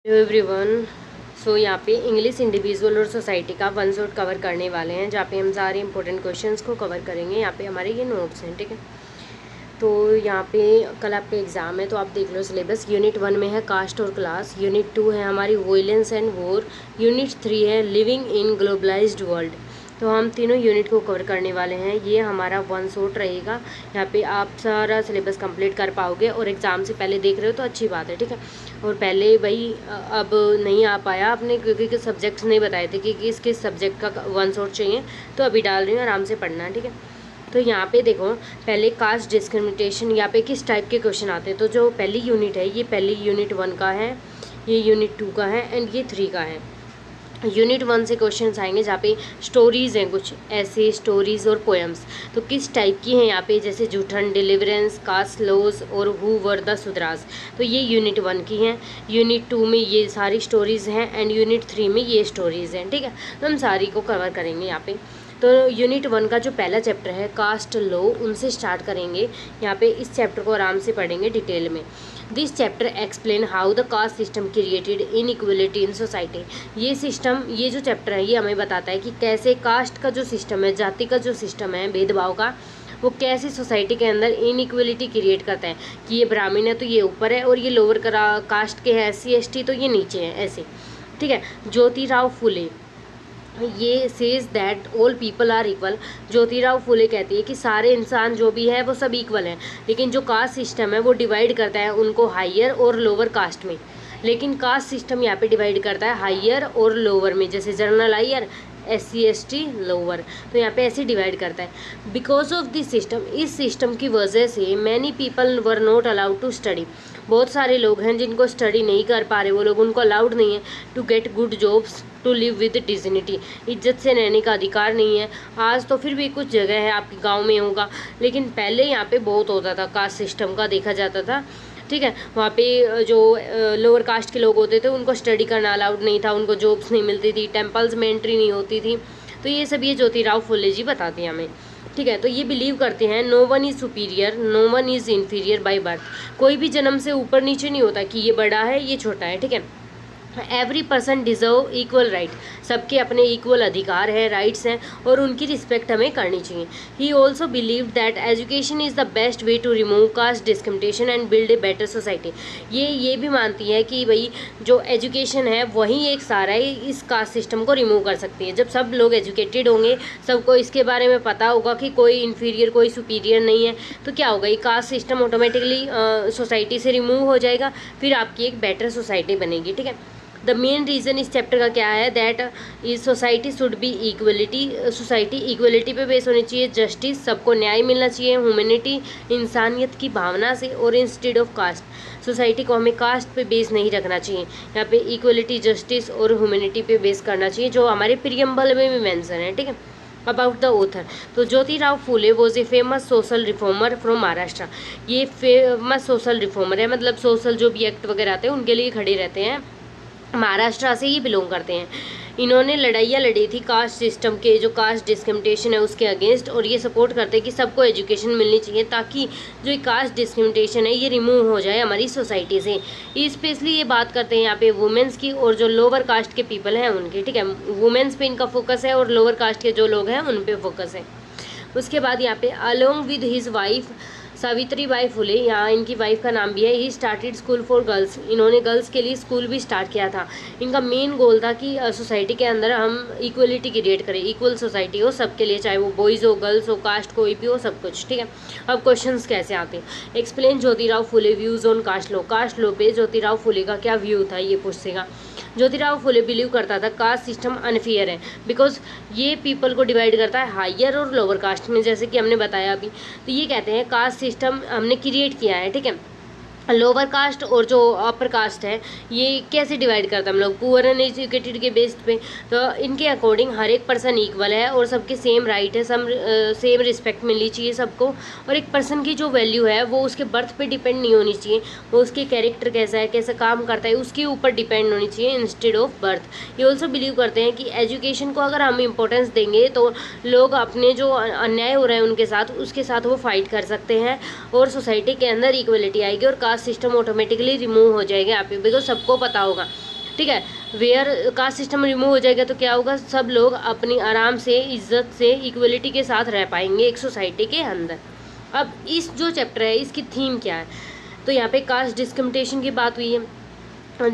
Hello everyone. सो यहाँ पे English individual और सोसाइटी का वन शॉट कवर करने वाले हैं, जहाँ पे हम सारे इंपॉर्टेंट क्वेश्चंस को कवर करेंगे। यहाँ पे हमारे ये नोट्स हैं, ठीक है। तो यहाँ पे कल आपका एग्ज़ाम है, तो आप देख लो सिलेबस। यूनिट 1 में है कास्ट और क्लास, यूनिट 2 है हमारी वॉयलेंस एंड वॉर, यूनिट 3 है लिविंग इन ग्लोबलाइज्ड वर्ल्ड। तो हम तीनों यूनिट को कवर करने वाले हैं। ये हमारा वन शॉट रहेगा। यहाँ पे आप सारा सिलेबस कंप्लीट कर पाओगे, और एग्ज़ाम से पहले देख रहे हो तो अच्छी बात है, ठीक है। और पहले भाई अब नहीं आ पाया आपने, क्योंकि सब्जेक्ट्स नहीं बताए थे कि किस किस सब्जेक्ट का वन शॉट चाहिए, तो अभी डाल रही हूँ, आराम से पढ़ना, ठीक है। तो यहाँ पे देखो, पहले कास्ट डिस्क्रिमिनेशन, यहाँ पे किस टाइप के क्वेश्चन आते हैं। तो जो पहली यूनिट है, ये पहली यूनिट 1 का है, ये यूनिट 2 का है, एंड ये 3 का है। यूनिट 1 से क्वेश्चंस आएंगे, जहाँ पे स्टोरीज़ हैं, कुछ ऐसे स्टोरीज़ और पोएम्स। तो किस टाइप की हैं यहाँ पे, जैसे जूठन, डिलीवरेंस, कास्ट लॉज और हु वर द सुधराज। तो ये यूनिट 1 की हैं। यूनिट 2 में ये सारी स्टोरीज़ हैं, एंड यूनिट 3 में ये स्टोरीज़ हैं, ठीक है। तो हम सारी को कवर करेंगे यहाँ पे। तो यूनिट 1 का जो पहला चैप्टर है कास्ट लॉ, उनसे स्टार्ट करेंगे। यहाँ पे इस चैप्टर को आराम से पढ़ेंगे डिटेल में। This chapter explain how the caste system created inequality in society. ये सिस्टम, ये जो चैप्टर है, ये हमें बताता है कि कैसे कास्ट का जो सिस्टम है, जाति का जो सिस्टम है, भेदभाव का, वो कैसे सोसाइटी के अंदर इनइक्वलिटी क्रिएट करता है। कि ये ब्राह्मण है तो ये ऊपर है, और ये लोअर कास्ट के हैं, SC ST, तो ये नीचे हैं, ऐसे, ठीक है। ज्योतिराव फुले, ये says that all people are equal. Jyotirao Phule कहती है कि सारे इंसान जो भी है वो सब इक्वल हैं, लेकिन जो कास्ट सिस्टम है वो डिवाइड करता है उनको हायर और लोअर कास्ट में। लेकिन कास्ट सिस्टम यहाँ पे डिवाइड करता है हायर और लोअर में, जैसे general higher, SC ST lower, तो यहाँ पे ऐसे डिवाइड करता है। बिकॉज ऑफ दिस सिस्टम, इस सिस्टम की वजह से many people were not allowed to study. बहुत सारे लोग हैं जिनको स्टडी नहीं कर पा रहे, वो लोग, उनको अलाउड नहीं है to get good jobs, to live with dignity, इज्जत से रहने का अधिकार नहीं है। आज तो फिर भी कुछ जगह है, आपके गांव में होगा, लेकिन पहले यहाँ पे बहुत होता था, कास्ट सिस्टम का देखा जाता था, ठीक है। वहाँ पे जो लोअर कास्ट के लोग होते थे उनको स्टडी करना अलाउड नहीं था, उनको जॉब्स नहीं मिलती थी, टेम्पल्स में एंट्री नहीं होती थी। तो ये सब ये ज्योतिराव फुले जी बताते हैं हमें, ठीक है। तो ये बिलीव करते हैं no one is superior, no one is inferior by birth. कोई भी जन्म से ऊपर नीचे नहीं होता कि ये बड़ा है ये छोटा है, ठीक है। Every person deserve equal right, सबके अपने इक्वल अधिकार है, राइट्स हैं, और उनकी रिस्पेक्ट हमें करनी चाहिए। He also believe that education is the best way to remove caste discrimination and build a better society. ये भी मानती है कि भाई जो एजुकेशन है वही एक सारा ही इस कास्ट सिस्टम को रिमूव कर सकती है। जब सब लोग एजुकेटेड होंगे, सबको इसके बारे में पता होगा कि कोई इन्फीरियर कोई सुपीरियर नहीं है, तो क्या होगा, ये कास्ट सिस्टम ऑटोमेटिकली सोसाइटी से रिमूव हो जाएगा, फिर आपकी एक बेटर सोसाइटी बनेगी, ठीक है। द मेन रीज़न इस चैप्टर का क्या है, that is society should be equality, society equality पे बेस होनी चाहिए, जस्टिस, सबको न्याय मिलना चाहिए, ह्यूमैनिटी, इंसानियत की भावना से, और इंस्टेड ऑफ कास्ट, सोसाइटी को हमें कास्ट पे बेस नहीं रखना चाहिए। यहाँ पे इक्वलिटी, जस्टिस और ह्यूमैनिटी पे बेस करना चाहिए, जो हमारे प्रियम्बल में भी मेंशन है, ठीक है। अबाउट द ऑथर, तो Jyotirao Phule was a famous social reformer from Maharashtra. ये फेमस सोशल रिफॉर्मर है, मतलब सोशल जो भी एक्ट वगैरह आते हैं उनके लिए खड़े रहते हैं, महाराष्ट्र से ही बिलोंग करते हैं। इन्होंने लड़ाइयाँ लड़ी थी कास्ट सिस्टम के, जो कास्ट डिस्क्रिमिनेशन है उसके अगेंस्ट, और ये सपोर्ट करते हैं कि सबको एजुकेशन मिलनी चाहिए, ताकि जो कास्ट डिस्क्रिमिनेशन है ये रिमूव हो जाए हमारी सोसाइटी से। स्पेशली ये बात करते हैं यहाँ पे वुमेंस की, और जो लोअर कास्ट के पीपल हैं उनकी, ठीक है। वुमेंस पे इनका फोकस है, और लोअर कास्ट के जो लोग हैं उन पे फोकस है। उसके बाद यहाँ पे along with his wife Savitribai Phule, यहाँ इनकी वाइफ का नाम भी है, he started school for girls, इन्होंने गर्ल्स के लिए स्कूल भी स्टार्ट किया था। इनका मेन गोल था कि सोसाइटी के अंदर हम इक्वलिटी क्रिएट करें, इक्वल सोसाइटी हो सबके लिए, चाहे वो बॉयज़ हो, गर्ल्स हो, कास्ट कोई भी हो, सब कुछ, ठीक है। अब क्वेश्चंस कैसे आते हैं, explain Jyotirao Phule views on caste law, caste law पे ज्योतिराव फुले का क्या व्यू था ये पूछेगा। ज्योतिराव फुले बिलीव करता था कास्ट सिस्टम अनफेयर है, बिकॉज ये पीपल को डिवाइड करता है हायर और लोअर कास्ट में, जैसे कि हमने बताया अभी। तो ये कहते हैं कास्ट सिस्टम हमने क्रिएट किया है, ठीक है। लोअर कास्ट और जो अपर कास्ट है ये कैसे डिवाइड करता है, हम लोग पुअर एंड एजुकेटेड के बेस्ड पे। तो इनके अकॉर्डिंग हर एक पर्सन इक्वल है, और सबके सेम राइट है, सेम रिस्पेक्ट मिलनी चाहिए सबको। और एक पर्सन की जो वैल्यू है वो उसके बर्थ पे डिपेंड नहीं होनी चाहिए, वो उसके कैरेक्टर कैसा है, कैसा काम करता है, उसके ऊपर डिपेंड होनी चाहिए इंस्टेड ऑफ बर्थ। ये ऑल्सो बिलीव करते हैं कि एजुकेशन को अगर हम इम्पोर्टेंस देंगे तो लोग अपने जो अन्याय हो रहे हैं उनके साथ, उसके साथ वो फाइट कर सकते हैं, और सोसाइटी के अंदर इक्वलिटी आएगी, और कास्ट सिस्टम ऑटोमेटिकली रिमूव हो जाएगा यहाँ पे, बिकॉज सबको पता होगा ठीक है। वेयर कास्ट सिस्टम रिमूव हो जाएगा तो क्या होगा, सब लोग अपनी आराम से इज्जत से इक्वलिटी के साथ रह पाएंगे एक सोसाइटी के अंदर। अब इस जो चैप्टर है इसकी थीम क्या है, तो यहाँ पे कास्ट डिस्क्रिमिनेशन की बात हुई है,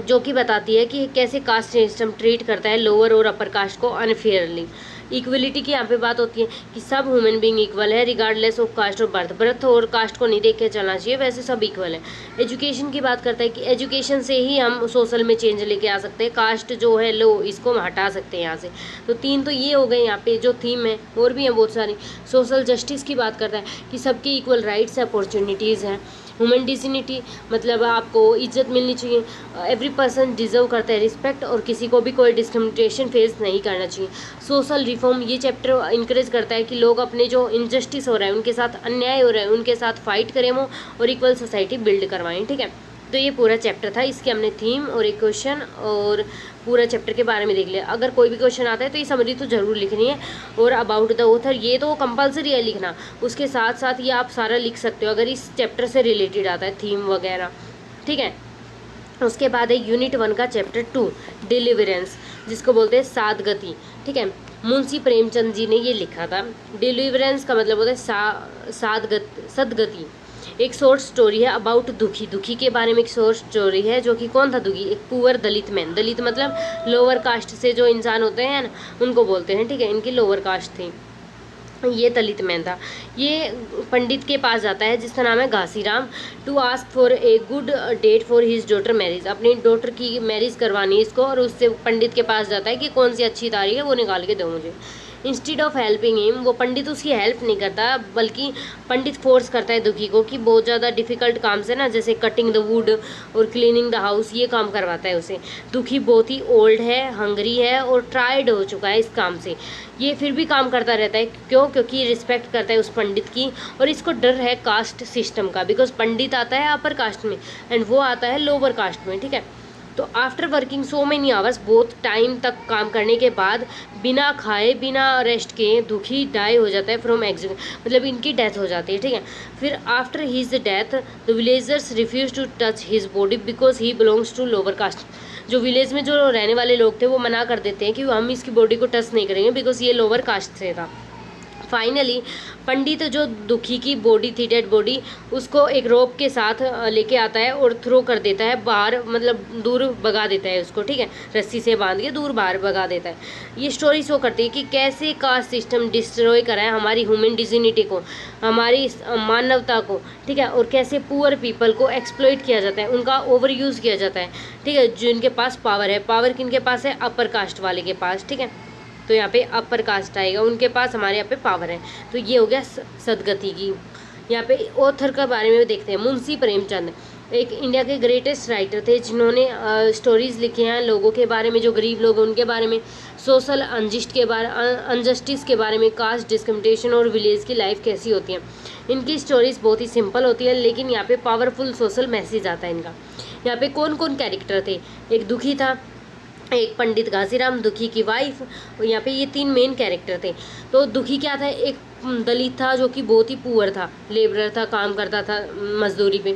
जो कि बताती है कि कैसे कास्ट सिस्टम ट्रीट करता है लोअर और अपर कास्ट को अनफेयरली। इक्वलिटी की यहाँ पे बात होती है कि सब ह्यूमन बीइंग इक्वल है रिगार्डलेस ऑफ कास्ट और बर्थ और कास्ट को नहीं देख के चलना चाहिए, वैसे सब इक्वल है। एजुकेशन की बात करता है कि एजुकेशन से ही हम सोशल में चेंज लेके आ सकते हैं, कास्ट जो है लो इसको हम हटा सकते हैं यहाँ से। तो तीन तो ये हो गए यहाँ पे जो थीम है, और भी हैं बहुत सारी। सोशल जस्टिस की बात करता है कि सबके इक्वल राइट्स अपॉर्चुनिटीज़ हैं। ह्यूमन डिग्निटी मतलब आपको इज्जत मिलनी चाहिए, एवरी पर्सन डिजर्व करता है रिस्पेक्ट, और किसी को भी कोई डिस्क्रिमिनेशन फेस नहीं करना चाहिए। सोशल रिफॉर्म ये चैप्टर इंकरेज करता है कि लोग अपने जो इनजस्टिस हो रहा है, उनके साथ अन्याय हो रहा है, उनके साथ फाइट करें वो, और इक्वल सोसाइटी बिल्ड करवाएं। ठीक है, तो ये पूरा चैप्टर था, इसके हमने थीम और एक क्वेश्चन और पूरा चैप्टर के बारे में देख लिया। अगर कोई भी क्वेश्चन आता है तो ये समरी तो ज़रूर लिखनी है, और अबाउट द ऑथर ये तो कंपलसरी है लिखना, उसके साथ साथ ये आप सारा लिख सकते हो अगर इस चैप्टर से रिलेटेड आता है थीम वगैरह। ठीक है, उसके बाद है यूनिट 1 का चैप्टर 2 डिलीवरेंस, जिसको बोलते हैं सादगति। ठीक है, मुंशी प्रेमचंद जी ने ये लिखा था। डिलीवरेंस का मतलब होता है सदगति। एक शॉर्ट स्टोरी है अबाउट दुखी। दुखी के बारे में एक शॉर्ट स्टोरी है, जो कि कौन था दुखी, एक पुअर दलित मैन। दलित मतलब लोअर कास्ट से जो इंसान होते हैं ना, उनको बोलते हैं। ठीक है, इनकी लोअर कास्ट थी, ये दलित मैन था। ये पंडित के पास जाता है जिसका नाम है Ghasiram, to ask for a good date for his daughter marriage. अपनी डॉटर की मैरिज करवानी है इसको, और उससे पंडित के पास जाता है कि कौन सी अच्छी तारीख है वो निकाल के दो मुझे। इंस्टीड ऑफ हेल्पिंग हिम, वो पंडित उसकी हेल्प नहीं करता, बल्कि पंडित फोर्स करता है दुखी को कि बहुत ज़्यादा डिफ़िकल्ट काम से ना, जैसे कटिंग द वुड और क्लीनिंग द हाउस, ये काम करवाता है उसे। दुखी बहुत ही ओल्ड है, हंगरी है और ट्राइड हो चुका है इस काम से, ये फिर भी काम करता रहता है। क्यों? क्योंकि रिस्पेक्ट करता है उस पंडित की, और इसको डर है कास्ट सिस्टम का, बिकॉज पंडित आता है अपर कास्ट में एंड वो आता है लोअर कास्ट में। ठीक है, तो after working so many hours, बहुत टाइम तक काम करने के बाद, बिना खाए बिना रेस्ट के दुखी डाई हो जाता है फ्रॉम एग्जीक्यूशन, मतलब इनकी डेथ हो जाती है। ठीक है, फिर after his death the villagers refuse to touch his body because he belongs to lower caste. जो विलेज में जो रहने वाले लोग थे वो मना कर देते हैं कि हम इसकी बॉडी को टच नहीं करेंगे बिकॉज ये लोअर कास्ट से था। फाइनली पंडित जो दुखी की बॉडी थी, डेड बॉडी, उसको एक रोप के साथ लेके आता है और थ्रो कर देता है बाहर, मतलब दूर भगा देता है उसको। ठीक है, रस्सी से बांध के दूर बाहर भगा देता है। ये स्टोरी शो करती है कि कैसे कास्ट सिस्टम डिस्ट्रॉय करा है हमारी ह्यूमन डिग्निटी को, हमारी मानवता को। ठीक है, और कैसे पुअर पीपल को एक्सप्लॉइट किया जाता है, उनका ओवर यूज़ किया जाता है। ठीक है, जिनके पास पावर है, पावर किनके पास है, अपर कास्ट वाले के पास। ठीक है, तो यहाँ पे अपर कास्ट आएगा, उनके पास, हमारे यहाँ पे पावर है। तो ये हो गया सदगति की। यहाँ पे ऑथर के बारे में देखते हैं। मुंशी प्रेमचंद एक इंडिया के ग्रेटेस्ट राइटर थे, जिन्होंने स्टोरीज लिखी हैं लोगों के बारे में, जो गरीब लोग हैं उनके बारे में, सोशल अनजस्टिस के बारे में, कास्ट डिस्क्रिमिनेशन और विलेज की लाइफ कैसी होती है। इनकी स्टोरीज बहुत ही सिंपल होती है, लेकिन यहाँ पे पावरफुल सोशल मैसेज आता है इनका। यहाँ पे कौन कौन कैरेक्टर थे, एक दुखी था, एक पंडित घासीराम, दुखी की वाइफ, और यहाँ पे ये 3 मेन कैरेक्टर थे। तो दुखी क्या था, एक दलित था जो कि बहुत ही पुअर था, लेबरर था, काम करता था मजदूरी पे,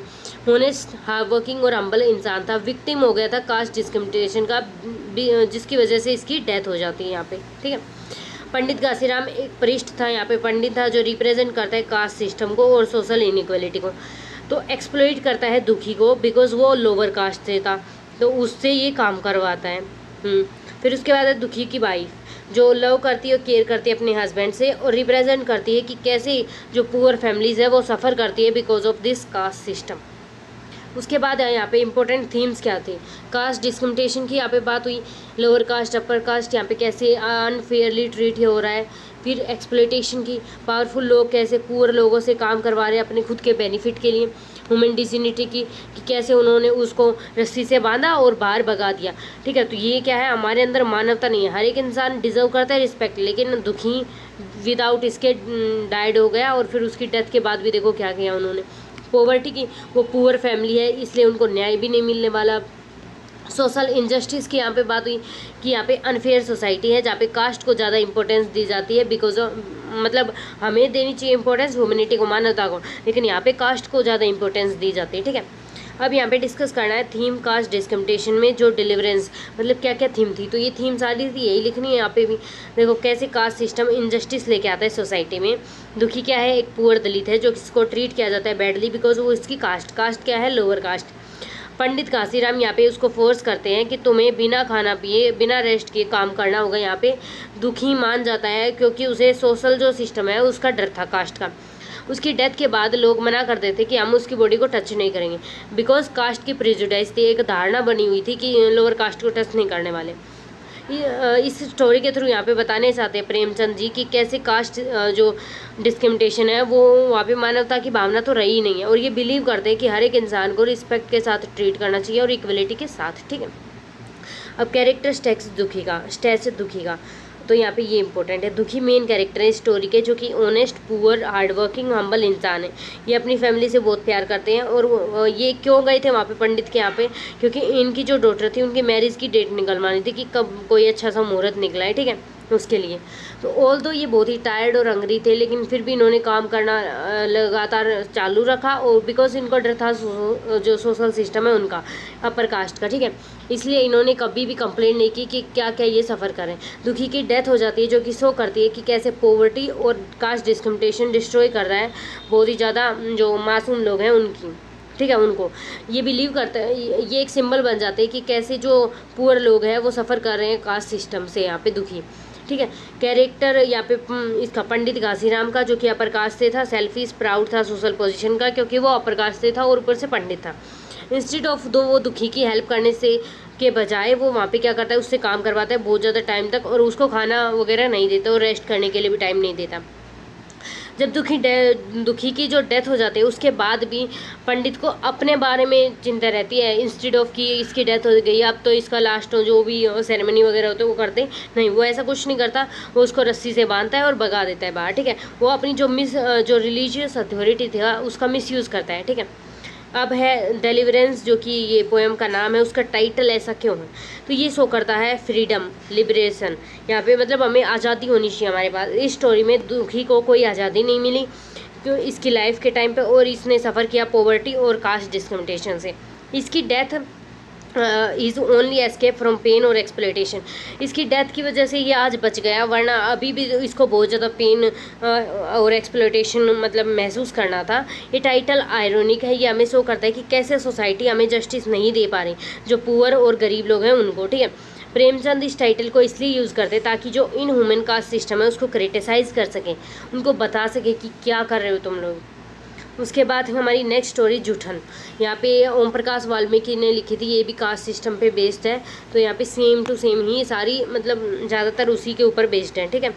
होनेस्ट हार्ड वर्किंग और हम्बल इंसान था। विक्टिम हो गया था कास्ट डिस्क्रिमिनेशन का, जिसकी वजह से इसकी डेथ हो जाती है यहाँ पे। ठीक है, पंडित घासीराम एक प्रीस्ट था, यहाँ पे पंडित था जो रिप्रेजेंट करता है कास्ट सिस्टम को और सोशल इनइक्वालिटी को। तो एक्सप्लॉइट करता है दुखी को बिकॉज वो लोअर कास्ट से था, तो उससे ये काम करवाता है। फिर उसके बाद है दुखी की वाइफ, जो लव करती है और केयर करती है अपने हस्बैंड से, और रिप्रेजेंट करती है कि कैसे जो पुअर फैमिलीज है वो सफ़र करती है because of this caste system. उसके बाद यहाँ पे इंपॉर्टेंट थीम्स क्या थे, कास्ट डिस्क्रिमिनेशन की यहाँ पे बात हुई, लोअर कास्ट अपर कास्ट यहाँ पे कैसे अनफेयरली ट्रीट हो रहा है। फिर एक्सप्लॉयटेशन की, पावरफुल लोग कैसे पुअर लोगों से काम करवा रहे हैं अपने खुद के बेनिफिट के लिए। ह्यूमन डिग्निटी की कि कैसे उन्होंने उसको रस्सी से बांधा और बाहर भगा दिया। ठीक है, तो ये क्या है, हमारे अंदर मानवता नहीं है, हर एक इंसान डिजर्व करता है रिस्पेक्ट, लेकिन दुखी विदाउट इसके डाइड हो गया, और फिर उसकी डेथ के बाद भी देखो क्या किया उन्होंने। पॉवर्टी की, वो पुअर फैमिली है इसलिए उनको न्याय भी नहीं मिलने वाला। सोशल इनजस्टिस की यहाँ पे बात हुई कि यहाँ पे अनफेयर सोसाइटी है जहाँ पे कास्ट को ज़्यादा इंपॉर्टेंस दी जाती है बिकॉज मतलब हमें देनी चाहिए इंपॉर्टेंस ह्यूमैनिटी को, मानवता को, लेकिन यहाँ पे कास्ट को ज़्यादा इंपॉर्टेंस दी जाती है। ठीक है, अब यहाँ पे डिस्कस करना है थीम कास्ट डिस्क्रिमिनेशन में जो डिलीवरेंस, मतलब क्या क्या थीम थी। तो ये थीम सारी थी, यही लिखनी है यहाँ पे भी। देखो कैसे कास्ट सिस्टम इनजस्टिस लेके आता है सोसाइटी में। दुखी क्या है, एक पुअर दलित है जो किसको ट्रीट किया जाता है बैडली बिकॉज वो इसकी कास्ट क्या है, लोअर कास्ट। पंडित काशीराम यहाँ पे उसको फोर्स करते हैं कि तुम्हें बिना खाना पिए बिना रेस्ट किए काम करना होगा। यहाँ पे दुखी मान जाता है क्योंकि उसे सोशल जो सिस्टम है उसका डर था कास्ट का। उसकी डेथ के बाद लोग मना कर देते कि हम उसकी बॉडी को टच नहीं करेंगे बिकॉज कास्ट की प्रेजुडाइज थी, एक धारणा बनी हुई थी कि लोअर कास्ट को टच नहीं करने वाले। इस स्टोरी के थ्रू यहाँ पे बताने चाहते हैं प्रेमचंद जी कि कैसे कास्ट जो डिस्क्रिमिनेशन है वो वहाँ पे मानवता की भावना तो रही ही नहीं है, और ये बिलीव करते हैं कि हर एक इंसान को रिस्पेक्ट के साथ ट्रीट करना चाहिए और इक्वलिटी के साथ, ठीक है। अब कैरेक्टर स्टेक्स दुखी का तो यहाँ पे ये इंपॉर्टेंट है। दुखी मेन कैरेक्टर है स्टोरी के, जो कि ऑनेस्ट पुअर हार्डवर्किंग हम्बल इंसान है। ये अपनी फैमिली से बहुत प्यार करते हैं, और ये क्यों गए थे वहाँ पे पंडित के यहाँ पे, क्योंकि इनकी जो डॉटर थी उनकी मैरिज की डेट निकलवानी थी कि कब कोई अच्छा सा मुहूर्त निकला है, ठीक है, उसके लिए। तो ऑल तो ये बहुत ही टायर्ड और हंगरी थे, लेकिन फिर भी इन्होंने काम करना लगातार चालू रखा, और बिकॉज इनको डर था जो सोशल सिस्टम है उनका, अपर कास्ट का, ठीक है, इसलिए इन्होंने कभी भी कंप्लेंट नहीं की कि क्या क्या ये सफ़र करें। दुखी की डेथ हो जाती है जो कि शो करती है कि कैसे पॉवर्टी और कास्ट डिस्क्रिमिनेशन डिस्ट्रॉय कर रहा है बहुत ही ज़्यादा जो मासूम लोग हैं उनकी, ठीक है। उनको ये बिलीव करते हैं, ये एक सिंबल बन जाते हैं कि कैसे जो पुअर लोग हैं वो सफ़र कर रहे हैं कास्ट सिस्टम से, यहाँ पे दुखी, ठीक है। कैरेक्टर यहाँ पे इसका पंडित घासीराम का, जो कि अपर कास्ट से था, सेल्फिश प्राउड था सोशल पोजीशन का क्योंकि वो अपर कास्ट से था और ऊपर से पंडित था। इंस्टेड ऑफ वो दुखी की हेल्प करने से के बजाय वो वहाँ पे क्या करता है, उससे काम करवाता है बहुत ज़्यादा टाइम तक, और उसको खाना वगैरह नहीं देता और रेस्ट करने के लिए भी टाइम नहीं देता। जब दुखी की जो डेथ हो जाती है उसके बाद भी पंडित को अपने बारे में चिंता रहती है, इंस्टेड ऑफ कि इसकी डेथ हो गई अब तो इसका लास्ट जो भी सेरेमनी वगैरह होते हैं वो करते नहीं, वो ऐसा कुछ नहीं करता, वो उसको रस्सी से बांधता है और भगा देता है बाहर, ठीक है। वो अपनी जो रिलीजियस अथॉरिटी था उसका मिसयूज़ करता है, ठीक है। अब है डिलीवरेंस, जो कि ये पोएम का नाम है, उसका टाइटल ऐसा क्यों है, तो ये शो करता है फ्रीडम लिबरेशन। यहाँ पे मतलब हमें आज़ादी होनी चाहिए हमारे पास। इस स्टोरी में दुखी को कोई आज़ादी नहीं मिली क्यों इसकी लाइफ के टाइम पे, और इसने सफ़र किया पॉवर्टी और कास्ट डिस्क्रिमिनेशन से। इसकी death is only escape from pain और एक्सप्लॉयटेशन। इसकी डेथ की वजह से ये आज बच गया, वरना अभी भी इसको बहुत ज़्यादा पेन और एक्सप्लॉयटेशन मतलब महसूस करना था। ये टाइटल आयरॉनिक है, ये हमें शो करता है कि कैसे सोसाइटी हमें जस्टिस नहीं दे पा रही जो पुअर और गरीब लोग हैं उनको, ठीक है। प्रेमचंद इस टाइटल को इसलिए यूज़ करते ताकि जो इन ह्यूमन कास्ट सिस्टम है उसको क्रिटिसाइज़ कर सकें, उनको बता सके कि क्या कर रहे हो तुम लोग। उसके बाद हमारी नेक्स्ट स्टोरी जूठन, यहाँ पे ओम प्रकाश वाल्मीकि ने लिखी थी, ये भी कास्ट सिस्टम पे बेस्ड है। तो यहाँ पे सेम टू सेम ही सारी मतलब ज़्यादातर उसी के ऊपर बेस्ड है, ठीक है।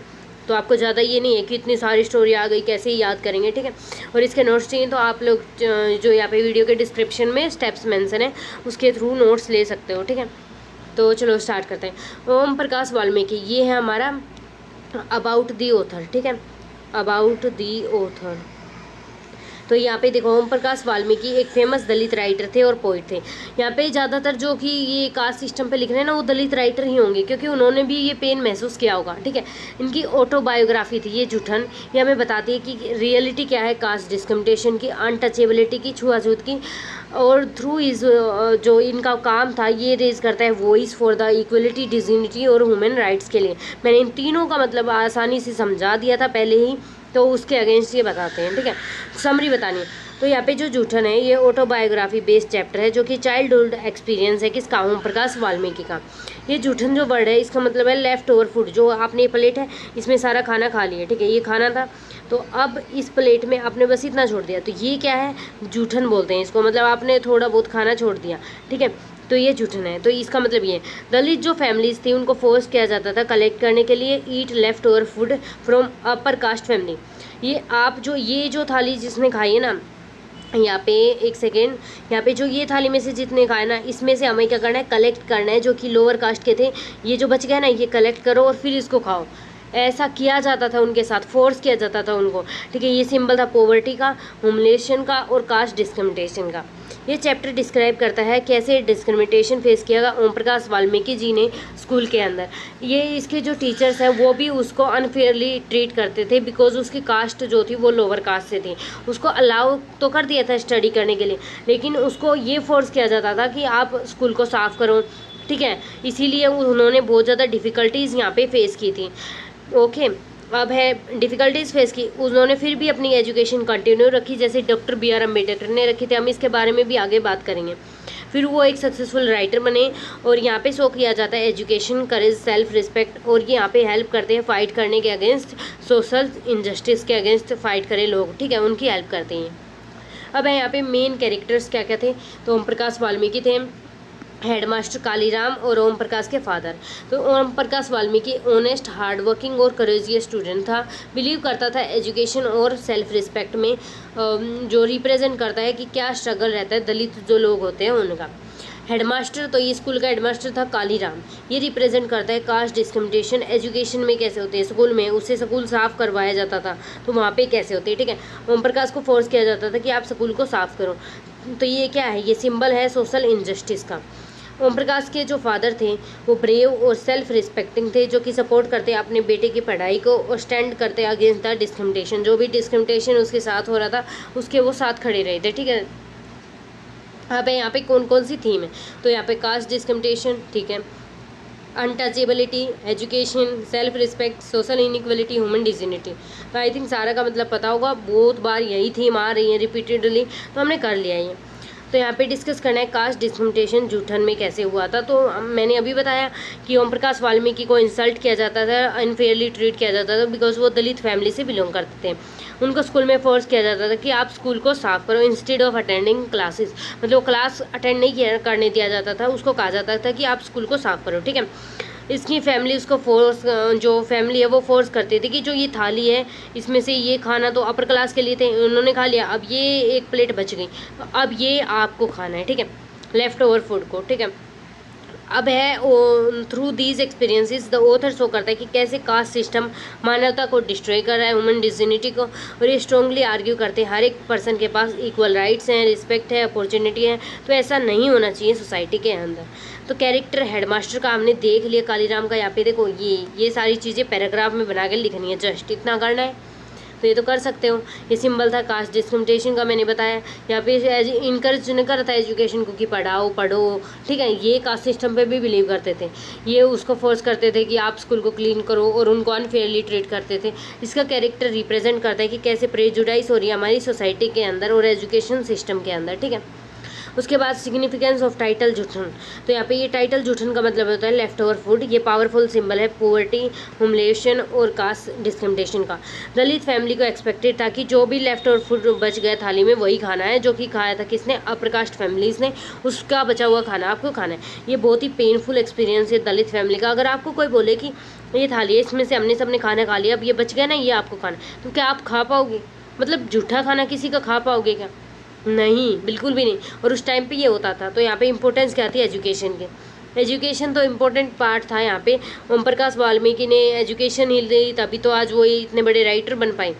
तो आपको ज़्यादा ये नहीं है कि इतनी सारी स्टोरी आ गई कैसे ही याद करेंगे, ठीक है। और इसके नोट्स चाहिए तो आप लोग जो यहाँ पे वीडियो के डिस्क्रिप्शन में स्टेप्स मेंशन है उसके थ्रू नोट्स ले सकते हो, ठीक है। तो चलो स्टार्ट करते हैं। ओम प्रकाश वाल्मीकि, ये है हमारा अबाउट दी ऑथर, ठीक है, अबाउट दी ऑथर। तो यहाँ पे देखो ओम प्रकाश वाल्मीकि एक फेमस दलित राइटर थे और पोइट थे। यहाँ पे ज़्यादातर जो कि ये कास्ट सिस्टम पे लिख रहे हैं ना वो दलित राइटर ही होंगे क्योंकि उन्होंने भी ये पेन महसूस किया होगा, ठीक है। इनकी ऑटोबायोग्राफी थी ये जूठन, ये हमें बताती है कि रियलिटी क्या है कास्ट डिस्क्रिमिनेशन की, अनटचेबिलिटी की, छुआछूत की, और थ्रू इज जो इनका काम था ये रेज करता है voice for the equality, dignity और ह्यूमन राइट्स के लिए। मैंने इन तीनों का मतलब आसानी से समझा दिया था पहले ही, तो उसके अगेंस्ट ये बताते हैं, ठीक है। समरी बतानी है तो यहाँ पे जो जूठन है ये ऑटोबायोग्राफी बेस्ड चैप्टर है जो कि चाइल्डहुड एक्सपीरियंस है किसका, ओम प्रकाश वाल्मीकि का। ये जूठन जो वर्ड है इसका मतलब है लेफ्ट ओवर फूड, जो आपने प्लेट है इसमें सारा खाना खा लिया, ठीक है, ये खाना था तो अब इस प्लेट में आपने बस इतना छोड़ दिया, तो ये क्या है, जूठन बोलते हैं इसको, मतलब आपने थोड़ा बहुत खाना छोड़ दिया, ठीक है, तो ये जूठन है। तो इसका मतलब ये दलित जो फैमिलीज थी उनको फोर्स किया जाता था कलेक्ट करने के लिए eat left over food from upper caste family. ये आप जो ये जो थाली जिसने खाई है ना, यहाँ पे एक सेकेंड, यहाँ पे जो ये थाली में से जितने खाए ना इसमें से हमें क्या करना है, कलेक्ट करना है, जो कि लोअर कास्ट के थे, ये जो बच गया ना ये कलेक्ट करो और फिर इसको खाओ। ऐसा किया जाता था उनके साथ, फोर्स किया जाता था उनको, ठीक है। ये सिंबल था पॉवर्टी का, ह्यूमिलिएशन का और कास्ट डिस्क्रिमिनेशन का। ये चैप्टर डिस्क्राइब करता है कैसे डिस्क्रिमिनेशन फेस किया ओम प्रकाश वाल्मीकि जी ने स्कूल के अंदर। ये इसके जो टीचर्स हैं वो भी उसको अनफेयरली ट्रीट करते थे, बिकॉज उसकी कास्ट जो थी वो लोअर कास्ट से थी। उसको अलाउ तो कर दिया था स्टडी करने के लिए, लेकिन उसको ये फोर्स किया जाता था कि आप स्कूल को साफ़ करो, ठीक है। इसीलिए उन्होंने बहुत ज़्यादा डिफ़िकल्टीज़ यहाँ पे फेस की थी। ओके, अब है डिफ़िकल्टीज़ फेस की, उन्होंने फिर भी अपनी एजुकेशन कंटिन्यू रखी, जैसे डॉक्टर BR अम्बेडकर ने रखी थी। हम इसके बारे में भी आगे बात करेंगे। फिर वो एक सक्सेसफुल राइटर बने, और यहाँ पे शो किया जाता है एजुकेशन, करेज, सेल्फ रिस्पेक्ट, और ये यहाँ पे हेल्प करते हैं फाइट करने के अगेंस्ट, सोशल इनजस्टिस के अगेंस्ट फाइट करें लोग, ठीक है, उनकी हेल्प करते हैं। अब है यहाँ पे मेन कैरेक्टर्स क्या क्या थे, तो ओम प्रकाश वाल्मीकि थे, हेडमास्टर कालीराम, और ओम प्रकाश के फादर। तो Om Prakash Valmiki honest, hard working और करेजियस स्टूडेंट था। बिलीव करता था एजुकेशन और सेल्फ रिस्पेक्ट में, जो रिप्रेजेंट करता है कि क्या स्ट्रगल रहता है दलित जो लोग होते हैं उनका। हेडमास्टर, तो ये स्कूल का हेडमास्टर था कालीराम। ये रिप्रेजेंट करता है कास्ट डिस्क्रिमिनेशन एजुकेशन में कैसे होते हैं। स्कूल में उससे स्कूल साफ़ करवाया जाता था, तो वहाँ पे कैसे होते हैं, ठीक है। ओम प्रकाश को फोर्स किया जाता था कि आप स्कूल को साफ़ करो। तो ये क्या है, ये सिंबल है सोशल इनजस्टिस का। ओम प्रकाश के जो फादर थे वो ब्रेव और सेल्फ रिस्पेक्टिंग थे, जो कि सपोर्ट करते अपने बेटे की पढ़ाई को और स्टैंड करते अगेंस्ट द डिस्क्रिमिनेशन। जो भी डिस्क्रिमिनेशन उसके साथ हो रहा था उसके वो साथ खड़े रहे थे, ठीक है। अब यहाँ पे कौन कौन सी थीम है, तो यहाँ पे कास्ट डिस्क्रिमिनेशन, ठीक है, untouchability, education, self respect, social inequality, human dignity. तो आई थिंक सारा का मतलब पता होगा, बहुत बार यही थीम आ रही है रिपीटेडली, तो हमने कर लिया ये। तो यहाँ पे डिस्कस करना है कास्ट डिस्क्रिमिनेशन जूठन में कैसे हुआ था। तो मैंने अभी बताया कि ओम प्रकाश वाल्मीकि को इंसल्ट किया जाता था, अनफेयरली ट्रीट किया जाता था, बिकॉज वो दलित फैमिली से बिलोंग करते थे। उनको स्कूल में फोर्स किया जाता था कि आप स्कूल को साफ करो इंस्टेड ऑफ अटेंडिंग क्लासेस, मतलब क्लास अटेंड नहीं करने दिया जाता था, उसको कहा जाता था कि आप स्कूल को साफ करो, ठीक है। इसकी फैमिली उसको फोर्स, जो फैमिली है वो फोर्स करती थी कि जो ये थाली है इसमें से ये खाना तो अपर क्लास के लिए थे, उन्होंने खा लिया, अब ये एक प्लेट बच गई, तो अब ये आपको खाना है, ठीक है, लेफ्ट ओवर फूड को, ठीक है। अब है through these experiences the author show करता है कि कैसे कास्ट सिस्टम मानवता को डिस्ट्रॉय कर रहा है, ह्यूमन डिग्निटी को, और ये स्ट्रांगली आर्ग्यू करते हैं हर एक पर्सन के पास इक्वल राइट्स हैं, रिस्पेक्ट है, अपॉर्चुनिटी है, तो ऐसा नहीं होना चाहिए सोसाइटी के अंदर। तो कैरेक्टर हेडमास्टर का हमने देख लिया, कालीराम का। यहाँ पे देखो ये सारी चीज़ें पैराग्राफ में बना के लिखनी है, जस्ट इतना करना है, तो ये तो कर सकते हो। ये सिंबल था कास्ट डिस्क्रिमिनेशन का, मैंने बताया। यहाँ पे इनकरेज नहीं करता था एजुकेशन को कि पढ़ाओ पढ़ो, ठीक है, ये कास्ट सिस्टम पे भी बिलीव करते थे। ये उसको फोर्स करते थे कि आप स्कूल को क्लीन करो, और उनको अनफेयरली ट्रीट करते थे। इसका कैरेक्टर रिप्रेजेंट करता है कि कैसे प्रेजुडाइज हो रही है हमारी सोसाइटी के अंदर और एजुकेशन सिस्टम के अंदर, ठीक है। उसके बाद सिग्निफिकेंस ऑफ टाइटल जूठन, तो यहाँ पे ये टाइटल जूठन का मतलब होता है लेफ्ट ओवर फूड। ये पावरफुल सिंबल है पोवर्टी, ह्यूमिलिएशन और कास्ट डिस्क्रिमिनेशन का। दलित फैमिली को एक्सपेक्टेड था कि जो भी लेफ्ट ओवर फूड बच गया थाली में वही खाना है, जो कि खाया था किसने, अपर कास्ट फैमिलीज ने, उसका बचा हुआ खाना आपको खाना है। ये बहुत ही पेनफुल एक्सपीरियंस है दलित फैमिली का। अगर आपको कोई बोले कि ये थाली है, इसमें से हमने सबने खाना खा लिया, अब ये बच गया ना, ये आपको खाना, तो क्या आप खा पाओगे? मतलब झूठा खाना किसी का खा पाओगे क्या? नहीं, बिल्कुल भी नहीं। और उस टाइम पे ये होता था। तो यहाँ पे इम्पोर्टेंस क्या थी एजुकेशन की, एजुकेशन तो इम्पोर्टेंट पार्ट था। यहाँ पे ओम प्रकाश वाल्मीकि ने एजुकेशन ही दी, तभी तो आज वो इतने बड़े राइटर बन पाए,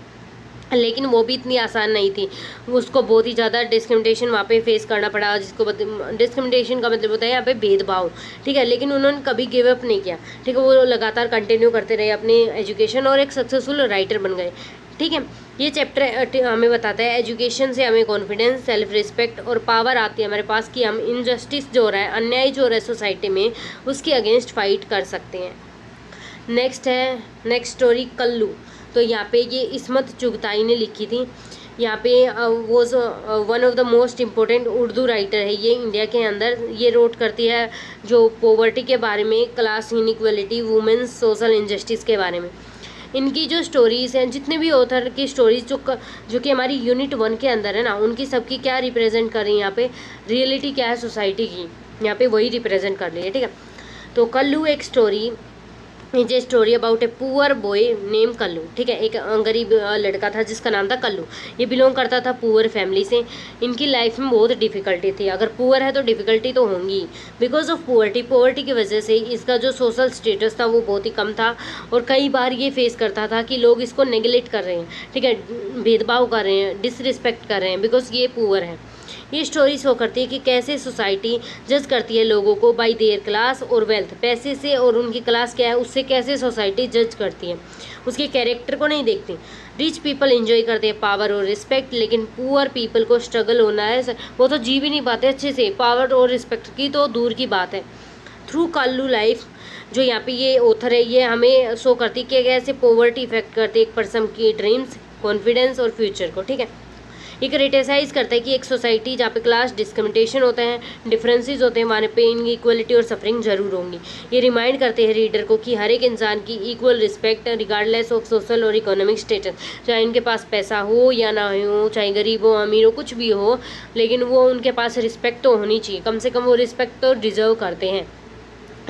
लेकिन वो भी इतनी आसान नहीं थी। उसको बहुत ही ज़्यादा डिस्क्रिमिनेशन वहाँ पे फेस करना पड़ा, जिसको डिस्क्रिमिनेशन का मतलब होता है यहाँ पे भेदभाव, ठीक है। लेकिन उन्होंने कभी गिव अप नहीं किया, ठीक है, वो लगातार कंटिन्यू करते रहे अपनी एजुकेशन और एक सक्सेसफुल राइटर बन गए, ठीक है। ये चैप्टर हमें बताता है एजुकेशन से हमें कॉन्फिडेंस, सेल्फ रिस्पेक्ट और पावर आती है हमारे पास कि हम इनजस्टिस जो हो रहा है, अन्याय जो हो रहा है सोसाइटी में, उसके अगेंस्ट फाइट कर सकते हैं। Next story Kallu. तो यहाँ पे ये इस्मत चुगताई ने लिखी थी। यहाँ पे वो one of the most important Urdu writer है ये इंडिया के अंदर। ये रोट करती है जो पॉवर्टी के बारे में, class inequality, women's, social injustice के बारे में। इनकी जो स्टोरीज़ हैं, जितने भी ऑथर की स्टोरीज जो कि हमारी यूनिट 1 के अंदर है ना, उनकी सबकी क्या रिप्रेजेंट कर रही है यहाँ पे, रियलिटी क्या है सोसाइटी की, यहाँ पे वही रिप्रेजेंट कर रही है, ठीक है। तो कल्लू एक story, is a story about a poor boy name Kallu, ठीक है। एक गरीब लड़का था जिसका नाम था कल्लू। ये बिलोंग करता था पुअर फैमिली से। इनकी लाइफ में बहुत डिफ़िकल्टी थी। अगर पुअर है तो डिफ़िकल्टी तो होंगी, बिकॉज ऑफ पुअर्टी की वजह से इसका जो सोशल स्टेटस था वो बहुत ही कम था, और कई बार ये फेस करता था कि लोग इसको नेगलेक्ट कर रहे हैं, ठीक है, भेदभाव कर रहे हैं, डिसरिस्पेक्ट कर रहे हैं, बिकॉज ये पुअर है। ये स्टोरी शो करती है कि कैसे सोसाइटी जज करती है लोगों को बाय देयर क्लास और वेल्थ, पैसे से और उनकी क्लास क्या है उससे कैसे सोसाइटी जज करती है, उसके कैरेक्टर को नहीं देखती। रिच पीपल एंजॉय करते हैं पावर और रिस्पेक्ट, लेकिन पुअर पीपल को स्ट्रगल होना है, वो तो जी भी नहीं पाते अच्छे से, पावर और रिस्पेक्ट की तो दूर की बात है। थ्रू कल्लू लाइफ, जो यहाँ पे ये ऑथर है, ये हमें शो करती है कि कैसे पॉवर्टी इफेक्ट करती है एक पर्सन की ड्रीम्स, कॉन्फिडेंस और फ्यूचर को, ठीक है। ये क्रिटिसाइज करता है कि एक सोसाइटी जहाँ पे क्लास डिस्क्रिमिनेशन होते हैं, डिफरेंसेस होते हैं, वहाँ पे इक्वलिटी और सफरिंग जरूर होंगी। ये रिमाइंड करते हैं रीडर को कि हर एक इंसान की equal respect regardless of social और इकोनॉमिक स्टेटस, चाहे उनके पास पैसा हो या ना हो, चाहे गरीब हो अमीर हो कुछ भी हो, लेकिन वो उनके पास रिस्पेक्ट तो होनी चाहिए, कम से कम वो रिस्पेक्ट तो डिजर्व करते हैं।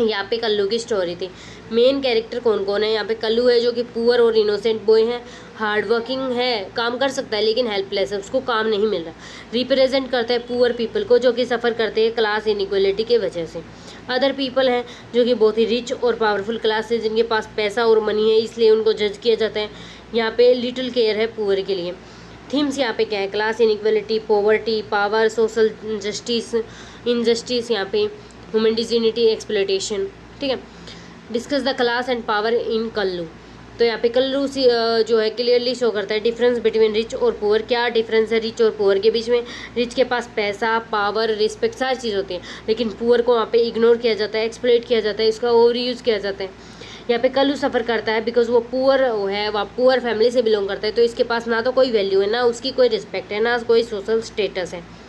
यहाँ पे कल्लू की स्टोरी थी। मेन कैरेक्टर कौन कौन है यहाँ पे? कल्लू है जो कि पुअर और इनोसेंट बॉय है, हार्ड वर्किंग है, काम कर सकता है लेकिन हेल्पलेस है, उसको काम नहीं मिल रहा। रिप्रेजेंट करता है पुअर पीपल को जो कि सफ़र करते हैं क्लास इनइक्वलिटी के वजह से। अदर पीपल हैं जो कि बहुत ही रिच और पावरफुल क्लास है, जिनके पास पैसा और मनी है, इसलिए उनको जज किया जाता है। यहाँ पे लिटिल केयर है पुअर के लिए। थीम्स यहाँ पे क्या है? Class inequality, poverty, power, social justice, injustice, यहाँ पे ह्यूमन डिजिनिटी, एक्सप्लॉयटेशन, ठीक है। Discuss the class and power in Kallu. तो यहाँ पे कल्लू जो है क्लियरली शो करता है डिफरेंस बिटवीन रिच और पुअर। क्या डिफरेंस है रिच और पुअर के बीच में? रिच के पास पैसा, पावर, रिस्पेक्ट सारी चीज़ होती है, लेकिन पुअर को वहाँ पे इग्नोर किया जाता है, एक्सप्लॉइट किया जाता है, इसका ओवर यूज़ किया जाता है। यहाँ पे कल्लू सफ़र करता है बिकॉज वो पुअर है, वह पुअर फैमिली से बिलोंग करता है, तो इसके पास ना तो कोई वैल्यू है, ना उसकी कोई रिस्पेक्ट है, ना कोई सोशल स्टेटस है।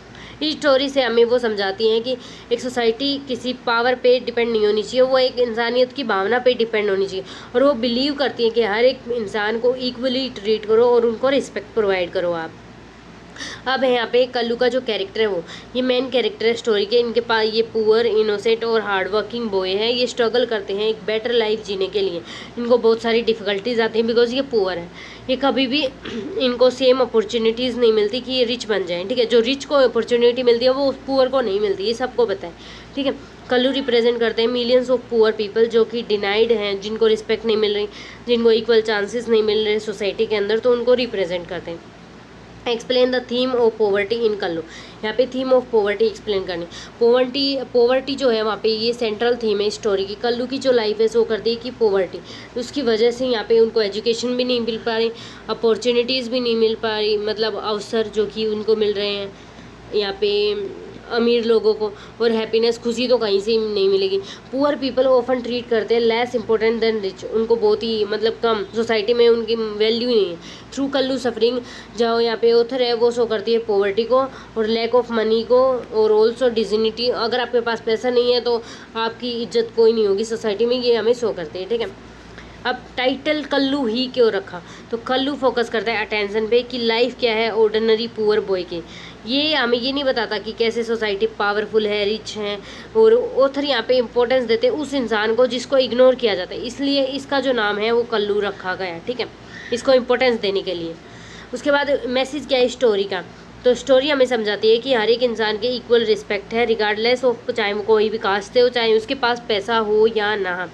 इस स्टोरी से हमें वो समझाती हैं कि एक सोसाइटी किसी पावर पे डिपेंड नहीं होनी चाहिए, वो एक इंसानियत की भावना पे डिपेंड होनी चाहिए, और वो बिलीव करती है कि हर एक इंसान को इक्वली ट्रीट करो और उनको रिस्पेक्ट प्रोवाइड करो आप। अब है यहाँ पे कल्लू का जो कैरेक्टर है वो, ये मेन कैरेक्टर है स्टोरी के। इनके पास ये पुअर, इनोसेंट और हार्ड वर्किंग बॉय है। ये स्ट्रगल करते हैं एक बेटर लाइफ जीने के लिए। इनको बहुत सारी डिफ़िकल्टीज आती हैं बिकॉज ये पुअर है। ये कभी भी इनको सेम अपॉर्चुनिटीज़ नहीं मिलती कि ये रिच बन जाएं, ठीक है। जो रिच को अपॉर्चुनिटी मिलती है वो पुअर को नहीं मिलती, ये सबको पता है, ठीक है। कल्लू रिप्रेजेंट करते हैं मिलियंस ऑफ पुअर पीपल जो कि डिनाइड हैं, जिनको रिस्पेक्ट नहीं मिल रही, जिनको इक्वल चांसेस नहीं मिल रहे सोसाइटी के अंदर, तो उनको रिप्रेजेंट करते हैं। Explain the theme of poverty in Kallu. यहाँ पे थीम ऑफ पॉवर्टी एक्सप्लेन करनी। पॉवर्टी जो है वहाँ पे ये सेंट्रल थीम है स्टोरी की। कल्लू की जो लाइफ है शो करती है कि पॉवर्टी, उसकी वजह से यहाँ पे उनको एजुकेशन भी नहीं मिल पा रही, अपॉर्चुनिटीज़ भी नहीं मिल पा रही, मतलब अवसर जो कि उनको मिल रहे हैं यहाँ पे अमीर लोगों को, और हैप्पीनेस, खुशी तो कहीं से नहीं मिलेगी। पुअर पीपल ऑफन ट्रीट करते हैं लेस इंपॉर्टेंट देन रिच, उनको बहुत ही मतलब कम, सोसाइटी में उनकी वैल्यू नहीं है। थ्रू कल्लू सफरिंग, जो यहाँ पे ऑथर है वो शो करती है पॉवर्टी को और लैक ऑफ मनी को, और ऑल्सो डिजिनिटी। अगर आपके पास पैसा नहीं है तो आपकी इज्जत कोई नहीं होगी सोसाइटी में, ये हमें शो करती है, ठीक है। अब टाइटल कल्लू ही क्यों रखा? तो कल्लू फोकस करता है अटेंशन पे कि लाइफ क्या है ऑर्डिनरी पुअर बॉय की। ये हमें ये नहीं बताता कि कैसे सोसाइटी पावरफुल है, रिच है, और ऑथर यहाँ पे इम्पोर्टेंस देते हैं उस इंसान को जिसको इग्नोर किया जाता है, इसलिए इसका जो नाम है वो कल्लू रखा गया है, ठीक है, इसको इम्पोर्टेंस देने के लिए। उसके बाद मैसेज क्या है स्टोरी का? तो स्टोरी हमें समझाती है कि हर एक इंसान के इक्वल रिस्पेक्ट है रिगार्डलेस ऑफ, चाहे वो कोई भी कास्ट हो, चाहे उसके पास पैसा हो या ना,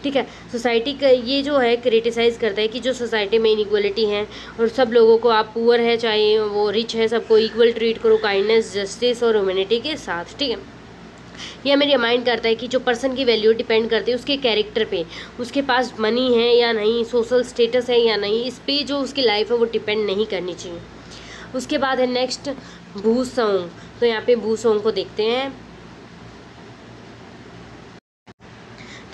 ठीक है। सोसाइटी का ये जो है क्रिटिसाइज़ करता है कि जो सोसाइटी में इनइक्वलिटी है और सब लोगों को, आप पुअर है चाहे वो रिच है, सबको इक्वल ट्रीट करो काइंडनेस, जस्टिस और ह्यूमैनिटी के साथ, ठीक है। ये हमें रिमाइंड करता है कि जो पर्सन की वैल्यू डिपेंड करती है उसके कैरेक्टर पे, उसके पास मनी है या नहीं, सोशल स्टेटस है या नहीं, इस पे जो उसकी लाइफ है वो डिपेंड नहीं करनी चाहिए। उसके बाद है नेक्स्ट भू सॉन्ग। तो यहाँ पे भू सॉन्ग को देखते हैं।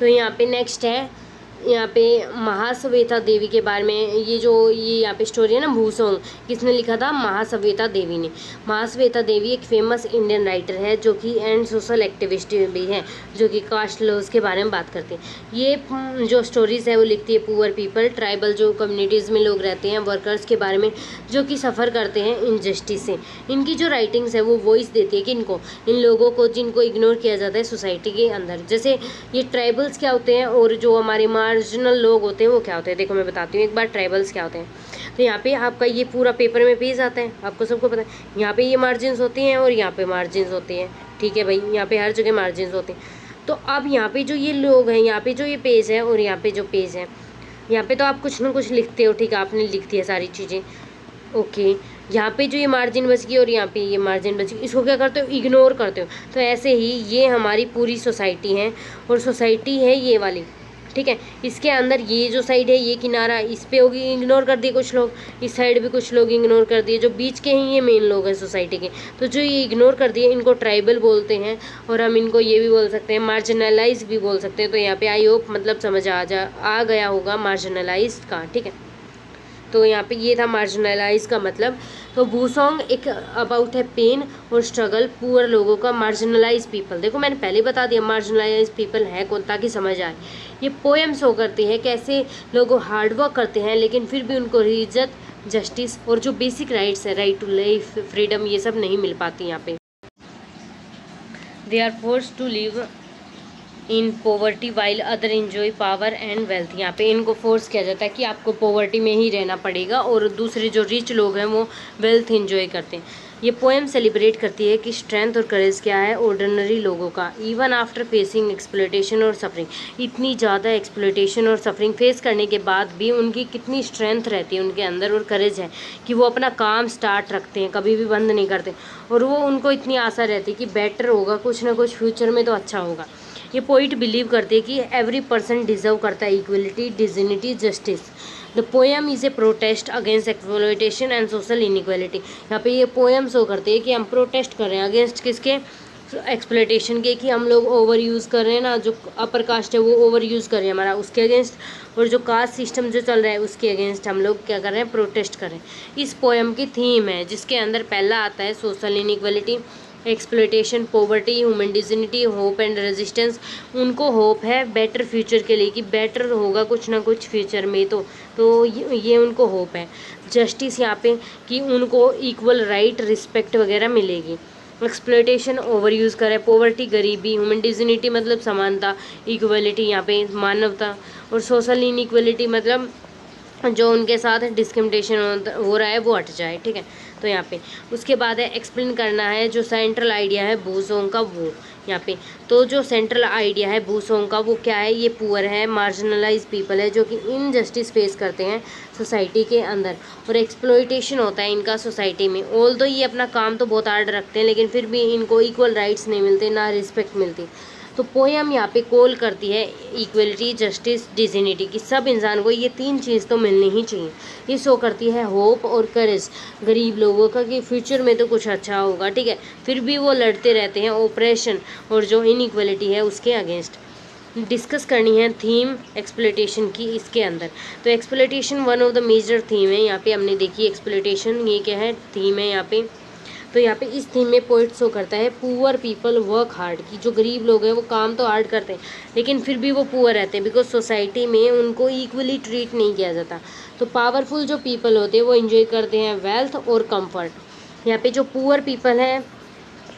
तो यहाँ पे नेक्स्ट है यहाँ पे महाश्वेता देवी के बारे में। ये यहाँ पे स्टोरी है ना भू सॉन्ग, किसने लिखा था? महाश्वेता देवी ने। महाश्वेता देवी एक फेमस इंडियन राइटर है जो कि एंड सोशल एक्टिविस्ट भी है, जो कि कास्ट लॉज के बारे में बात करती है। ये जो स्टोरीज़ है वो लिखती है पुअर पीपल, ट्राइबल जो कम्युनिटीज़ में लोग रहते हैं, वर्कर्स के बारे में जो कि सफ़र करते हैं इनजस्टिस से। इनकी जो राइटिंग्स है वो वॉइस देती है कि इन लोगों को जिनको इग्नोर किया जाता है सोसाइटी के अंदर। जैसे ये ट्राइबल्स क्या होते हैं और जो हमारे मार्जिनल लोग होते हैं वो क्या होते हैं, देखो मैं बताती हूँ एक बार ट्राइबल्स क्या होते हैं। तो यहाँ पे आपका ये पूरा पेपर में पेज आता है, आपको सबको पता है। यहाँ पे ये मार्जिन्स होती हैं और यहाँ पे मार्जिन्स होती हैं, ठीक है भाई, यहाँ पे हर जगह मार्जिन्स होते हैं। तो अब यहाँ पे जो ये लोग हैं, यहाँ पे जो ये पेज है और यहाँ पे जो पेज है, यहाँ पे तो आप कुछ ना कुछ लिखते हो, ठीक है, आपने लिख दिया सारी चीज़ें, ओके। यहाँ पे जो ये मार्जिन बच गई और यहाँ पे ये मार्जिन बच गई, इसको क्या करते हो, इग्नोर करते हो। तो ऐसे ही ये हमारी पूरी सोसाइटी है और सोसाइटी है ये वाली, ठीक है। इसके अंदर ये जो साइड है, ये किनारा, इस पे होगी, इग्नोर कर दिए कुछ लोग, इस साइड भी कुछ लोग इग्नोर कर दिए, जो बीच के हैं ये मेन लोग हैं सोसाइटी के। तो जो ये इग्नोर कर दिए इनको ट्राइबल बोलते हैं, और हम इनको ये भी बोल सकते हैं मार्जिनलाइज भी बोल सकते हैं। तो यहाँ पे आई होप मतलब समझ आ गया होगा मार्जिनलाइज का, ठीक है। तो यहाँ पे ये था मार्जिनलाइज का मतलब। तो वूसोंग एक अबाउट है पेन और स्ट्रगल पुअर लोगों का, मार्जिनलाइज पीपल। देखो मैंने पहले बता दिया मार्जिनलाइज पीपल है कौन, ताकि समझ आए। ये पोएम शो करती है कैसे लोग हार्डवर्क करते हैं लेकिन फिर भी उनको इज्जत, जस्टिस और जो बेसिक राइट्स है, राइट टू लाइफ, फ्रीडम, ये सब नहीं मिल पाती यहाँ पे। They are forced to live in poverty while other enjoy power and wealth. यहाँ पे इनको फोर्स किया जाता है कि आपको पॉवर्टी में ही रहना पड़ेगा और दूसरे जो रिच लोग हैं वो वेल्थ इंजॉय करते हैं। ये पोएम सेलिब्रेट करती है कि स्ट्रेंथ और करेज क्या है ऑर्डिनरी लोगों का, इवन आफ्टर फेसिंग एक्सप्लॉयटेशन और सफरिंग। इतनी ज़्यादा एक्सप्लॉयटेशन और सफरिंग फेस करने के बाद भी उनकी कितनी स्ट्रेंथ रहती है उनके अंदर और करेज है कि वो अपना काम स्टार्ट रखते हैं, कभी भी बंद नहीं करते। और वो उनको इतनी आशा रहती है कि बेटर होगा, कुछ ना कुछ फ्यूचर में तो अच्छा होगा। ये पोइट बिलीव करते हैं कि एवरी पर्सन डिजर्व करता है equality, dignity, justice. The poem is A protest against exploitation and social inequality. यहाँ पे ये पोएम शो करते हैं कि हम प्रोटेस्ट कर रहे हैं अगेंस्ट किसके, एक्सप्लॉयटेशन के, कि हम लोग ओवर यूज़ कर रहे हैं ना, जो अपर कास्ट है वो ओवर यूज़ कर रहे हैं हमारा, उसके अगेंस्ट। और जो कास्ट सिस्टम जो चल रहा है उसके अगेंस्ट हम लोग क्या कर रहे हैं, प्रोटेस्ट कर रहे हैं। इस पोएम की थीम है जिसके अंदर पहला आता है social inequality, exploitation, poverty, human dignity, hope and resistance. उनको होप है बेटर फ्यूचर के लिए कि बेटर होगा कुछ ना कुछ फ्यूचर में, तो ये उनको होप है। जस्टिस यहाँ पे कि उनको इक्वल राइट, रिस्पेक्ट वगैरह मिलेगी। एक्सप्लॉयटेशन ओवर यूज़ करे, पॉवर्टी गरीबी, ह्यूमन डिग्निटी मतलब समानता, इक्वलिटी यहाँ पे मानवता, और सोशल इनइक्वलिटी मतलब जो उनके साथ डिस्क्रिमिनेशन हो रहा है वो हट जाए, ठीक है। तो यहाँ पे उसके बाद है एक्सप्लेन करना है जो सेंट्रल आइडिया है वूसोंग का, वो यहाँ पे। तो जो सेंट्रल आइडिया है वूसोंग का वो क्या है, ये पुअर है, मार्जिनलाइज पीपल है जो कि इनजस्टिस फेस करते हैं सोसाइटी के अंदर, और एक्सप्लॉयटेशन होता है इनका सोसाइटी में। ऑल दो ये अपना काम तो बहुत हार्ड रखते हैं लेकिन फिर भी इनको इक्वल राइट्स नहीं मिलते, ना रिस्पेक्ट मिलती। तो पोएम यहाँ पे कॉल करती है इक्वलिटी, जस्टिस, डिग्निटी की सब इंसान को ये तीन चीज़ तो मिलनी ही चाहिए। ये शो करती है होप और करेज गरीब लोगों का कि फ्यूचर में तो कुछ अच्छा होगा, ठीक है। फिर भी वो लड़ते रहते हैं ऑपरेशन और जो इनइक्वलिटी है उसके अगेंस्ट। डिस्कस करनी है थीम एक्सप्लॉयटेशन की इसके अंदर। तो exploitation one of the major theme है यहाँ पे, हमने देखी एक्सप्लॉयटेशन ये क्या है, थीम है यहाँ पे। तो यहाँ पे इस थीम में पोइट शो करता है पुअर पीपल वर्क हार्ड, कि जो गरीब लोग हैं वो काम तो हार्ड करते हैं लेकिन फिर भी वो पुअर रहते हैं बिकॉज सोसाइटी में उनको इक्वली ट्रीट नहीं किया जाता। तो पावरफुल जो पीपल होते हैं वो इन्जॉय करते हैं वेल्थ और कंफर्ट। यहाँ पे जो पुअर पीपल हैं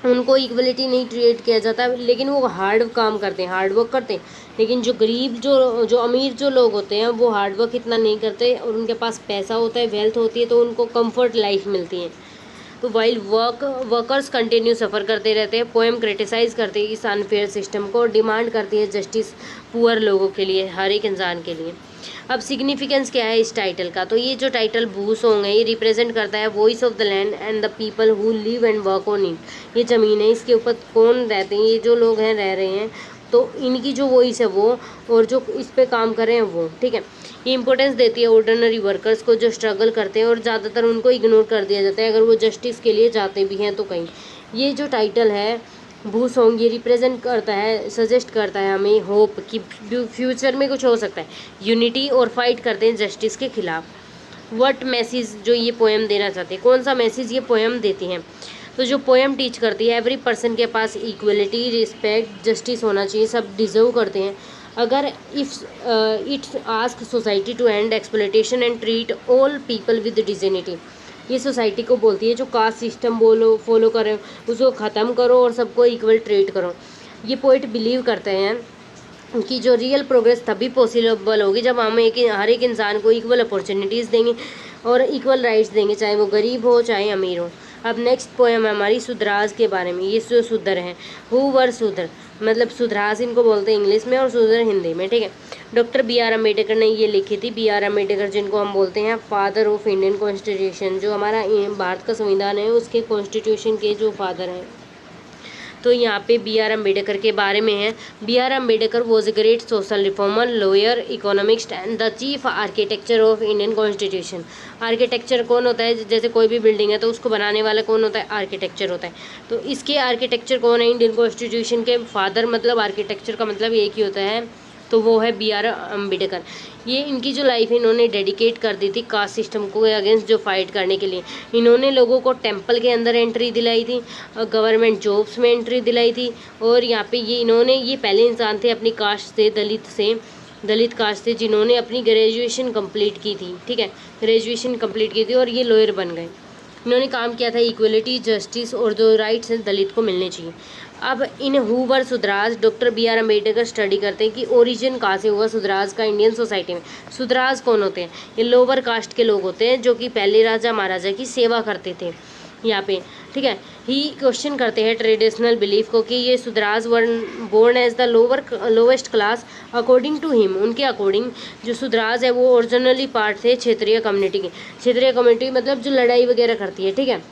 उनको इक्वलिटी नहीं ट्रीट किया जाता लेकिन वो हार्ड काम करते हैं, हार्ड वर्क करते हैं। लेकिन जो गरीब जो अमीर जो लोग होते हैं वो हार्ड वर्क इतना नहीं करते और उनके पास पैसा होता है, वेल्थ होती है, तो उनको कंफर्ट लाइफ मिलती है। तो वाइल वर्कर्स कंटिन्यू सफ़र करते रहते हैं। पोएम क्रिटिसाइज़ करती है इस अनफेयर सिस्टम को, डिमांड करती है जस्टिस पुअर लोगों के लिए, हर एक इंसान के लिए। अब सिग्निफिकेंस क्या है इस टाइटल का, तो ये जो टाइटल वूसोंग है ये रिप्रेजेंट करता है voice of the land and the people who live and work on it. ये ज़मीन है, इसके ऊपर कौन रहते हैं, ये जो लोग हैं रह रहे हैं, तो इनकी जो वॉइस है वो, और जो इस पे काम कर रहे हैं वो, ठीक है। ये इंपॉर्टेंस देती है ऑर्डिनरी वर्कर्स को जो स्ट्रगल करते हैं और ज़्यादातर उनको इग्नोर कर दिया जाता है अगर वो जस्टिस के लिए जाते भी हैं तो कहीं। ये जो टाइटल है वूसोंग ये रिप्रेजेंट करता है, सजेस्ट करता है हमें होप कि फ्यूचर में कुछ हो सकता है, यूनिटी, और फाइट करते हैं जस्टिस के खिलाफ। व्हाट मैसेज जो ये पोएम देना चाहते हैं, कौन सा मैसेज ये पोएम देती हैं, तो जो पोएम टीच करती है एवरी पर्सन के पास इक्वलिटी, रिस्पेक्ट, जस्टिस होना चाहिए, सब डिजर्व करते हैं। अगर it's ask society to end exploitation and treat all people with dignity. ये सोसाइटी को बोलती है जो कास्ट सिस्टम फॉलो करें उसको ख़त्म करो और सबको इक्वल ट्रीट करो। ये पोइट बिलीव करते हैं कि जो रियल प्रोग्रेस तभी पॉसिबल होगी जब हम हर एक इंसान को इक्वल अपॉर्चुनिटीज़ देंगे और इक्वल राइट्स देंगे, चाहे वो गरीब हो चाहे अमीर हो। अब नेक्स्ट पोएम है हमारी सुधराज के बारे में। ये शूद्र हैं, हु वर शूद्र, मतलब सुधराज इनको बोलते हैं इंग्लिश में और शूद्र हिंदी में, ठीक है। डॉक्टर बी आर अम्बेडकर ने ये लिखी थी। बी आर अम्बेडकर जिनको हम बोलते हैं फादर ऑफ इंडियन कॉन्स्टिट्यूशन, जो हमारा भारत का संविधान है उसके कॉन्स्टिट्यूशन के जो फादर हैं। तो यहाँ पे बी आर अम्बेडकर के बारे में है। B R Ambedkar was a great social reformer, lawyer, economist and the chief architecture of Indian constitution. Architecture कौन होता है? जैसे कोई भी बिल्डिंग है तो उसको बनाने वाला कौन होता है? आर्किटेक्चर होता है। तो इसके आर्किटेक्चर कौन है? इंडियन कॉन्स्टिट्यूशन के फादर, मतलब आर्किटेक्चर का मतलब एक ही होता है, तो वो है बी आर अम्बेडकर। ये इनकी जो लाइफ है इन्होंने डेडिकेट कर दी थी कास्ट सिस्टम को अगेंस्ट जो फाइट करने के लिए। इन्होंने लोगों को टेंपल के अंदर एंट्री दिलाई थी, गवर्नमेंट जॉब्स में एंट्री दिलाई थी, और यहाँ पे ये पहले इंसान थे अपनी कास्ट से, दलित कास्ट से, जिन्होंने अपनी ग्रेजुएशन कंप्लीट की थी। ठीक है, ग्रेजुएशन कंप्लीट की थी और ये लॉयर बन गए। इन्होंने काम किया था इक्वलिटी, जस्टिस और जो राइट्स हैं दलित को मिलने चाहिए। अब इन हूवर Shudras doctor B R Ambedkar study करते हैं कि ओरिजिन कहाँ से हुआ सुधराज का इंडियन सोसाइटी में। सुधराज कौन होते हैं? ये लोअर कास्ट के लोग होते हैं जो कि पहले राजा महाराजा की सेवा करते थे यहाँ पे। ठीक है, ही क्वेश्चन करते हैं ट्रेडिशनल बिलीफ को कि ये Shudras were born as the lowest class according to him. उनके अकॉर्डिंग जो सुधराज है वो ओरिजिनली पार्ट थे क्षेत्रीय कम्युनिटी के। क्षेत्रीय कम्युनिटी मतलब जो लड़ाई वगैरह करती है। ठीक है,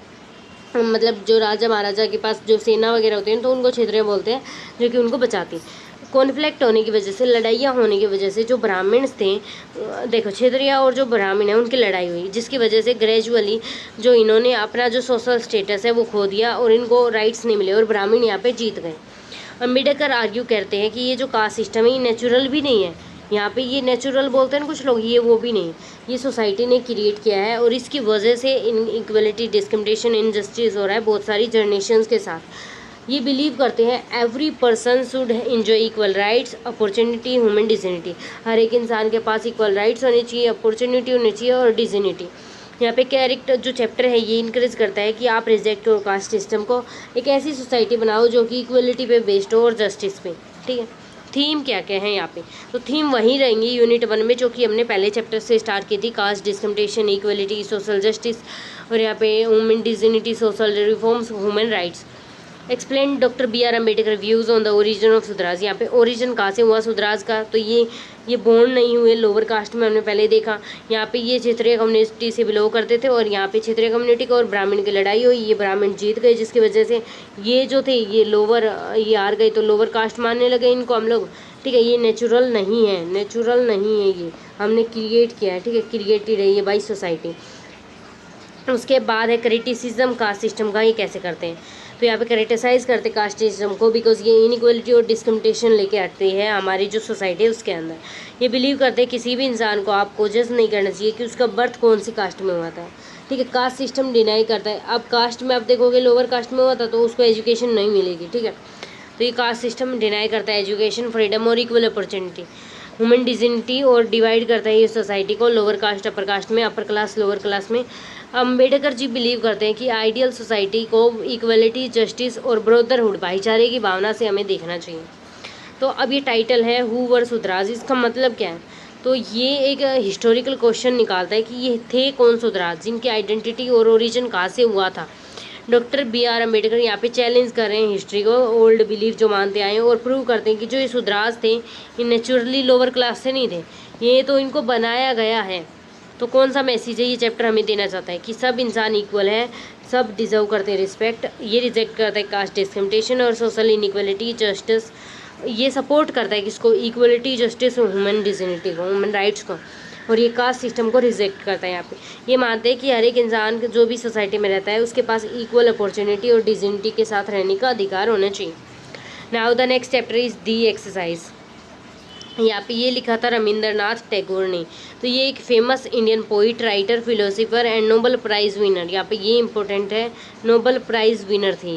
मतलब जो राजा महाराजा के पास जो सेना वगैरह होती है तो उनको क्षेत्रीय बोलते हैं, जो कि उनको बचाती। कॉन्फ्लिक्ट होने की वजह से, लड़ाइयाँ होने की वजह से जो ब्राह्मण्स थे, देखो क्षेत्रीय और जो ब्राह्मण है उनकी लड़ाई हुई, जिसकी वजह से ग्रेजुअली जो इन्होंने अपना जो सोशल स्टेटस है वो खो दिया और इनको राइट्स नहीं मिले और ब्राह्मण यहाँ पे जीत गए। अम्बेडकर आर्ग्यू करते हैं कि ये जो कास्ट सिस्टम है ये नेचुरल भी नहीं है। यहाँ पे ये नेचुरल बोलते हैं ना कुछ लोग, ये वो भी नहीं, ये सोसाइटी ने क्रिएट किया है और इसकी वजह से इनइक्वलिटी, डिस्क्रिमिनेशन, इनजस्टिस हो रहा है बहुत सारी जनरेशन्स के साथ। ये बिलीव करते हैं every person should enjoy equal rights, opportunity, human dignity. हर एक इंसान के पास इक्वल राइट्स होने चाहिए, अपॉर्चुनिटी होनी चाहिए और डिग्निटी। यहाँ पे कैरेक्टर जो चैप्टर है ये इनकरेज करता है कि आप रिजेक्ट करो कास्ट सिस्टम को, एक ऐसी सोसाइटी बनाओ जो कि इक्वलिटी पे बेस्ड हो और जस्टिस पे। ठीक है, थीम क्या क्या है यहाँ पे? तो थीम वहीं रहेंगी यूनिट 1 में जो कि हमने पहले चैप्टर से स्टार्ट की थी, caste discrimination, equality, social justice, और यहाँ पे women dignity, social reforms, human rights. Explain doctor B R Ambedkar views on the origin of Shudras. यहाँ पे ओरिजिन कहाँ से हुआ सुधराज का? तो ये बोर्न नहीं हुए लोअर कास्ट में, हमने पहले देखा। यहाँ पे ये क्षेत्रीय कम्युनिटी से बिलोंग करते थे और यहाँ पे क्षेत्रीय कम्युनिटी को और ब्राह्मण की लड़ाई हुई, ये ब्राह्मण जीत गए, जिसकी वजह से ये जो थे ये हार गए, तो लोअर कास्ट मानने लगे इनको हम लोग। ठीक है, ये नेचुरल नहीं है, नेचुरल नहीं है, ये हमने क्रिएट किया है। ठीक है, क्रिएटेड है ये बाई सोसाइटी। उसके बाद है क्रिटिसिज्म कास्ट सिस्टम का, ये कैसे करते हैं? तो यहाँ पे क्रिटिसाइज करते कास्ट सिस्टम को बिकॉज ये इनइक्वलिटी और डिस्क्रिमिनेशन लेके आती है हमारी जो सोसाइटी है उसके अंदर। ये बिलीव करते हैं किसी भी इंसान को आपको जज नहीं करना चाहिए कि उसका बर्थ कौन सी कास्ट में हुआ था। ठीक है, कास्ट सिस्टम डिनाई करता है। अब कास्ट में आप देखोगे लोअर कास्ट में हुआ था तो उसको एजुकेशन नहीं मिलेगी। ठीक है, तो ये कास्ट सिस्टम डिनाई करता है एजुकेशन, फ्रीडम और इक्वल अपॉर्चुनिटी, ह्यूमन डिग्निटी, और डिवाइड करता है ये सोसाइटी को लोअर कास्ट अपर कास्ट में, अपर क्लास लोअर क्लास में। अम्बेडकर जी बिलीव करते हैं कि आइडियल सोसाइटी को इक्वलिटी, जस्टिस और ब्रदरहुड, भाईचारे की भावना से हमें देखना चाहिए। तो अब ये टाइटल है हु वर सुधराज, इसका मतलब क्या है? तो ये एक हिस्टोरिकल क्वेश्चन निकालता है कि ये थे कौन सुधराज, जिनकी आइडेंटिटी और ओरिजिन कहाँ से हुआ था। डॉक्टर बी आर अम्बेडकर यहाँ पे चैलेंज कर रहे हैं हिस्ट्री को, ओल्ड बिलीफ जो मानते आए हैं, और प्रूव करते हैं कि जो ये सुधराज थे ये नेचुरली लोअर क्लास से नहीं थे, ये तो इनको बनाया गया है। तो कौन सा मैसेज है ये चैप्टर हमें देना चाहता है? कि सब इंसान इक्वल है, सब डिजर्व करते हैं रिस्पेक्ट। ये रिजेक्ट करता है कास्ट डिस्क्रिमिनेशन और सोशल इनइक्वलिटी, जस्टिस। ये सपोर्ट करता है किसको? इक्वलिटी, जस्टिस और ह्यूमन डिग्निटी को, ह्यूमन राइट्स को। और ये कास्ट सिस्टम को रिजेक्ट करता है। यहाँ पे ये मानते हैं कि हर एक इंसान जो भी सोसाइटी में रहता है उसके पास इक्वल अपॉर्चुनिटी और डिग्निटी के साथ रहने का अधिकार होना चाहिए। Now the next chapter is the exercise. यहाँ पे ये लिखा था रविंद्रनाथ टैगोर ने। तो ये एक famous Indian poet, writer, philosopher and Nobel prize winner. यहाँ पे ये इंपॉर्टेंट है, नोबल प्राइज़ विनर थे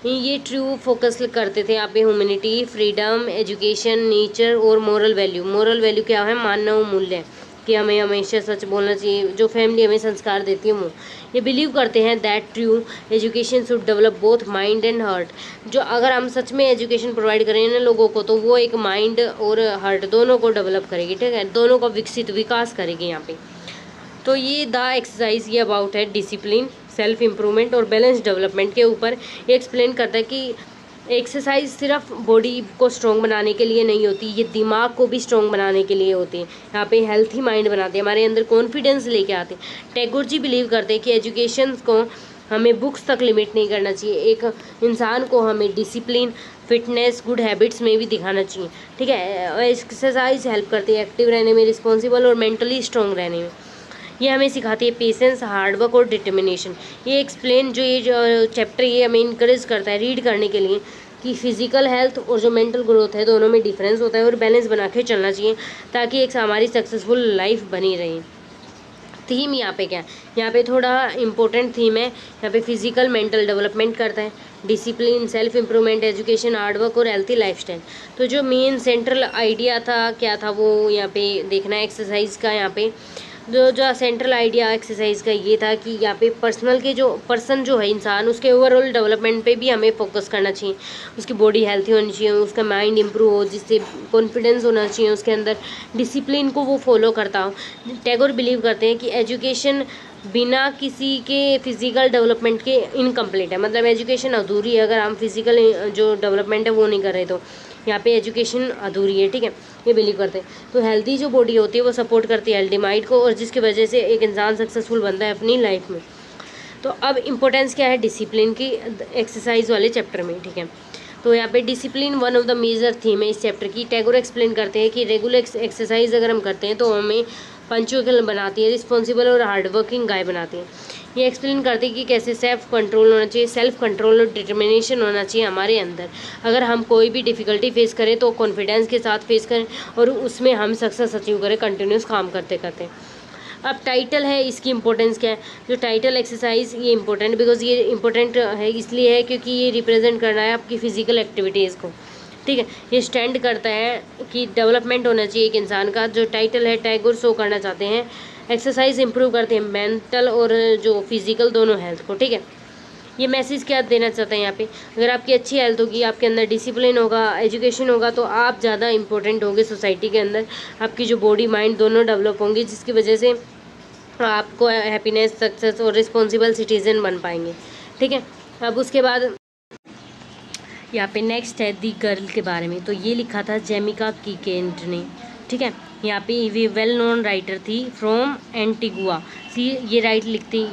ये। ट्रू फोकस करते थे यहाँ पे ह्यूमैनिटी, फ्रीडम, एजुकेशन, नेचर और मोरल वैल्यू। मोरल वैल्यू क्या है? मानव मूल्य, कि हमें हमेशा सच बोलना चाहिए, जो फैमिली हमें संस्कार देती है वो। ये बिलीव करते हैं that true education should develop both mind and heart. जो अगर हम सच में एजुकेशन प्रोवाइड करें ना लोगों को, तो वो एक माइंड और हार्ट दोनों को डेवलप करेगी। ठीक है, दोनों का विकास करेगी यहाँ पे। तो ये द एक्सरसाइज ये अबाउट है डिसिप्लिन, सेल्फ इम्प्रूवमेंट और बैलेंस डेवलपमेंट के ऊपर ये एक्सप्लेन करता है कि एक्सरसाइज सिर्फ बॉडी को स्ट्रॉन्ग बनाने के लिए नहीं होती, ये दिमाग को भी स्ट्रॉन्ग बनाने के लिए होती है। यहाँ पे हेल्थी माइंड बनाते हैं, हमारे अंदर कॉन्फिडेंस लेके आते हैं। टैगोर जी बिलीव करते हैं कि एजुकेशन को हमें बुक्स तक लिमिट नहीं करना चाहिए, एक इंसान को हमें डिसिप्लिन, फिटनेस, गुड हैबिट्स में भी दिखाना चाहिए। ठीक है, एक्सरसाइज हेल्प करती है एक्टिव रहने में, रिस्पॉन्सिबल और मेंटली स्ट्रॉन्ग रहने में। ये हमें सिखाती है पेशेंस, हार्डवर्क और डिटर्मिनेशन। ये एक्सप्लेन जो ये जो चैप्टर ये हमें इनकरेज करता है रीड करने के लिए कि फिजिकल हेल्थ और जो मेंटल ग्रोथ है दोनों में डिफरेंस होता है और बैलेंस बना के चलना चाहिए ताकि एक हमारी सक्सेसफुल लाइफ बनी रहे। थीम यहाँ पे क्या है, यहाँ पे थोड़ा इम्पोर्टेंट थीम है। यहाँ पे फिजिकल मेंटल डेवलपमेंट करता है, discipline, self improvement, education, hard work और हेल्थी लाइफस्टाइल। तो जो मेन सेंट्रल आइडिया था क्या था वो यहाँ पे देखना है एक्सरसाइज का। यहाँ पे जो सेंट्रल आइडिया एक्सरसाइज का ये था कि यहाँ पे पर्सन जो है इंसान, उसके ओवरऑल डेवलपमेंट पे भी हमें फोकस करना चाहिए। उसकी बॉडी हेल्थी होनी चाहिए, उसका माइंड इंप्रूव हो, जिससे कॉन्फिडेंस होना चाहिए उसके अंदर, डिसिप्लिन को वो फॉलो करता हो। टैगोर बिलीव करते हैं कि एजुकेशन बिना किसी के फिजिकल डेवलपमेंट के इनकम्प्लीट है, मतलब एजुकेशन अधूरी है अगर हम फिजिकल जो डेवलपमेंट है वो नहीं कर रहे तो यहाँ पे एजुकेशन अधूरी है। ठीक है, ये बिलीव करते हैं। तो हेल्दी जो बॉडी होती है वो सपोर्ट करती है हेल्दी माइंड को, और जिसकी वजह से एक इंसान सक्सेसफुल बनता है अपनी लाइफ में। तो अब इम्पोर्टेंस क्या है डिसिप्लिन की एक्सरसाइज वाले चैप्टर में। ठीक है, तो यहाँ पे discipline one of the major theme है इस चैप्टर की। टैगोर एक्सप्लेन करते हैं कि रेगुलर एक्सरसाइज अगर हम करते हैं तो हमें पंचुअल बनाती है, रिस्पॉन्सिबल और हार्डवर्किंग गाय बनाती है। ये एक्सप्लेन करते हैं कि कैसे सेल्फ कंट्रोल होना चाहिए, सेल्फ कंट्रोल और डिटर्मिनेशन होना चाहिए हमारे अंदर। अगर हम कोई भी डिफ़िकल्टी फेस करें तो कॉन्फिडेंस के साथ फेस करें और उसमें हम सक्सेस अचीव करें कंटिन्यूस काम करते करते। अब टाइटल है, इसकी इंपॉर्टेंस क्या है। जो टाइटल एक्सरसाइज ये इंपॉर्टेंट, बिकॉज ये इंपॉर्टेंट है इसलिए है क्योंकि ये रिप्रेजेंट करना है आपकी फ़िज़िकल एक्टिविटीज़ को। ठीक है, ये स्टैंड करता है कि डेवलपमेंट होना चाहिए एक इंसान का। जो टाइटल है टैगोर शो करना चाहते हैं एक्सरसाइज इंप्रूव करते हैं मेंटल और जो फिजिकल दोनों हेल्थ को। ठीक है, ये मैसेज क्या देना चाहते हैं यहाँ पे, अगर आपकी अच्छी हेल्थ होगी, आपके अंदर डिसिप्लिन होगा, एजुकेशन होगा, तो आप ज़्यादा इंपॉर्टेंट होंगे सोसाइटी के अंदर। आपकी जो बॉडी माइंड दोनों डेवलप होंगी, जिसकी वजह से आपको हैप्पीनेस, सक्सेस और रिस्पॉन्सिबल सिटीजन बन पाएंगे। ठीक है, अब उसके बाद यहाँ पे नेक्स्ट है दी गर्ल के बारे में। तो ये लिखा था जेमिका कीकेंट ने। ठीक है, यहाँ पे ये वेल नोन राइटर थी फ्रॉम एंटीगुआ। ये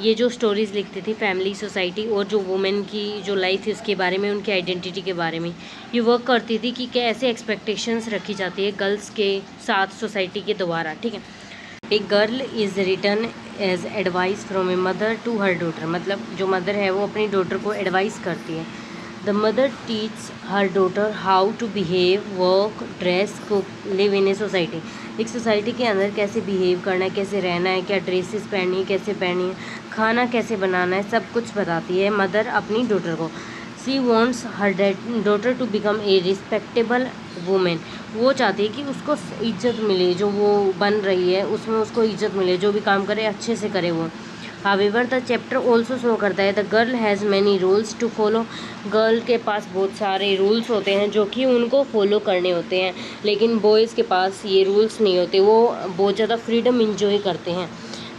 ये जो स्टोरीज़ लिखती थी फैमिली, सोसाइटी और जो वुमेन की जो लाइफ है उसके बारे में, उनकी आइडेंटिटी के बारे में ये वर्क करती थी कि कैसे एक्सपेक्टेशंस रखी जाती है गर्ल्स के साथ सोसाइटी के द्वारा। ठीक है, a girl is written as advice from a mother to her daughter, मतलब जो मदर है वो अपनी डॉटर को एडवाइस करती है। The mother teach her daughter how to behave, work, dress, cook, live in a society. एक सोसाइटी के अंदर कैसे बिहेव करना है, कैसे रहना है, क्या ड्रेसेस पहननी है, कैसे पहननी है, खाना कैसे बनाना है, सब कुछ बताती है मदर अपनी डॉटर को। She wants her daughter to become a respectable women. वो चाहती है कि उसको इज्जत मिले, जो वो बन रही है उसमें उसको इज्जत मिले, जो भी काम करे अच्छे से करे वो। However the chapter also show करता है the girl has many rules to follow. Girl के पास बहुत सारे रूल्स होते हैं जो कि उनको फॉलो करने होते हैं, लेकिन बॉयज़ के पास ये रूल्स नहीं होते, वो बहुत ज़्यादा फ्रीडम इंजॉय करते हैं।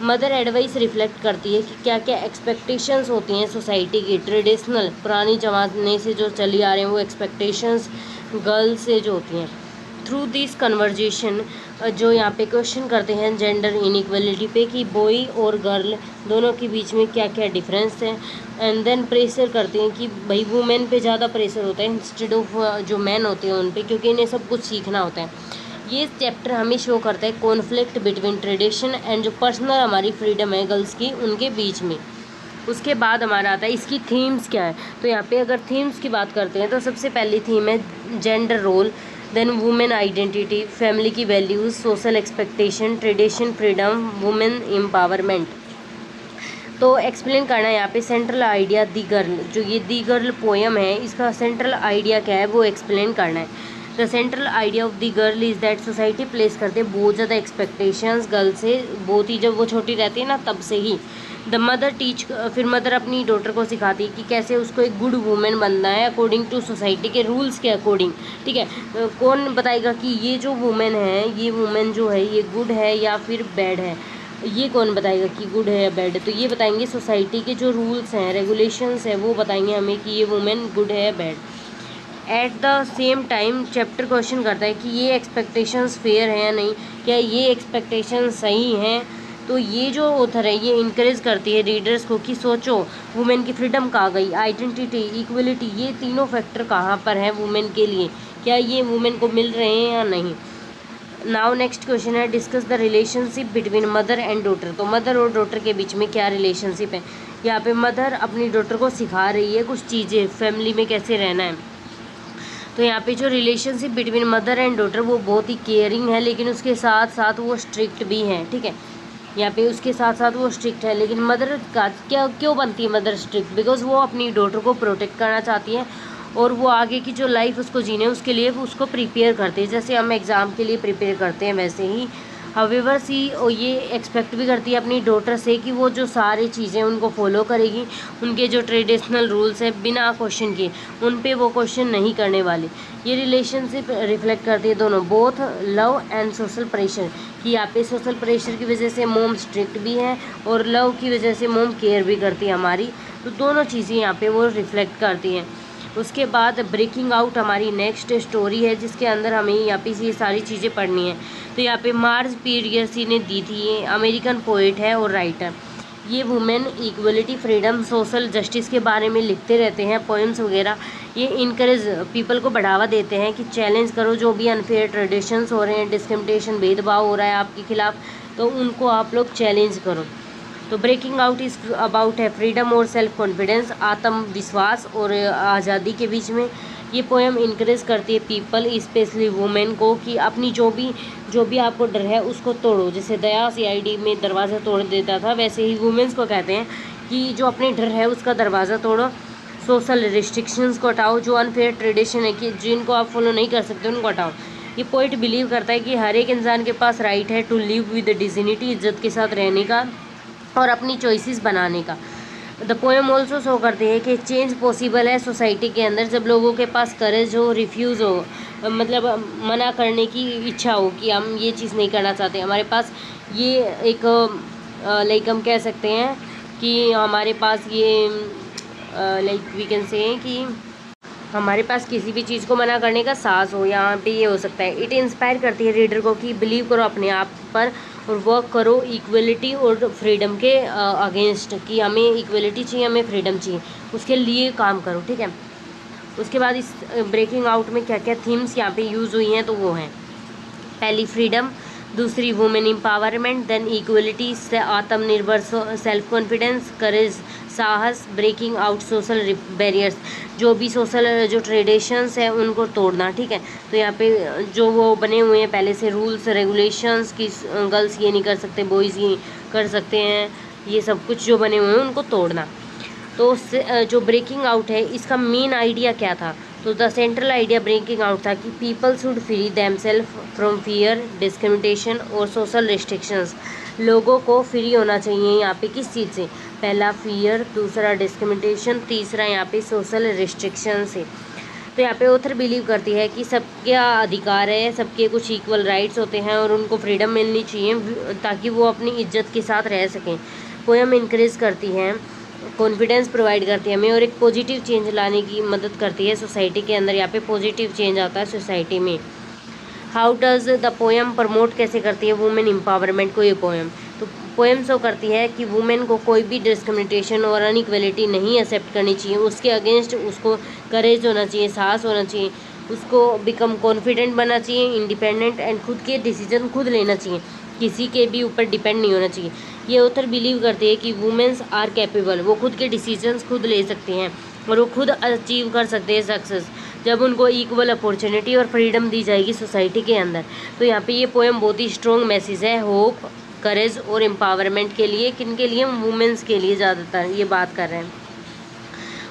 मदर एडवाइस रिफ्लेक्ट करती है कि क्या क्या एक्सपेक्टेशंस होती हैं सोसाइटी की, ट्रेडिशनल पुरानी ज़माने से जो चली आ रहे हैं वो एक्सपेक्टेशंस गर्ल्स से जो होती हैं। थ्रू दिस कन्वर्जेशन जो यहाँ पे क्वेश्चन करते हैं जेंडर इनइक्वलिटी पे कि बॉय और गर्ल दोनों के बीच में क्या क्या डिफरेंस है, एंड देन प्रेशर करते हैं कि भाई वुमेन पे ज़्यादा प्रेशर होता है इंस्टेड ऑफ जो मैन होते हैं उन पे, क्योंकि इन्हें सब कुछ सीखना होता है। ये चैप्टर हमें शो करता है कॉन्फ्लिक्ट बिटवीन ट्रेडिशन एंड जो पर्सनल हमारी फ्रीडम है गर्ल्स की उनके बीच में। उसके बाद हमारा आता है इसकी थीम्स क्या है। तो यहाँ पे अगर थीम्स की बात करते हैं तो सबसे पहली थीम है gender role, then women identity, family की values, social expectation, tradition, freedom, women empowerment. तो एक्सप्लेन करना है यहाँ पे सेंट्रल आइडिया दी गर्ल। जो ये दी गर्ल पोएम है इसका सेंट्रल आइडिया क्या है वो एक्सप्लेन करना है। The central idea of the girl is that society place करते हैं बहुत ज़्यादा एक्सपेक्टेशंस गर्ल से, बहुत ही जब वो छोटी रहती है ना तब से ही। द मदर टीच, फिर मदर अपनी डॉटर को सिखाती है कि कैसे उसको एक गुड वूमेन बनना है अकॉर्डिंग टू सोसाइटी के रूल्स के अकॉर्डिंग। ठीक है, कौन बताएगा कि ये जो वूमेन है, ये वूमेन जो है ये गुड है या फिर बैड है, ये कौन बताएगा कि गुड है या बैड है। तो ये बताएंगे सोसाइटी के जो रूल्स हैं, रेगुलेशंस है वो बताएंगे हमें कि ये वुमेन गुड है या bad. At the same time chapter question करता है कि ये एक्सपेक्टेशंस फेयर हैं या नहीं, क्या ये एक्सपेक्टेशन सही हैं। तो ये जो ऑथर है ये इनकरेज करती है रीडर्स को कि सोचो वुमेन की फ्रीडम कहाँ गई, आइडेंटिटी, इक्वलिटी, ये तीनों फैक्टर कहाँ पर हैं वुमेन के लिए, क्या ये वुमेन को मिल रहे हैं या नहीं। नाउ नेक्स्ट क्वेश्चन है discuss the relationship between mother and daughter. तो मदर और डॉटर के बीच में क्या रिलेशनशिप है। यहाँ पे मदर अपनी डॉटर को सिखा रही है कुछ चीज़ें फैमिली में कैसे रहना है। तो यहाँ पे जो relationship between mother and daughter वो बहुत ही केयरिंग है, लेकिन उसके साथ साथ वो स्ट्रिक्ट भी है। ठीक है, यहाँ पे उसके साथ साथ वो स्ट्रिक्ट है, लेकिन मदर का क्या क्यों बनती है मदर स्ट्रिक्ट, बिकॉज वो अपनी डॉटर को प्रोटेक्ट करना चाहती है और वो आगे की जो लाइफ उसको जीने उसके लिए उसको प्रिपेयर करते हैं। जैसे हम एग्ज़ाम के लिए प्रिपेयर करते हैं वैसे ही हावेवर सी ये एक्सपेक्ट भी करती है अपनी डॉटर से कि वो जो सारी चीज़ें उनको फॉलो करेगी, उनके जो ट्रेडिशनल रूल्स हैं बिना क्वेश्चन के उन पे वो क्वेश्चन नहीं करने वाले। ये रिलेशनशिप रिफ्लेक्ट करती है दोनों both love and social pressure, कि यहाँ पे सोशल प्रेशर की वजह से मोम स्ट्रिक्ट भी है और लव की वजह से मोम केयर भी करती है हमारी। तो दोनों चीज़ें यहाँ पे वो रिफ्लेक्ट करती हैं। उसके बाद ब्रेकिंग आउट हमारी नेक्स्ट स्टोरी है जिसके अंदर हमें यहाँ पे ये सारी चीज़ें पढ़नी है। तो यहाँ पे मार्ज पीरियर्सी ने दी थी, ये अमेरिकन पोइट है और राइटर। ये women equality, freedom, social justice के बारे में लिखते रहते हैं पोएम्स वगैरह। ये इनकरेज पीपल को बढ़ावा देते हैं कि चैलेंज करो जो भी अनफेयर ट्रेडिशंस हो रहे हैं, डिस्क्रिमिनेशन, भेदभाव हो रहा है आपके खिलाफ, तो उनको आप लोग चैलेंज करो। तो ब्रेकिंग आउट इज़ अबाउट है फ्रीडम और सेल्फ कॉन्फिडेंस, आत्मविश्वास और आज़ादी के बीच में। ये पोएम इनकरेज करती है पीपल स्पेशली वुमेन को कि अपनी जो भी आपको डर है उसको तोड़ो। जैसे दया CID में दरवाज़ा तोड़ देता था, वैसे ही वुमेन्स को कहते हैं कि जो अपने डर है उसका दरवाज़ा तोड़ो। सोशल रिस्ट्रिक्शंस को हटाओ, जो अनफेयर ट्रेडिशन है कि जिनको आप फॉलो नहीं कर सकते उनको हटाओ। ये पोइट बिलीव करता है कि हर एक इंसान के पास राइट है टू लिव विद डिग्निटी, इज्जत के साथ रहने का और अपनी चॉइसेस बनाने का। द पोएम ऑल्सो शो करते हैं कि चेंज पॉसिबल है सोसाइटी के अंदर जब लोगों के पास करेज हो, रिफ्यूज़ हो, मतलब मना करने की इच्छा हो कि हम ये चीज़ नहीं करना चाहते। हमारे पास ये एक लाइक हम कह सकते हैं कि हमारे पास ये लाइक वी कैन से कि हमारे पास किसी भी चीज़ को मना करने का साहस हो। यहाँ पे ये हो सकता है। इट इंस्पायर करती है रीडर को कि बिलीव करो अपने आप पर और वर्क करो इक्वलिटी और फ्रीडम के अगेंस्ट, कि हमें इक्वलिटी चाहिए, हमें फ्रीडम चाहिए, उसके लिए काम करो। ठीक है, उसके बाद इस ब्रेकिंग आउट में क्या क्या थीम्स यहाँ पे यूज़ हुई हैं तो वो हैं, पहली फ्रीडम, दूसरी वुमेन एम्पावरमेंट, देन इक्वलिटी, आत्मनिर्भर, सेल्फ कॉन्फिडेंस, करेज, साहस, ब्रेकिंग आउट सोशल बैरियर्स, जो भी सोशल जो ट्रेडिशंस हैं उनको तोड़ना। ठीक है, तो यहाँ पे जो वो बने हुए हैं पहले से रूल्स रेगुलेशंस कि गर्ल्स ये नहीं कर सकते, बॉयज़ ये कर सकते हैं, ये सब कुछ जो बने हुए हैं उनको तोड़ना। तो जो ब्रेकिंग आउट है इसका मेन आइडिया क्या था, तो the central idea breaking out था कि people should free themselves from fear, discrimination और सोशल रिस्ट्रिक्शंस। लोगों को फ्री होना चाहिए यहाँ पे किस चीज़ से, पहला फियर, दूसरा डिस्क्रिमिनेशन, तीसरा यहाँ पे सोशल रिस्ट्रिक्शन से। तो यहाँ पे ऑथर बिलीव करती है कि सबके अधिकार है, सबके कुछ इक्वल राइट्स होते हैं और उनको फ्रीडम मिलनी चाहिए ताकि वो अपनी इज्जत के साथ रह सकें। पोएम इनक्रेज करती है, कॉन्फिडेंस प्रोवाइड करती है हमें और एक पॉजिटिव चेंज लाने की मदद करती है सोसाइटी के अंदर। यहाँ पे पॉजिटिव चेंज आता है सोसाइटी में। How does the poem promote कैसे करती है वुमेन एम्पावरमेंट को ये पोएम, तो पोएम शो करती है कि वुमेन को कोई भी डिस्क्रिमिनेशन और अनइक्वलिटी नहीं एक्सेप्ट करनी चाहिए, उसके अगेंस्ट उसको करेज होना चाहिए, साहस होना चाहिए, उसको बिकम कॉन्फिडेंट बनना चाहिए, इंडिपेंडेंट एंड खुद के डिसीजन खुद लेना चाहिए, किसी के भी ऊपर डिपेंड नहीं होना चाहिए। ये ऑथर बिलीव करते हैं कि वुमेन्स आर कैपेबल, वो खुद के डिसीजंस खुद ले सकते हैं और वो खुद अचीव कर सकते हैं सक्सेस जब उनको इक्वल अपॉर्चुनिटी और फ्रीडम दी जाएगी सोसाइटी के अंदर। तो यहाँ पे ये पोएम बहुत ही स्ट्रॉन्ग मैसेज है होप, करेज और एम्पावरमेंट के लिए। किन के लिए, वुमेन्स के लिए ज़्यादातर ये बात कर रहे हैं।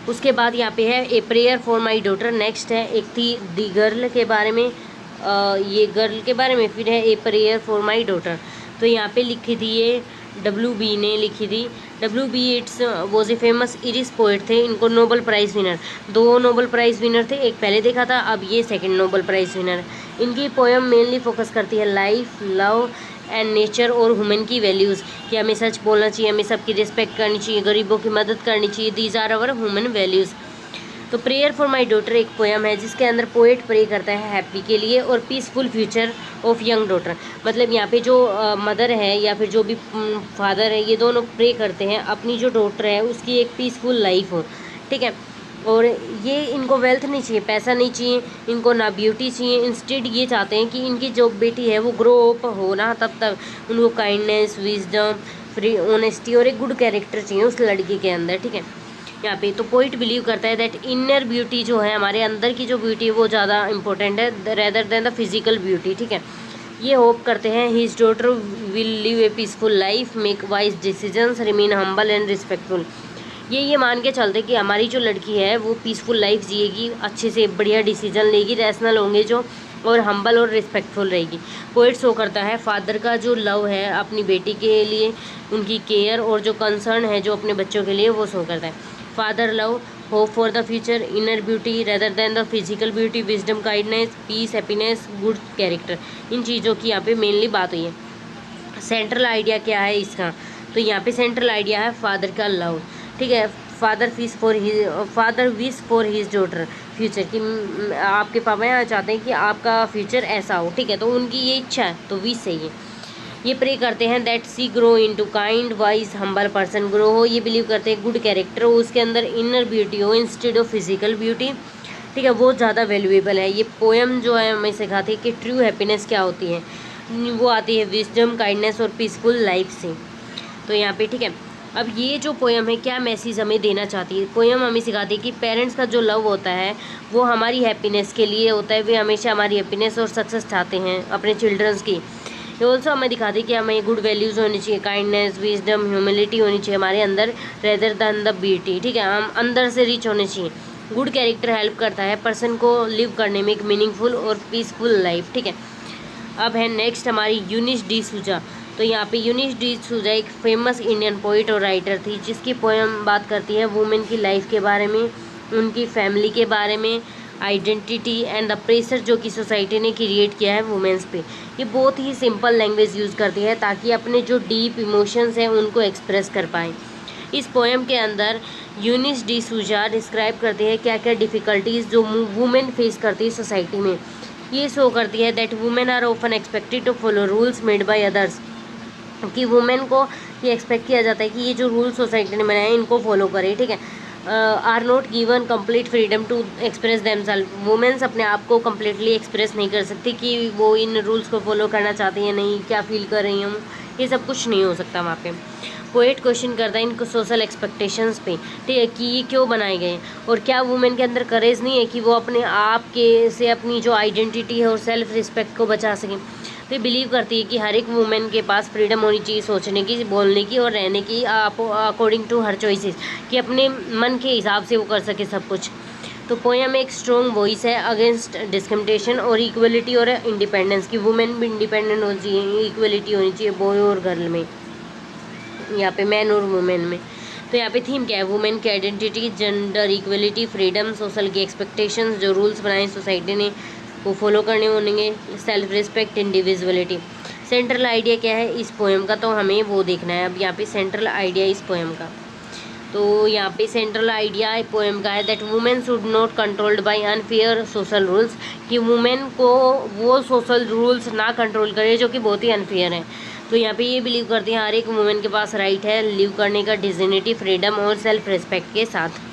उसके बाद यहाँ पे है a prayer for my daughter, next है एक थी दी गर्ल के बारे में, ये गर्ल के बारे में, फिर है a prayer for my daughter. तो यहाँ पे लिखी थी ये WB ने लिखी थी। WB Yeats was a famous Irish poet थे, इनको Nobel prize winner, 2 Nobel prize winner थे, एक पहले देखा था, अब ये सेकंड नोबल प्राइज़ विनर। इनकी पोएम मेनली फोकस करती है लाइफ, लव एंड नेचर और ह्यूमन की वैल्यूज़, कि हमें सच बोलना चाहिए, हमें सबकी रिस्पेक्ट करनी चाहिए, गरीबों की मदद करनी चाहिए, these are our human values. तो तो प्रेयर फॉर माई डॉटर एक पोएम है जिसके अंदर पोएट प्रे करता है हैप्पी के लिए और peaceful future of young daughter. मतलब यहाँ पे जो मदर है या फिर जो भी फादर है, ये दोनों प्रे करते हैं अपनी जो डॉटर है उसकी एक पीसफुल लाइफ हो, ठीक है। और ये इनको वेल्थ नहीं चाहिए, पैसा नहीं चाहिए इनको, ना ब्यूटी चाहिए। इंस्टेड ये चाहते हैं कि इनकी जो बेटी है वो ग्रो अप हो ना, तब तक उनको काइंडनेस, विजडम, फ्री ऑनेस्टी और एक गुड कैरेक्टर चाहिए उस लड़की के अंदर, ठीक है। यहाँ पे तो पोइट बिलीव करता है दैट इनर ब्यूटी जो है, हमारे अंदर की जो ब्यूटी है वो ज़्यादा इंपॉर्टेंट है rather than the physical beauty, ठीक है। ये होप करते हैं his daughter will live A peaceful life, make wise decisions, remain humble and respectful. ये मान के चलते कि हमारी जो लड़की है वो पीसफुल लाइफ जिएगी, अच्छे से बढ़िया डिसीजन लेगी, रैशनल होंगे जो, और हम्बल और रिस्पेक्टफुल रहेगी। पोइट शो करता है फादर का जो लव है अपनी बेटी के लिए, उनकी केयर और जो कंसर्न है जो अपने बच्चों के लिए, वो शो करता है। Father love, hope for the future, inner beauty rather than the physical beauty, wisdom, kindness, peace, happiness, good character, इन चीज़ों की यहाँ पे मेनली बात हुई है। सेंट्रल आइडिया क्या है इसका, तो यहाँ पे सेंट्रल आइडिया है फादर का लव, ठीक है। Father wish for his daughter future, कि आपके पापा यहाँ चाहते हैं कि आपका फ्यूचर ऐसा हो, ठीक है। तो उनकी ये इच्छा है, तो विश सही है। ये प्रे करते हैं that she grow into kind wise humble person, grow हो, ये बिलीव करते हैं गुड कैरेक्टर हो, उसके अंदर इनर ब्यूटी हो इंस्टेड ऑफ फिजिकल ब्यूटी, ठीक है। वो ज़्यादा वैल्यूएबल है। ये पोएम जो है हमें सिखाती है कि ट्रू हैप्पीनेस क्या होती है, वो आती है विजडम, काइंडनेस और पीसफुल लाइफ से। तो यहाँ पे, ठीक है। अब ये जो पोएम है क्या मैसेज हमें देना चाहती है, पोएम हमें सिखाती है कि पेरेंट्स का जो लव होता है वो हमारी हैप्पीनेस के लिए होता है, वे हमेशा हमारी हैप्पीनेस और सक्सेस चाहते हैं अपने चिल्ड्रंस की। ये ऑल्सो हमें दिखाती है कि हमें गुड वैल्यूज़ होनी चाहिए, काइंडनेस, विजडम, ह्यूमिलिटी होनी चाहिए हमारे अंदर रेदर दैन द ब्यूटी, ठीक है। हम अंदर से रिच होने चाहिए। गुड कैरेक्टर हेल्प करता है पर्सन को लिव करने में एक मीनिंगफुल और पीसफुल लाइफ, ठीक है। अब है नेक्स्ट हमारी यूनिस डी सूजा। तो यहाँ पे यूनिस डी सूजा एक फेमस इंडियन पोइट और राइटर थी जिसकी पोएम बात करती है वुमेन की लाइफ के बारे में, उनकी फैमिली के बारे में, आइडेंटिटी एंड द प्रेशर जो कि सोसाइटी ने क्रिएट किया है वुमेन्स पे। ये बहुत ही सिंपल लैंग्वेज यूज़ करती है ताकि अपने जो डीप इमोशंस हैं उनको एक्सप्रेस कर पाएँ। इस पोएम के अंदर यूनिस डी सूजा डिस्क्राइब करती है क्या क्या डिफ़िकल्टीज़ जो वुमेन फेस करती है सोसाइटी में। ये शो करती है that women are often expected to follow rules made by others, कि वुमेन को ये एक्सपेक्ट किया जाता है कि ये जो रूल सोसाइटी ने बनाए इनको फॉलो करें, ठीक है। Are not given complete freedom to express themselves, women's अपने आप को कम्प्लीटली एक्सप्रेस नहीं कर सकती कि वो इन रूल्स को फॉलो करना चाहती हैं नहीं, क्या फील कर रही हूँ, ये सब कुछ नहीं हो सकता वहाँ पे। पोएट क्वेश्चन करता है इनको सोशल एक्सपेक्टेशंस पे, ठीक है, कि ये क्यों बनाए गए और क्या वुमेन के अंदर करेज नहीं है कि वो अपने आप के से अपनी जो आइडेंटिटी है और सेल्फ रिस्पेक्ट को बचा सकें। तो ये बिलीव करती है कि हर एक वुमेन के पास फ्रीडम होनी चाहिए सोचने की, बोलने की और रहने की अकॉर्डिंग टू हर चॉइसेस, कि अपने मन के हिसाब से वो कर सके सब कुछ। तो पोएम एक स्ट्रॉन्ग वॉइस है अगेंस्ट डिस्क्रिमिनेशन और इक्वलिटी और इंडिपेंडेंस, की वुमेन भी इंडिपेंडेंट होनी चाहिए, इक्वलिटी होनी चाहिए बॉय और गर्ल में, यहाँ पे मैन और वुमेन में। तो यहाँ पे थीम क्या है, वुमेन की identity, gender equality, freedom, social की एक्सपेक्टेशंस, जो रूल्स बनाए सोसाइटी ने वो फॉलो करने होंगे, self respect, individuality. Central idea क्या है इस पोएम का, तो हमें वो देखना है। अब यहाँ पे सेंट्रल आइडिया इस पोएम का, तो यहाँ पे सेंट्रल आइडिया पोएम का है that women should not controlled by unfair social rules, कि वुमेन को वो सोशल रूल्स ना कंट्रोल करे जो कि बहुत ही अनफेयर हैं। तो यहाँ पे ये बिलीव करती हैं हर एक वुमेन के पास राइट है लिव करने का डिग्निटी, फ्रीडम और सेल्फ रिस्पेक्ट के साथ।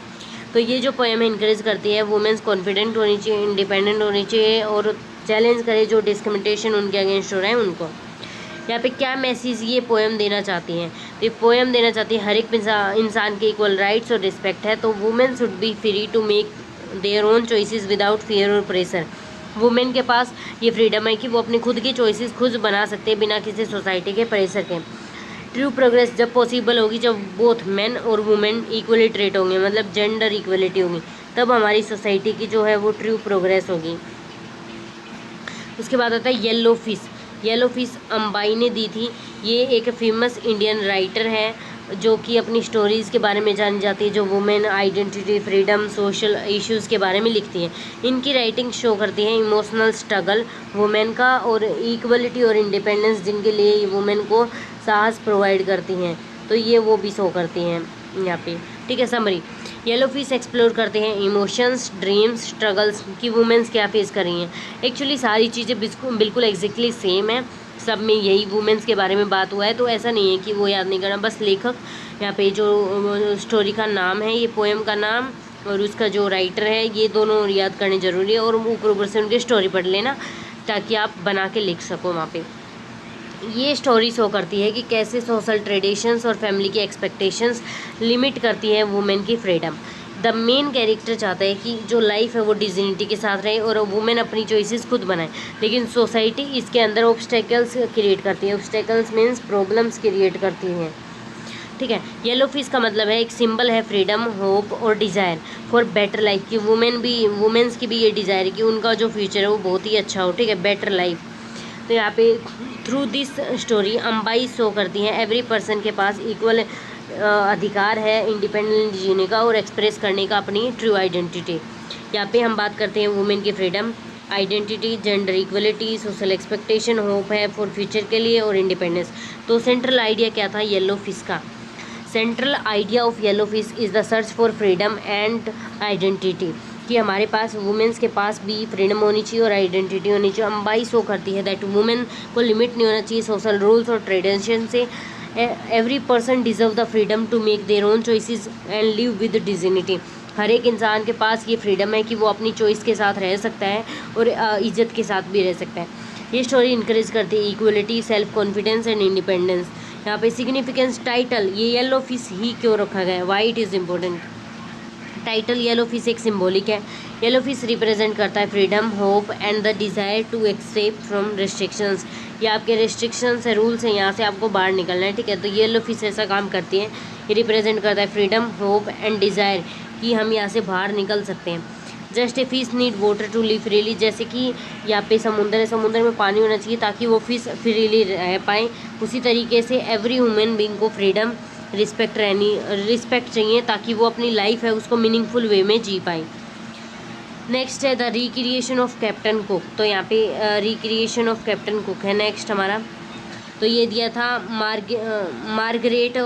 तो ये जो पोएम इंकरेज करती है वुमेन्स कॉन्फिडेंट होनी चाहिए, इंडिपेंडेंट होनी चाहिए और चैलेंज करे जो डिस्क्रिमिनेशन उनके अगेंस्ट हो रहे हैं उनको। यहाँ पे क्या मैसेज ये पोएम देना चाहती हैं, तो ये पोएम देना चाहती है हर एक इंसान के इक्वल राइट्स और रिस्पेक्ट है, तो women should be free to make their own choices without fear और प्रेशर। वुमेन के पास ये फ्रीडम है कि वो अपनी खुद की चॉइसेस खुद बना सकते हैं बिना किसी सोसाइटी के प्रेशर के। ट्रू प्रोग्रेस जब पॉसिबल होगी जब बोथ मेन और वुमेन इक्वली ट्रीट होंगे, मतलब जेंडर इक्वलिटी होगी, तब हमारी सोसाइटी की जो है वो ट्रू प्रोग्रेस होगी। उसके बाद आता है येलो फिश। येलो फिश अंबाई ने दी थी। ये एक फेमस इंडियन राइटर है जो कि अपनी स्टोरीज़ के बारे में जानी जाती है, जो women identity, freedom, social issues के बारे में लिखती हैं। इनकी राइटिंग शो करती है इमोशनल स्ट्रगल वुमेन का और इक्वलिटी और इंडिपेंडेंस जिनके लिए वुमेन को साहस प्रोवाइड करती हैं, तो ये वो भी शो करती हैं यहाँ पे, ठीक है। समरी, येलो फिश एक्सप्लोर करते हैं इमोशंस, ड्रीम्स, स्ट्रगल्स कि वुमेन्स क्या फेस कर रही हैं। एक्चुअली सारी चीज़ें बिल्कुल एग्जैक्टली सेम है, सब में यही वुमेन्स के बारे में बात हुआ है, तो ऐसा नहीं है कि वो याद नहीं करना। बस लेखक यहाँ पे जो स्टोरी का नाम है, ये पोएम का नाम और उसका जो राइटर है, ये दोनों याद करने ज़रूरी है। और ऊपर से उनकी स्टोरी पढ़ लेना ताकि आप बना के लिख सको वहाँ पे। ये स्टोरी शो करती है कि कैसे सोशल ट्रेडिशंस और फैमिली की एक्सपेक्टेशंस लिमिट करती है वुमेन की फ्रीडम। द मेन कैरेक्टर चाहता है कि जो लाइफ है वो डिग्निटी के साथ रहे और वुमेन अपनी चॉइसेस खुद बनाए, लेकिन सोसाइटी इसके अंदर ऑब्स्टेकल्स क्रिएट करती है। ऑब्स्टेकल्स मीन्स प्रॉब्लम्स क्रिएट करती हैं, ठीक है। येलो फिश का मतलब है, एक सिंबल है फ्रीडम, होप और डिज़ायर फॉर बेटर लाइफ की वुमेन्स की भी ये डिज़ायर है कि उनका जो फ्यूचर है वो बहुत ही अच्छा हो, ठीक है, बेटर लाइफ। तो यहाँ पे through this story Ambai show करती हैं एवरी पर्सन के पास इक्वल अधिकार है इंडिपेंडेंट जीने का और एक्सप्रेस करने का अपनी ट्रू आइडेंटिटी। यहाँ पे हम बात करते हैं वुमेन की freedom, identity, gender equality, social expectation, hope है फॉर फ्यूचर के लिए और इंडिपेंडेंस। तो सेंट्रल आइडिया क्या था येलो फिश का? Central idea of yellow fish is the search for freedom and identity, कि हमारे पास वुमेन्स के पास भी फ्रीडम होनी चाहिए और आइडेंटिटी होनी चाहिए। अम्बाई शो करती है दैट वुमेन को लिमिट नहीं होना चाहिए सोशल रूल्स और ट्रेडिशन से। Every person deserve the freedom to make their own choices and live with dignity. हर एक इंसान के पास ये फ्रीडम है कि वो अपनी चॉइस के साथ रह सकता है और इज्जत के साथ भी रह सकता है। ये स्टोरी इंकरेज करती है equality, self confidence and independence. यहाँ पे सिग्निफिकेंस टाइटल, ये येलो फिश ही क्यों रखा गया है, why it is important. Title yellow fish एक सिंबॉलिक है। येलो फिश रिप्रेजेंट करता है freedom, hope and the desire to escape from restrictions. ये आपके रिस्ट्रिक्शंस है, रूल्स हैं, यहाँ से आपको बाहर निकलना है, ठीक है। तो येलो फिश ऐसा काम करती है, ये रिप्रेजेंट करता है फ्रीडम, होप एंड डिज़ायर कि हम यहाँ से बाहर निकल सकते हैं। Just a fish need water to live freely, जैसे कि यहाँ पे समुंदर है, समुद्र में पानी होना चाहिए ताकि वो फिश फ्रीली रह पाएँ। उसी तरीके से एवरी ह्यूमन बीइंग को फ्रीडम, रिस्पेक्ट चाहिए ताकि वो अपनी लाइफ है उसको मीनिंगफुल वे में जी पाए। नेक्स्ट है the recreation of captain cook. तो यहाँ पे रिक्रिएशन ऑफ कैप्टन कुक है नेक्स्ट हमारा। तो ये दिया था मार्गरेट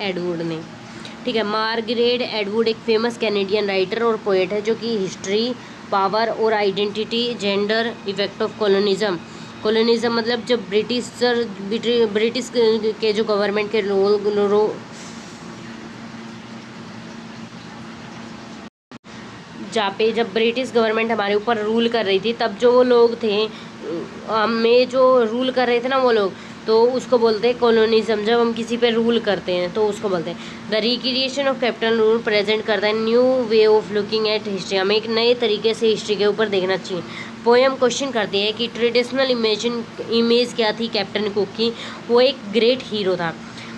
एडवुड ने, ठीक है। मार्गरेट एडवुड एक फेमस कैनेडियन राइटर और पोएट है जो कि हिस्ट्री, पावर और identity, gender, effect of colonialism मतलब जब ब्रिटिश के जो गवर्नमेंट के जहाँ पे जब ब्रिटिश गवर्नमेंट हमारे ऊपर रूल कर रही थी, तब जो वो लोग थे हमें जो रूल कर रहे थे ना वो लोग, तो उसको बोलते हैं कॉलोनिज्म। जब हम किसी पे रूल करते हैं तो उसको बोलते हैं। The recreation of captain rule present करता है new way of looking at history, हमें एक नए तरीके से हिस्ट्री के ऊपर देखना चाहिए। पोएम क्वेश्चन करती है कि ट्रेडिशनल इमेज क्या थी कैप्टन कुक की, वो एक ग्रेट हीरो था।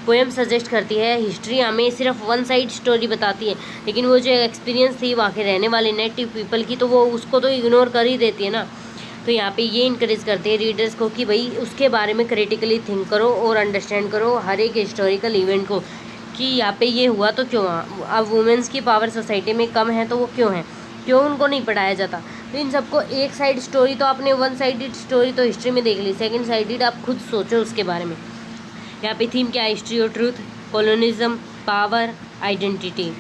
पोएम सजेस्ट करती है हिस्ट्री हमें सिर्फ वन साइड स्टोरी बताती है, लेकिन वो जो एक्सपीरियंस थी वहाँ के रहने वाले नेटिव पीपल की, तो वो उसको तो इग्नोर कर ही देती है ना। तो यहाँ पे ये इनकरेज करते हैं रीडर्स को कि भाई उसके बारे में क्रिटिकली थिंक करो और अंडरस्टैंड करो हर एक हिस्टोरिकल इवेंट को, कि यहाँ पे ये हुआ तो क्यों हुआ, अब वुमेन्स की पावर सोसाइटी में कम है तो वो क्यों है, क्यों उनको नहीं पढ़ाया जाता। तो इन सबको एक साइड स्टोरी तो आपने वन साइडेड स्टोरी तो हिस्ट्री में देख ली, सेकंड साइडेड आप खुद सोचो उसके बारे में। यहाँ पे थीम क्या है, हिस्ट्री और ट्रूथ, कॉलोनिज्म, पावर, आइडेंटिटी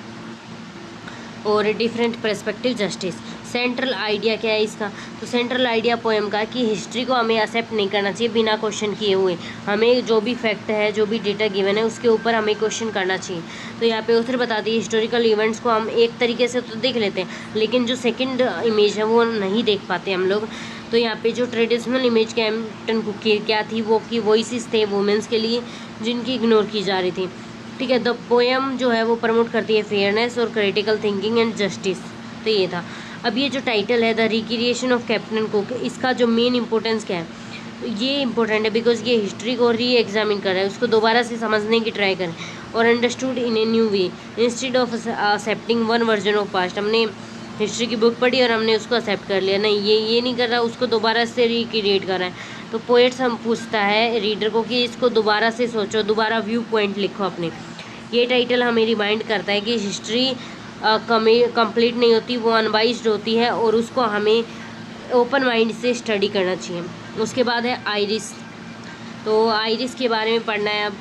और different perspective, justice. Central idea क्या है इसका, तो सेंट्रल आइडिया पोएम का कि हिस्ट्री को हमें एक्सेप्ट नहीं करना चाहिए बिना क्वेश्चन किए हुए। हमें जो भी फैक्ट है, जो भी डेटा गिवन है, उसके ऊपर हमें क्वेश्चन करना चाहिए। तो यहाँ पे ऑथर बताती है हिस्टोरिकल इवेंट्स को हम एक तरीके से तो देख लेते हैं, लेकिन जो सेकंड इमेज है वो नहीं देख पाते हम लोग। तो यहाँ पे जो ट्रेडिशनल इमेज कैप्टन कुक की क्या थी, वो की वॉइसेस थे वुमेन्स के लिए जिनकी इग्नोर की जा रही थी, ठीक है। द पोएम जो है वो प्रमोट करती है फेयरनेस और क्रिटिकल थिंकिंग एंड जस्टिस। तो ये था। अब ये जो टाइटल है the recreation of captain cook, इसका जो मेन इंपॉर्टेंस क्या है, तो ये इंपॉर्टेंट है बिकॉज ये हिस्ट्री को री एग्जामिन कर रहा है, उसको दोबारा से समझने की ट्राई करें और understood in a new way instead of accepting one version of past. हमने हिस्ट्री की बुक पढ़ी और हमने उसको एक्सेप्ट कर लिया, नहीं ये नहीं कर रहा, उसको दोबारा से रिक्रिएट कर रहा है। तो पोएट्स हम पूछता है रीडर को कि इसको दोबारा से सोचो, दोबारा व्यू पॉइंट लिखो अपने। ये टाइटल हमें रिमाइंड करता है कि हिस्ट्री कंप्लीट नहीं होती, वो अनवाइज्ड होती है और उसको हमें ओपन माइंड से स्टडी करना चाहिए। उसके बाद है आइरिस। तो आइरिस के बारे में पढ़ना है अब।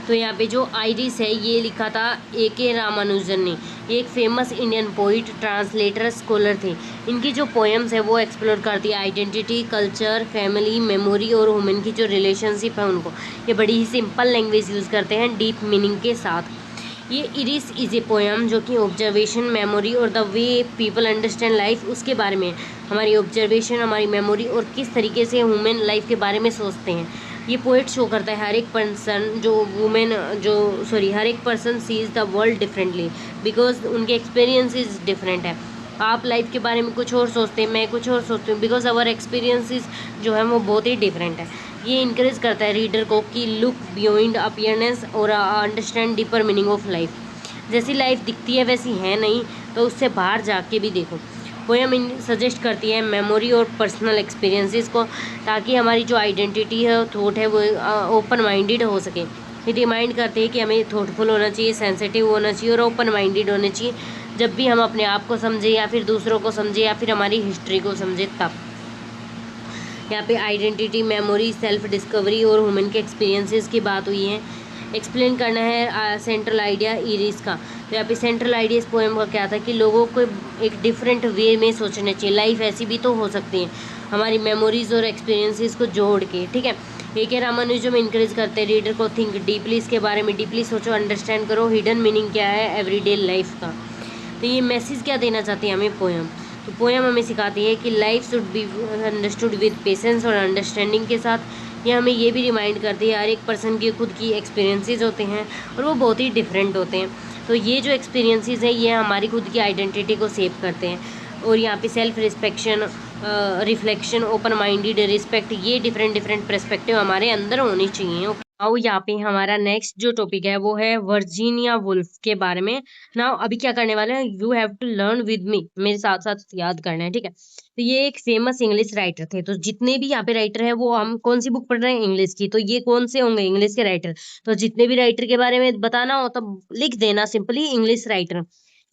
तो यहाँ पे जो आइरिस है ये लिखा था A.K. रामानुजन ने। ये एक famous Indian poet, translator, scholar थे। इनकी जो पोएम्स है वो एक्सप्लोर करती है आइडेंटिटी, कल्चर, फैमिली, मेमोरी और वुमेन की जो रिलेशनशिप है उनको। ये बड़ी ही सिंपल लैंग्वेज यूज़ करते हैं डीप मीनिंग के साथ। ये इरिस इज़ ए पोएम जो कि ऑब्जर्वेशन, मेमोरी और the way people understand life उसके बारे में है। हमारी ऑब्जर्वेशन, हमारी मेमोरी और किस तरीके से वुमेन लाइफ के बारे में सोचते हैं। ये पोएट शो करता है हर एक person sees the world differently because उनके एक्सपीरियंसेस डिफरेंट है। आप लाइफ के बारे में कुछ और सोचते हैं, मैं कुछ और सोचती हूँ, बिकॉज अवर एक्सपीरियंसेस जो है वो बहुत ही डिफरेंट है। ये इंकरेज करता है रीडर को कि लुक बियॉन्ड अपीयरेंस और understand deeper meaning of life. जैसी लाइफ दिखती है वैसी है नहीं, तो उससे बाहर जाके भी देखो। पोएम सजेस्ट करती है मेमोरी और पर्सनल एक्सपीरियंसेस को, ताकि हमारी जो आइडेंटिटी है, थॉट है, वो ओपन माइंडेड हो सके। ये रिमाइंड करते हैं कि हमें थॉटफुल होना चाहिए, सेंसिटिव होना चाहिए और ओपन माइंडेड होना चाहिए जब भी हम अपने आप को समझें या फिर दूसरों को समझें या फिर हमारी हिस्ट्री को समझें तब। यहाँ पे आइडेंटिटी, मेमोरी, सेल्फ डिस्कवरी और ह्यूमन के एक्सपीरियंसेस की बात हुई है। एक्सप्लेन करना है सेंट्रल आइडिया इरिस का। तो यहाँ पे सेंट्रल आइडिया इस पोएम का क्या था कि लोगों को एक डिफरेंट वे में सोचना चाहिए। लाइफ ऐसी भी तो हो सकती है हमारी मेमोरीज और एक्सपीरियंसेस को जोड़ के, ठीक है। A.K. रामानुजम इनकरेज करते हैं रीडर को थिंक डीपली, इसके बारे में डीपली सोचो, अंडरस्टैंड करो हिडन मीनिंग क्या है एवरीडे लाइफ का। तो ये मैसेज क्या देना चाहती है हमें पोएम? तो पोएम हमें सिखाती है कि life should be understood with patience और अंडरस्टैंडिंग के साथ। ये हमें ये भी रिमाइंड करती है हर एक पर्सन के खुद की एक्सपीरियंसेस होते हैं और वो बहुत ही डिफरेंट होते हैं। तो ये जो एक्सपीरियंसेस हैं ये हमारी खुद की आइडेंटिटी को सेव करते हैं। और यहाँ पे self reflection, open minded, respect, ये डिफरेंट पर्सपेक्टिव हमारे अंदर होनी चाहिए। नाउ यहाँ पे हमारा नेक्स्ट जो टॉपिक है वो है वर्जीनिया वुल्फ के बारे में। नाउ अभी क्या करने वाले हैं, you have to learn with me, मेरे साथ साथ याद करना है, ठीक है। तो ये एक फेमस इंग्लिश राइटर थे। तो जितने भी यहाँ पे राइटर है वो हम कौन सी बुक पढ़ रहे हैं, इंग्लिश की। तो ये कौन से होंगे, इंग्लिश के राइटर। तो जितने भी राइटर के बारे में बताना हो तो लिख देना सिंपली इंग्लिश राइटर।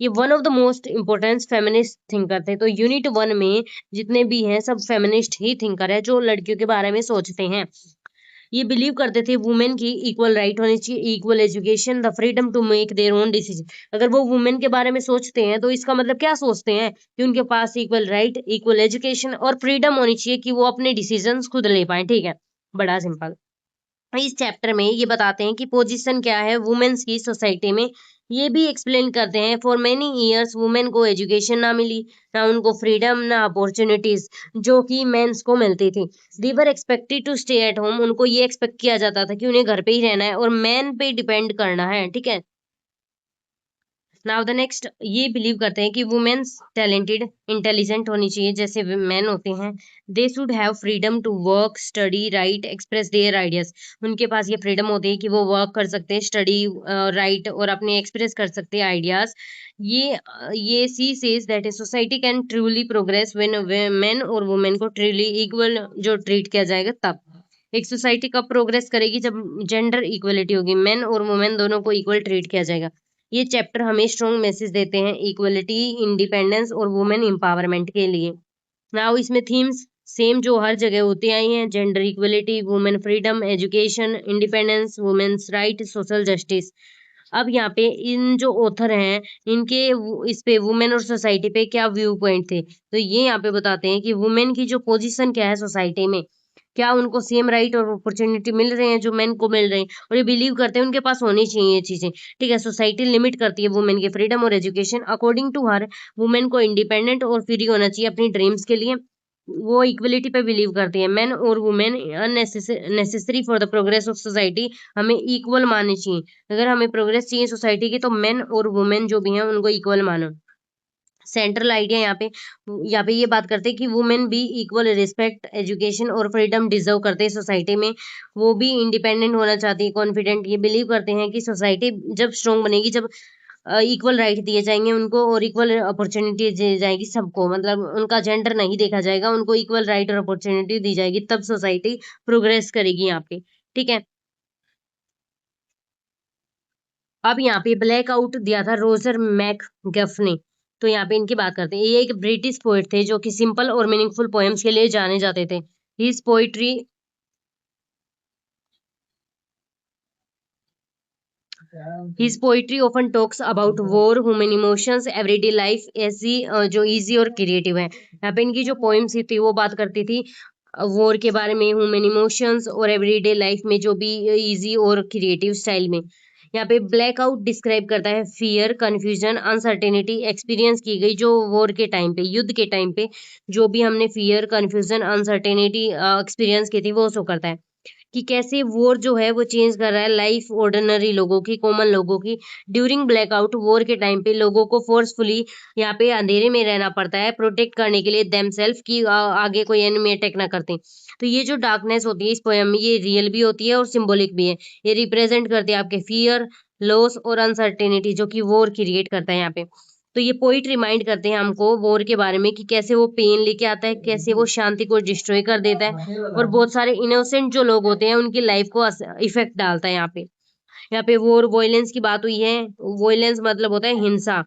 ये one of the most important feminist thinker थे। तो यूनिट 1 में जितने भी हैं सब फेमिनिस्ट ही थिंकर है जो लड़कियों के बारे में सोचते हैं। ये बिलीव करते थे वुमेन की इक्वल राइट होनी चाहिए, equal education, the freedom to make their own decision. अगर वो वुमेन के बारे में सोचते हैं तो इसका मतलब क्या सोचते हैं कि उनके पास इक्वल राइट, इक्वल एजुकेशन और फ्रीडम होनी चाहिए कि वो अपने डिसीजंस खुद ले पाए, ठीक है। बड़ा सिंपल। इस चैप्टर में ये बताते हैं कि पोजीशन क्या है वुमेन्स की सोसाइटी में। ये भी एक्सप्लेन करते हैं फॉर मेनी ईयर्स वुमेन को एजुकेशन ना मिली, ना उनको फ्रीडम, ना अपॉर्चुनिटीज जो कि मेंस को मिलती थी। They were expected to stay at home, उनको ये एक्सपेक्ट किया जाता था कि उन्हें घर पे ही रहना है और मैन पे डिपेंड करना है, ठीक है। नाउ द नेक्स्ट, ये बिलीव करते हैं कि वुमेन्स टैलेंटेड, इंटेलिजेंट होनी चाहिए जैसे मैन होते हैं। They should have freedom to work, study, write, express their ideas. उनके पास ये फ्रीडम होती है कि वो वर्क कर सकते हैं, स्टडी, राइट और अपने एक्सप्रेस कर सकते हैं आइडियाज। ये she says that a society can truly progress when main और वुमेन को ट्रूली इक्वल जो ट्रीट किया जाएगा तब। एक सोसाइटी कब प्रोग्रेस करेगी, जब जेंडर इक्वलिटी होगी, मेन और वुमेन दोनों को इक्वल ट्रीट किया जाएगा। ये चैप्टर हमें स्ट्रॉन्ग मैसेज देते हैं इक्वलिटी, इंडिपेंडेंस और वुमेन एम्पावरमेंट के लिए। नाउ इसमें थीम्स सेम जो हर जगह होती आई हैं, gender equality, women freedom, education, independence, women's right, social justice. अब यहाँ पे इन जो ऑथर हैं इनके इस पे वुमेन और सोसाइटी पे क्या व्यू पॉइंट थे, तो ये यहाँ पे बताते हैं कि वुमेन की जो पोजीशन क्या है सोसाइटी में, क्या उनको सेम राइट और अपॉर्चुनिटी मिल रहे हैं जो मेन को मिल रहे हैं, और ये बिलीव करते हैं उनके पास होनी चाहिए ये चीजें, ठीक है। सोसाइटी लिमिट करती है वुमेन के फ्रीडम और education. According to her women को इंडिपेंडेंट और फ्री होना चाहिए अपनी ड्रीम्स के लिए। वो इक्वलिटी पे बिलीव करती है। मेन और women unnecessary for the progress of society, हमें इक्वल माननी चाहिए। अगर हमें प्रोग्रेस चाहिए सोसाइटी की तो मेन और वुमेन जो भी हैं उनको इक्वल मानो। सेंट्रल आइडिया यहाँ पे ये बात करते हैं कि वुमेन भी इक्वल रिस्पेक्ट, एजुकेशन और फ्रीडम डिजर्व करते हैं सोसाइटी में। वो भी इंडिपेंडेंट होना चाहती है, कॉन्फिडेंट। ये बिलीव करते हैं कि सोसाइटी जब स्ट्रॉन्ग बनेगी, जब इक्वल राइट दिए जाएंगे उनको और इक्वल अपॉर्चुनिटी दी जाएगी सबको, मतलब उनका जेंडर नहीं देखा जाएगा, उनको इक्वल राइट और अपॉर्चुनिटी दी जाएगी, तब सोसाइटी प्रोग्रेस करेगी यहाँ पे, ठीक है। अब यहाँ पे ब्लैक आउट दिया था रोजर मैकगफ ने। तो यहाँ पे इनकी बात करते हैं। ये एक ब्रिटिश पोएट थे जो कि सिंपल और मीनिंगफुल पोएम्स के लिए जाने जाते थे। His poetry His poetry often talks about war, human emotions, everyday life, ऐसी जो इजी और क्रिएटिव है। यहाँ पे इनकी जो पोइम्स थी वो बात करती थी वॉर के बारे में, ह्यूमन इमोशंस और एवरीडे लाइफ में जो भी इजी और क्रिएटिव स्टाइल में। यहाँ पे ब्लैकआउट डिस्क्राइब करता है फियर, कंफ्यूजन, अनसर्टेनिटी एक्सपीरियंस की गई जो वॉर के टाइम पे, युद्ध के टाइम पे जो भी हमने फियर, कंफ्यूजन, अनसर्टेनिटी एक्सपीरियंस की थी वो शो करता है कि कैसे वॉर जो है वो चेंज कर रहा है लाइफ ऑर्डिनरी लोगों की, कॉमन लोगों की। ड्यूरिंग ब्लैकआउट वॉर के टाइम पे लोगों को फोर्सफुली यहाँ पे अंधेरे में रहना पड़ता है प्रोटेक्ट करने के लिए देमसेल्फ की आगे कोई एनिमी अटैक ना करते। तो ये जो डार्कनेस होती है इस पोयम में ये रियल भी होती है और सिंबॉलिक भी है। ये रिप्रेजेंट करती है आपके फियर, लॉस और अनसर्टेनिटी जो कि वॉर क्रिएट करता है यहाँ पे। तो ये पोइट रिमाइंड करते हैं हमको वॉर के बारे में कि कैसे वो पेन लेके आता है, कैसे वो शांति को डिस्ट्रॉय कर देता है और बहुत सारे इनोसेंट जो लोग होते हैं उनकी लाइफ को इफेक्ट डालता है। यहाँ पे वॉर वायलेंस की बात हुई है। वायलेंस मतलब होता है हिंसा,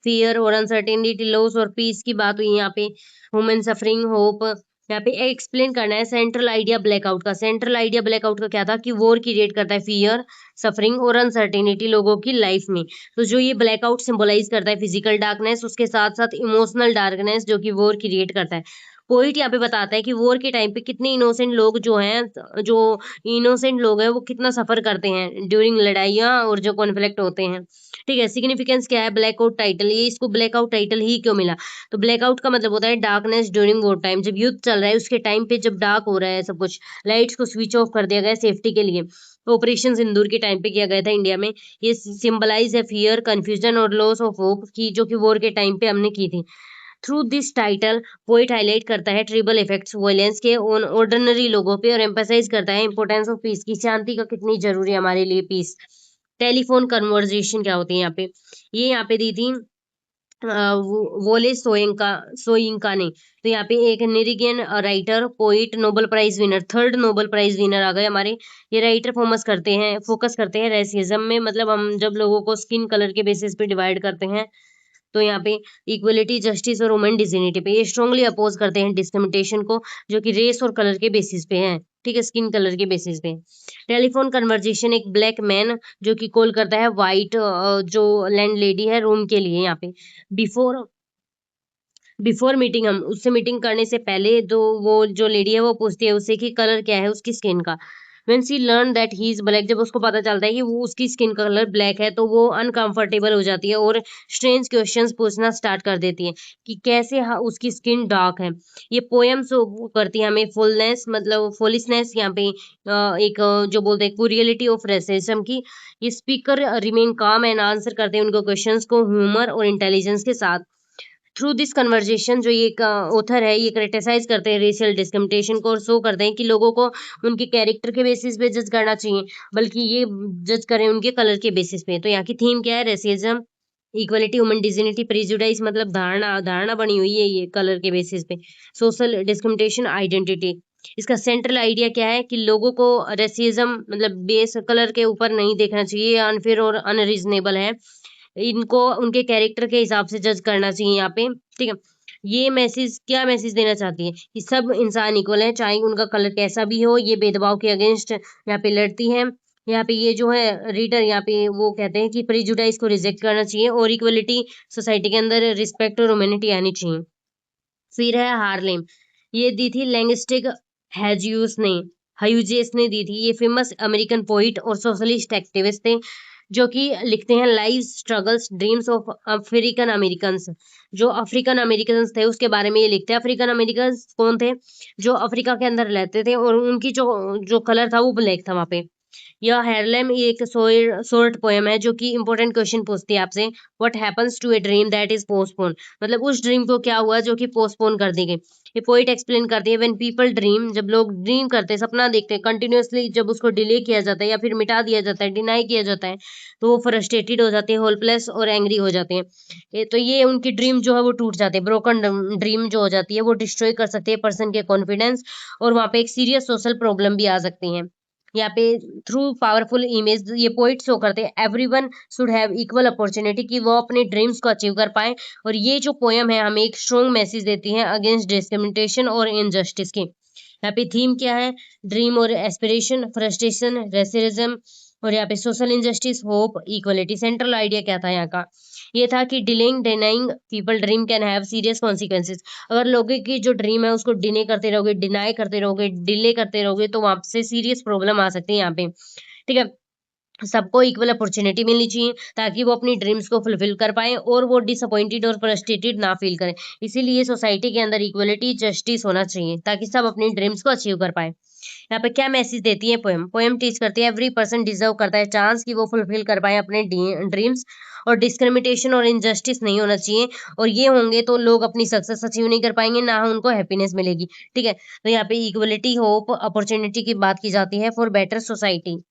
फियर और अनसर्टेनिटी, लॉस और पीस की बात हुई यहाँ पे, ह्यूमन सफरिंग, होप। यहाँ पे एक्सप्लेन करना है सेंट्रल आइडिया ब्लैकआउट का। सेंट्रल आइडिया ब्लैकआउट का क्या था कि वॉर क्रिएट करता है फियर, सफरिंग और अनसर्टेनिटी लोगों की लाइफ में। तो जो ये ब्लैकआउट सिंबलाइज करता है फिजिकल डार्कनेस, उसके साथ साथ इमोशनल डार्कनेस जो कि वॉर क्रिएट करता है। पोइट यहाँ पे बताता है कि वॉर के टाइम पे कितने इनोसेंट लोग जो हैं, जो इनोसेंट लोग हैं वो कितना सफर करते हैं ड्यूरिंग लड़ाइयाँ और जो कॉन्फ्लिक्ट होते हैं। ठीक है, सिग्निफिकेंस क्या है ब्लैकआउट टाइटल, ये इसको ब्लैकआउट टाइटल ही क्यों मिला? तो ब्लैकआउट का मतलब होता है डार्कनेस ड्यूरिंग वॉर टाइम, जब युद्ध चल रहा है उसके टाइम पे जब डार्क हो रहा है सब कुछ, लाइट्स को स्विच ऑफ कर दिया गया सेफ्टी के लिए। ऑपरेशन सिंदूर के टाइम पे किया गया था इंडिया में। ये सिंबलाइज है फियर, कंफ्यूजन और लॉस ऑफ होप की जो कि वॉर के टाइम पे हमने की थी। Through this title poet highlight करता है ट्रिबल इफेक्ट्स वायलेंस के ऑन ऑर्डिनरी लोगों पे और एम्फसाइज करता है इंपोर्टेंस ऑफ पीस की, शांति का कितनी जरूरी है हमारे लिए पीस। टेलीफोन कन्वर्जेशन क्या होती है यहाँ पे, ये यहाँ पे दी थी वोले सोयिंका ने। तो यहाँ पे एक Nigerian writer, poet, Nobel prize winner, third Nobel prize winner आ गए हमारे। ये राइटर फोकस करते हैं रेसिज्म में, मतलब हम जब लोगों को स्किन कलर के बेसिस पे डिवाइड करते हैं तो यहाँ पे इक्वलिटी, जस्टिस और वुमेन डिग्निटी पे ये स्ट्रांगली अपोज करते हैं डिस्क्रिमिनेशन को जो कि रेस और कलर के बेसिस पे है। ठीक है, स्किन कलर के बेसिस पे। टेलीफोन कन्वर्जेशन, एक ब्लैक मैन जो कि कॉल करता है वाइट जो लैंड लेडी है रूम के लिए। यहाँ पे बिफोर बिफोर मीटिंग, हम उससे मीटिंग करने से पहले तो वो जो लेडी है वो पूछती है उससे कि कलर क्या है उसकी स्किन का। When she learn that he is black, जब उसको पता चलता है कि वो उसकी स्किन का कलर ब्लैक है तो वो अनकंफर्टेबल हो जाती है और स्ट्रेंज क्वेश्चंस पूछना स्टार्ट कर देती है कि कैसे उसकी स्किन डार्क है। ये पोयम शो करती है हमें फुलनेस, मतलब फुलिशनेस यहाँ पे एक जो बोलते हैं क्यूरियलिटी ऑफ रेसिज्म की। ये स्पीकर रिमेन काम एंड आंसर करते हैं उनको क्वेश्चंस को ह्यूमर और इंटेलिजेंस के साथ। थ्रू दिस कन्वर्जेशन जो ये ऑथर है ये क्रिटिसाइज करते हैं रेशियल डिस्क्रिमिनेशन को और शो करते हैं कि लोगों को उनके कैरेक्टर के बेसिस पे जज करना चाहिए, बल्कि ये जज करें उनके कलर के बेसिस पे। तो यहाँ की थीम क्या है? Racism, equality, human dignity, prejudice मतलब धारणा धारणा बनी हुई है ये कलर के बेसिस पे। Social discrimination, identity. इसका सेंट्रल आइडिया क्या है कि लोगों को रेसिज्म मतलब बेस कलर के ऊपर नहीं देखना चाहिए, अनफेयर और अनरीजनेबल है, इनको उनके कैरेक्टर के हिसाब से जज करना चाहिए यहाँ पे। ठीक है, ये मैसेज क्या मैसेज देना चाहती है कि सब इंसान इक्वल है चाहे उनका कलर कैसा भी हो। ये भेदभाव के अगेंस्ट यहाँ पे लड़ती है। यहाँ पे ये जो है रीडर यहाँ पे वो कहते हैं कि प्रेजुडाइज को रिजेक्ट करना चाहिए और इक्वलिटी सोसाइटी के अंदर रिस्पेक्ट और ह्यूमैनिटी आनी चाहिए। फिर है हार्लेम, ये दी थी लैंगस्टिक ह्यूजेस ने दी थी। ये फेमस अमेरिकन पोइट और सोशलिस्ट एक्टिविस्ट थे जो कि लिखते हैं live struggles dreams of African American. जो अफ्रीकन अमेरिकन थे उसके बारे में ये लिखते हैं। अफ्रीकन अमेरिकन कौन थे? जो अफ्रीका के अंदर रहते थे और उनकी जो जो कलर था वो ब्लैक था वहाँ पे। यह हेरलेम एक शॉर्ट पोएम है जो कि इंपॉर्टेंट क्वेश्चन पूछती है आपसे, what happens to a dream that is postpone, मतलब उस ड्रीम को क्या हुआ जो कि पोस्टपोन कर दी गई। ये पोइट एक्सप्लेन करती है व्हेन पीपल ड्रीम, जब लोग ड्रीम करते हैं, सपना देखते हैं कंटिन्यूअसली, जब उसको डिले किया जाता है या फिर मिटा दिया जाता है, डिनाई किया जाता है, तो वो फ्रस्ट्रेटेड हो जाते हैं, होपलेस और एंग्री हो जाते हैं। तो ये उनकी ड्रीम जो है वो टूट जाते हैं, ब्रोकन ड्रीम जो हो जाती है वो डिस्ट्रॉय कर सकती है पर्सन के कॉन्फिडेंस और वहाँ पे एक सीरियस सोशल प्रॉब्लम भी आ सकती है। यहाँ पे थ्रू पावरफुल इमेज ये पोइट शो करते हैं everyone should have equal opportunity कि वो अपने ड्रीम्स को अचीव कर पाए। और ये जो पोयम है हमें एक स्ट्रॉन्ग मैसेज देती है अगेंस्ट डिस्क्रिमिनेशन और इनजस्टिस के। यहाँ पे थीम क्या है? ड्रीम और एस्पिरेशन, फ्रस्ट्रेशन, रेसिज्म, और यहाँ पे social injustice, hope, equality. Central idea क्या था यहाँ का? ये था कि delaying denying people dream can have serious consequences. अगर लोगों की जो ड्रीम है उसको डिने करते रहोगे, डिनाई करते रहोगे, डिले करते रहोगे, तो वहां से सीरियस प्रॉब्लम आ सकती है यहाँ पे। ठीक है, सबको इक्वल अपॉर्चुनिटी मिलनी चाहिए ताकि वो अपनी ड्रीम्स को फुलफिल कर पाए और वो डिसअपॉइंटेड और फ्रस्ट्रेटेड ना फील करें। इसीलिए सोसाइटी के अंदर इक्वलिटी, जस्टिस होना चाहिए ताकि सब अपनी ड्रीम्स को अचीव कर पाए। यहाँ पे क्या मैसेज देती है पोएम? पोएम टीच करती है एवरी पर्सन डिजर्व करता है चांस कि वो फुलफिल कर पाए अपने ड्रीम्स, और डिस्क्रिमिनेशन और इनजस्टिस नहीं होना चाहिए। और ये होंगे तो लोग अपनी सक्सेस अचीव नहीं कर पाएंगे, ना उनको हैप्पीनेस मिलेगी। ठीक है, तो यहाँ पे इक्वलिटी, होप, अपॉर्चुनिटी की बात की जाती है for better society.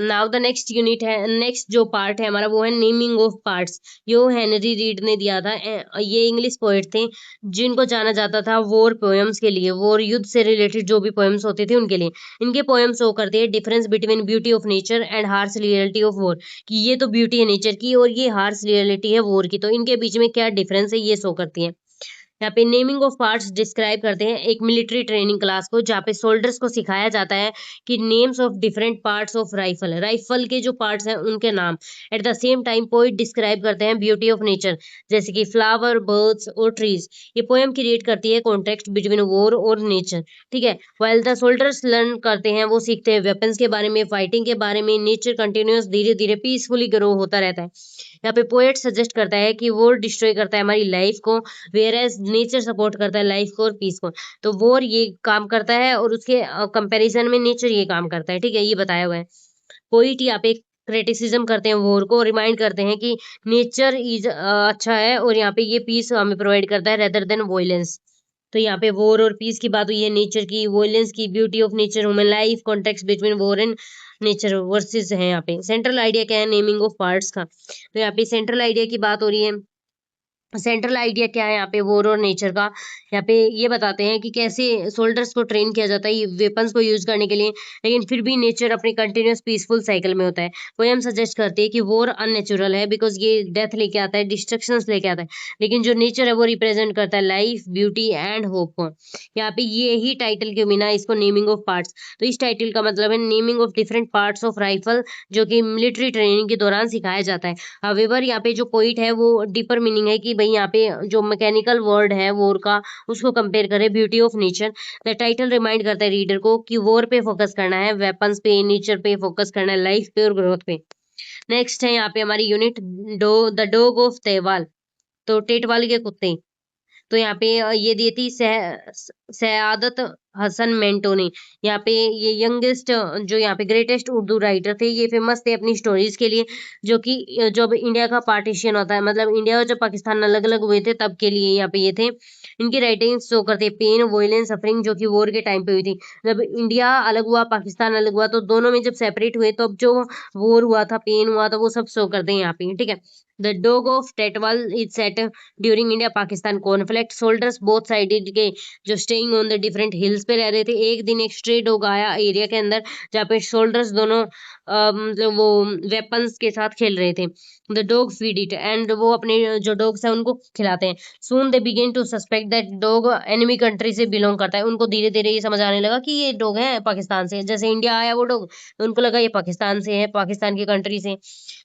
Now the next unit है, नेक्स्ट जो पार्ट है हमारा वो है naming of parts. Yo Henry read ने दिया था। ये इंग्लिश पोएट थे जिनको जाना जाता था वॉर पोएम्स के लिए, वॉर युद्ध से रिलेटेड जो भी पोएम्स होते थे उनके लिए। इनके पोएम्स शो करते हैं difference between beauty of nature and harsh reality of war, कि ये तो ब्यूटी है नेचर की और ये हार्श रियलिटी है वॉर की, तो इनके बीच में क्या डिफरेंस है ये शो करती है। यहाँ पे नेमिंग ऑफ पार्ट्स डिस्क्राइब करते हैं एक मिलिट्री ट्रेनिंग क्लास को, जहाँ पे सोल्जर्स को सिखाया जाता है कि names of different parts of rifle, rifle के जो पार्ट्स हैं उनके नाम। At the same time poet describe करते हैं ब्यूटी ऑफ नेचर, जैसे कि फ्लावर, बर्ड्स और ट्रीज। ये पोएम क्रिएट करती है कॉन्टेक्स्ट बिटवीन वॉर और नेचर। ठीक है, वाइल द सोल्जर्स लर्न करते हैं, वो सीखते हैं वेपन्स के बारे में, फाइटिंग के बारे में, नेचर कंटिन्यूस धीरे धीरे पीसफुली ग्रो होता रहता है। यहाँ पे पोएट सजेस्ट करता है कि वॉर डिस्ट्रॉय करता है हमारी लाइफ को, वेयर एज नेचर सपोर्ट करता है लाइफ को और पीस को। तो वॉर ये काम करता है और उसके कंपैरिजन में नेचर ये काम करता है। ठीक है, ये बताया हुआ है। पोइट यहाँ पे क्रिटिसिज्म करते हैं वॉर को, रिमाइंड करते हैं कि नेचर इज अच्छा है और यहाँ पे ये पीस हमें प्रोवाइड करता है रेदर देन वॉयलेंस। तो यहाँ पे वॉर और पीस की बात हुई है, नेचर की, वॉयलेंस की, beauty of nature, human life, context between war and nature versus है। यहाँ पे सेंट्रल आइडिया क्या है नेमिंग ऑफ पार्ट्स का? तो यहाँ पे सेंट्रल आइडिया की बात हो रही है। सेंट्रल आइडिया क्या है यहाँ पे वॉर और नेचर का? यहाँ पे ये बताते हैं कि कैसे सोल्जर्स को ट्रेन किया जाता है ये वेपन्स को यूज करने के लिए, लेकिन फिर भी नेचर अपने कंटिन्यूस पीसफुल साइकिल में होता है। पोएम सजेस्ट करती है कि वॉर अननेचुरल है बिकॉज ये डेथ लेके आता है, डिस्ट्रक्शंस लेके आता है, लेकिन जो नेचर है वो रिप्रेजेंट करता है लाइफ, ब्यूटी एंड होप को। यहाँ पे ये ही टाइटल क्यों मिला इसको नेमिंग ऑफ पार्ट्स? तो इस टाइटल का मतलब है naming of different parts of rifle, जो कि मिलिट्री ट्रेनिंग के दौरान सिखाया जाता है। हावेवर यहाँ पे जो पोइट है वो डीपर मीनिंग है कि भाई यहाँ पे जो मैकेनिकल वर्ड है वॉर का उसको कंपेयर करें beauty of nature. The title remind करता है रीडर को कि वॉर पे फोकस करना है, वेपन्स पे, नेचर पे फोकस करना है, लाइफ पे और ग्रोथ पे। नेक्स्ट है यहाँ पे हमारी यूनिट द डॉग ऑफ तेवाल, तो टेटवाल के कुत्ते। तो यहाँ पे ये दी थी सयादत हसन मेंटो ने। यहाँ पे ये यंगेस्ट जो यहाँ पे ग्रेटेस्ट उर्दू राइटर थे, ये फेमस थे अपनी स्टोरीज के लिए, जो कि जब इंडिया का पार्टीशन होता है, मतलब इंडिया और जब पाकिस्तान अलग अलग हुए थे तब के लिए यहाँ पे ये थे। इनकी राइटिंग्स शो करते हैं पेन, वॉयलेंस, सफरिंग, जो कि वॉर के टाइम पे हुई थी। जब इंडिया अलग हुआ, पाकिस्तान अलग हुआ, तो दोनों में जब सेपरेट हुए तो अब जो वॉर हुआ था, पेन हुआ था, वो सब शो करते हैं यहाँ पे। ठीक है, the dog of Tetwal is set during India Pakistan conflict. Soldiers both side के जो staying on the different hills पे रह रहे थे, एक दिन एक स्ट्रे डॉग आया एरिया के अंदर जहाँ पे सोल्जर्स दोनों मतलब वो वेपन्स के साथ खेल रहे थे। The dog feed it, and वो अपने जो डॉग्स है उनको खिलाते हैं। Soon they begin to suspect that dog enemy country से बिलोंग करता है। उनको धीरे धीरे ये समझ आने लगा कि ये डॉग है पाकिस्तान से, जैसे इंडिया आया वो डॉग तो उनको लगा ये पाकिस्तान से है, पाकिस्तान की कंट्री से।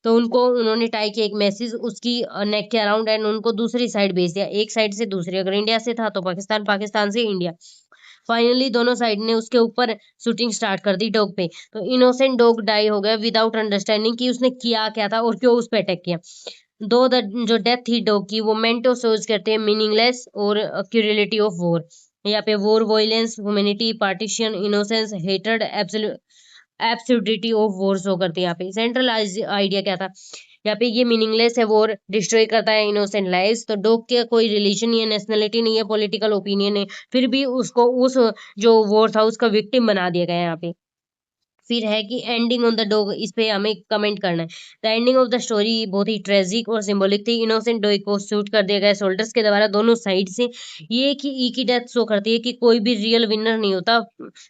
तो उनको उन्होंने टाई किया एक मैसेज उसकी नेक के अराउंड एंड उनको दूसरी साइड भेज दिया, एक साइड से दूसरी। अगर इंडिया से था तो पाकिस्तान, पाकिस्तान से इंडिया। फाइनली दोनों साइड ने उसके ऊपर शूटिंग स्टार्ट कर दी डॉग पे। तो इनोसेंट डॉग डाई हो गया विदाउट अंडरस्टैंडिंग कि उसने किया क्या था और क्यों उस पे अटैक किया। दो द जो डेथ थी डॉग की वो मेंटो सोच करते हैं मीनिंगलेस और क्यूरिलिटी ऑफ वॉर। यहाँ पे war, violence, humanity, partition, innocence, hatred, absurdity of war show करती है। यहाँ पे सेंट्रल आइडिया क्या था? यहाँ पे ये मीनिंगलेस है, वॉर डिस्ट्रॉय करता है इनोसेंट लाइव्स। तो डॉग के कोई रिलीजन नहीं है, नेशनलिटी नहीं है, पॉलिटिकल ओपिनियन है, फिर भी उसको उस जो वॉर था उसका विक्टिम बना दिया गया है यहाँ पे। फिर है कि एंडिंग ऑन द डॉग, इस पे हमें कमेंट करना है। The ending of the story बहुत ही ट्रेजिक और सिंबॉलिक थी। इनोसेंट डॉग को शूट कर दिया गया सोल्जर्स के द्वारा दोनों साइड से। ये कि ई की डेथ शो करती है कि कोई भी रियल विनर नहीं होता,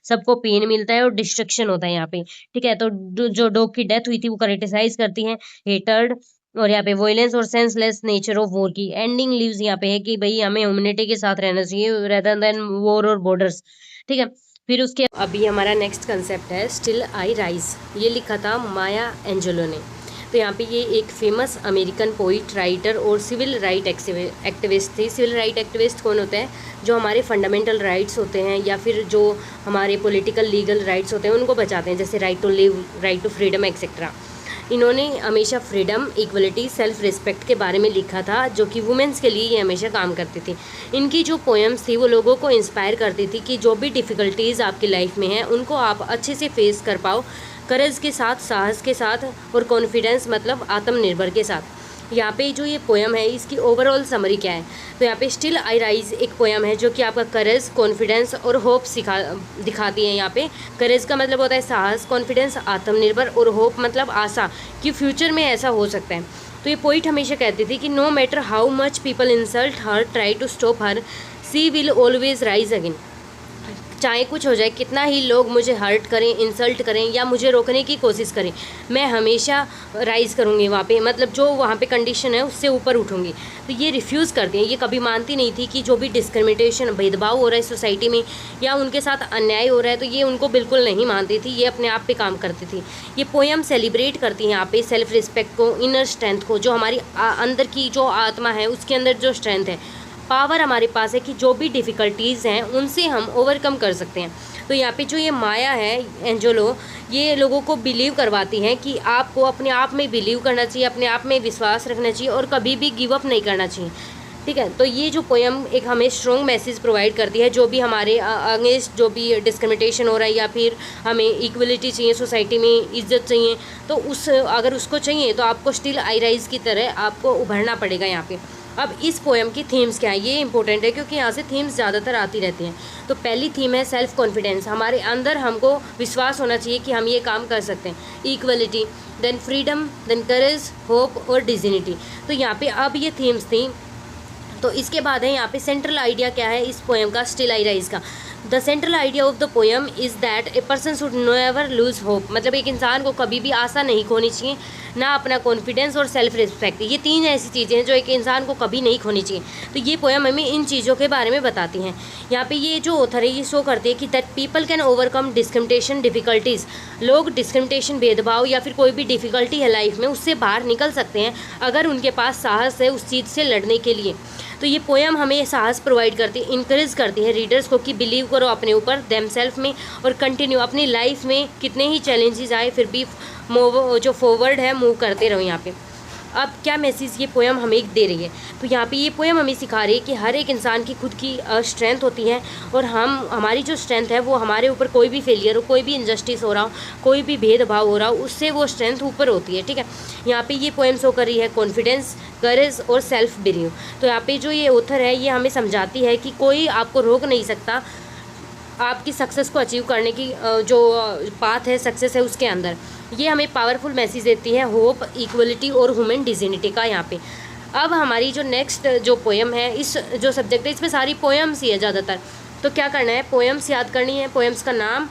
सबको पेन मिलता है और डिस्ट्रक्शन होता है यहाँ पे। ठीक है, तो जो डॉग की डेथ हुई थी वो क्रिटिसाइज करती है हेटर्ड और यहाँ पे वॉयलेंस और सेंसलेस नेचर ऑफ वॉर की। एंडिंग लीव्स यहाँ पे है कि भाई हमें ह्यूमैनिटी के साथ रहना चाहिए रेदर देन वॉर और बॉर्डर्स। ठीक है, फिर उसके अभी हमारा नेक्स्ट कंसेप्ट है स्टिल आई राइज। ये लिखा था माया एंजेलो ने। तो यहाँ पे ये एक फेमस अमेरिकन पोइट, राइटर और सिविल राइट एक्टिविस्ट थी। सिविल राइट एक्टिविस्ट कौन होते हैं? जो हमारे फंडामेंटल राइट्स होते हैं या फिर जो हमारे पॉलिटिकल लीगल राइट्स होते हैं उनको बचाते हैं, जैसे right to live, right to freedom etcetera. इन्होंने हमेशा फ्रीडम, इक्वलिटी, सेल्फ रिस्पेक्ट के बारे में लिखा था, जो कि वुमेंस के लिए ये हमेशा काम करती थी। इनकी जो पोएम्स थी वो लोगों को इंस्पायर करती थी कि जो भी डिफ़िकल्टीज़ आपकी लाइफ में हैं उनको आप अच्छे से फेस कर पाओ, करेज के साथ, साहस के साथ और कॉन्फिडेंस मतलब आत्मनिर्भर के साथ। यहाँ पे जो ये पोएम है इसकी ओवरऑल समरी क्या है? तो यहाँ पे स्टिल आई राइज एक पोएम है जो कि आपका करेज, कॉन्फिडेंस और होप दिखाती है। यहाँ पे करेज का मतलब होता है साहस, कॉन्फिडेंस आत्मनिर्भर और होप मतलब आशा कि फ्यूचर में ऐसा हो सकता है। तो ये पोइट हमेशा कहती थी कि no matter how much people insult her, try to stop her, she will always rise again. चाहे कुछ हो जाए, कितना ही लोग मुझे हर्ट करें, इंसल्ट करें या मुझे रोकने की कोशिश करें, मैं हमेशा राइज़ करूँगी वहाँ पे, मतलब जो वहाँ पे कंडीशन है उससे ऊपर उठूँगी। तो ये रिफ्यूज़ करती हैं, ये कभी मानती नहीं थी कि जो भी डिस्क्रिमिनेशन, भेदभाव हो रहा है सोसाइटी में या उनके साथ अन्याय हो रहा है तो ये उनको बिल्कुल नहीं मानती थी, ये अपने आप पे काम करती थी। ये पोएम सेलिब्रेट करती हैं यहाँ पे सेल्फ रिस्पेक्ट को, इनर स्ट्रेंथ को, जो हमारी अंदर की जो आत्मा है उसके अंदर जो स्ट्रेंथ है, पावर हमारे पास है कि जो भी डिफ़िकल्टीज़ हैं उनसे हम ओवरकम कर सकते हैं। तो यहाँ पे जो ये माया है एंजेलो, ये लोगों को बिलीव करवाती हैं कि आपको अपने आप में बिलीव करना चाहिए, अपने आप में विश्वास रखना चाहिए और कभी भी गिव अप नहीं करना चाहिए। ठीक है, तो ये जो पोएम एक हमें स्ट्रॉन्ग मैसेज प्रोवाइड करती है, जो भी हमारे अगेंस्ट जो भी डिस्क्रिमिनेशन हो रहा है या फिर हमें इक्वलिटी चाहिए, सोसाइटी में इज्जत चाहिए, तो अगर उसको चाहिए तो आपको स्टिल आई राइज की तरह आपको उभरना पड़ेगा यहाँ पे। अब इस पोएम की थीम्स क्या है, ये इंपॉर्टेंट है क्योंकि यहाँ से थीम्स ज़्यादातर आती रहती हैं। तो पहली थीम है सेल्फ कॉन्फिडेंस, हमारे अंदर हमको विश्वास होना चाहिए कि हम ये काम कर सकते हैं। इक्वलिटी, देन फ्रीडम, देन करेज, होप और डिजिनिटी। तो यहाँ पे अब ये थीम्स थी। तो इसके बाद है यहाँ पे सेंट्रल आइडिया क्या है इस पोएम का, स्टिल आई राइज का। The central idea of the poem is that a person should never lose hope, मतलब एक इंसान को कभी भी आशा नहीं खोनी चाहिए, ना अपना कॉन्फिडेंस और सेल्फ रिस्पेक्ट। ये तीन ऐसी चीज़ें हैं जो एक इंसान को कभी नहीं खोनी चाहिए। तो ये पोएम हमें इन चीज़ों के बारे में बताती हैं। यहाँ पे ये जो ऑथर है ये शो करती है कि that people can overcome discrimination difficulties, लोग डिस्क्रिमिनेशन, भेदभाव या फिर कोई भी डिफ़िकल्टी है लाइफ में उससे बाहर निकल सकते हैं अगर उनके पास साहस है उस चीज़ से लड़ने के लिए। तो ये पोएम हमें साहस प्रोवाइड करती है, इंकरेज करती है रीडर्स को कि बिलीव करो अपने ऊपर, देमसेल्फ में, और कंटिन्यू अपनी लाइफ में कितने ही चैलेंजेस आए फिर भी जो फॉरवर्ड है मूव करते रहो यहाँ पे। अब क्या मैसेज ये पोएम हमें दे रही है? तो यहाँ पे ये पोएम हमें सिखा रही है कि हर एक इंसान की खुद की स्ट्रेंथ होती है और हमारी जो स्ट्रेंथ है वो हमारे ऊपर कोई भी फेलियर हो, कोई भी इनजस्टिस हो रहा हो, कोई भी भेदभाव हो रहा हो, उससे वो स्ट्रेंथ ऊपर होती है। ठीक है, यहाँ पे ये पोएम शो कर रही है कॉन्फिडेंस, करेज और सेल्फ बिलीव। तो यहाँ पे जो ये ऑथर है ये हमें समझाती है कि कोई आपको रोक नहीं सकता आपकी सक्सेस को अचीव करने की, जो पाथ है सक्सेस है उसके अंदर। ये हमें पावरफुल मैसेज देती है होप, इक्वलिटी और ह्यूमन डिजिनिटी का यहाँ पे। अब हमारी जो नेक्स्ट जो पोएम है, इस जो सब्जेक्ट है इसमें सारी पोएम्स ही है ज़्यादातर। तो क्या करना है, पोएम्स याद करनी है, पोएम्स का नाम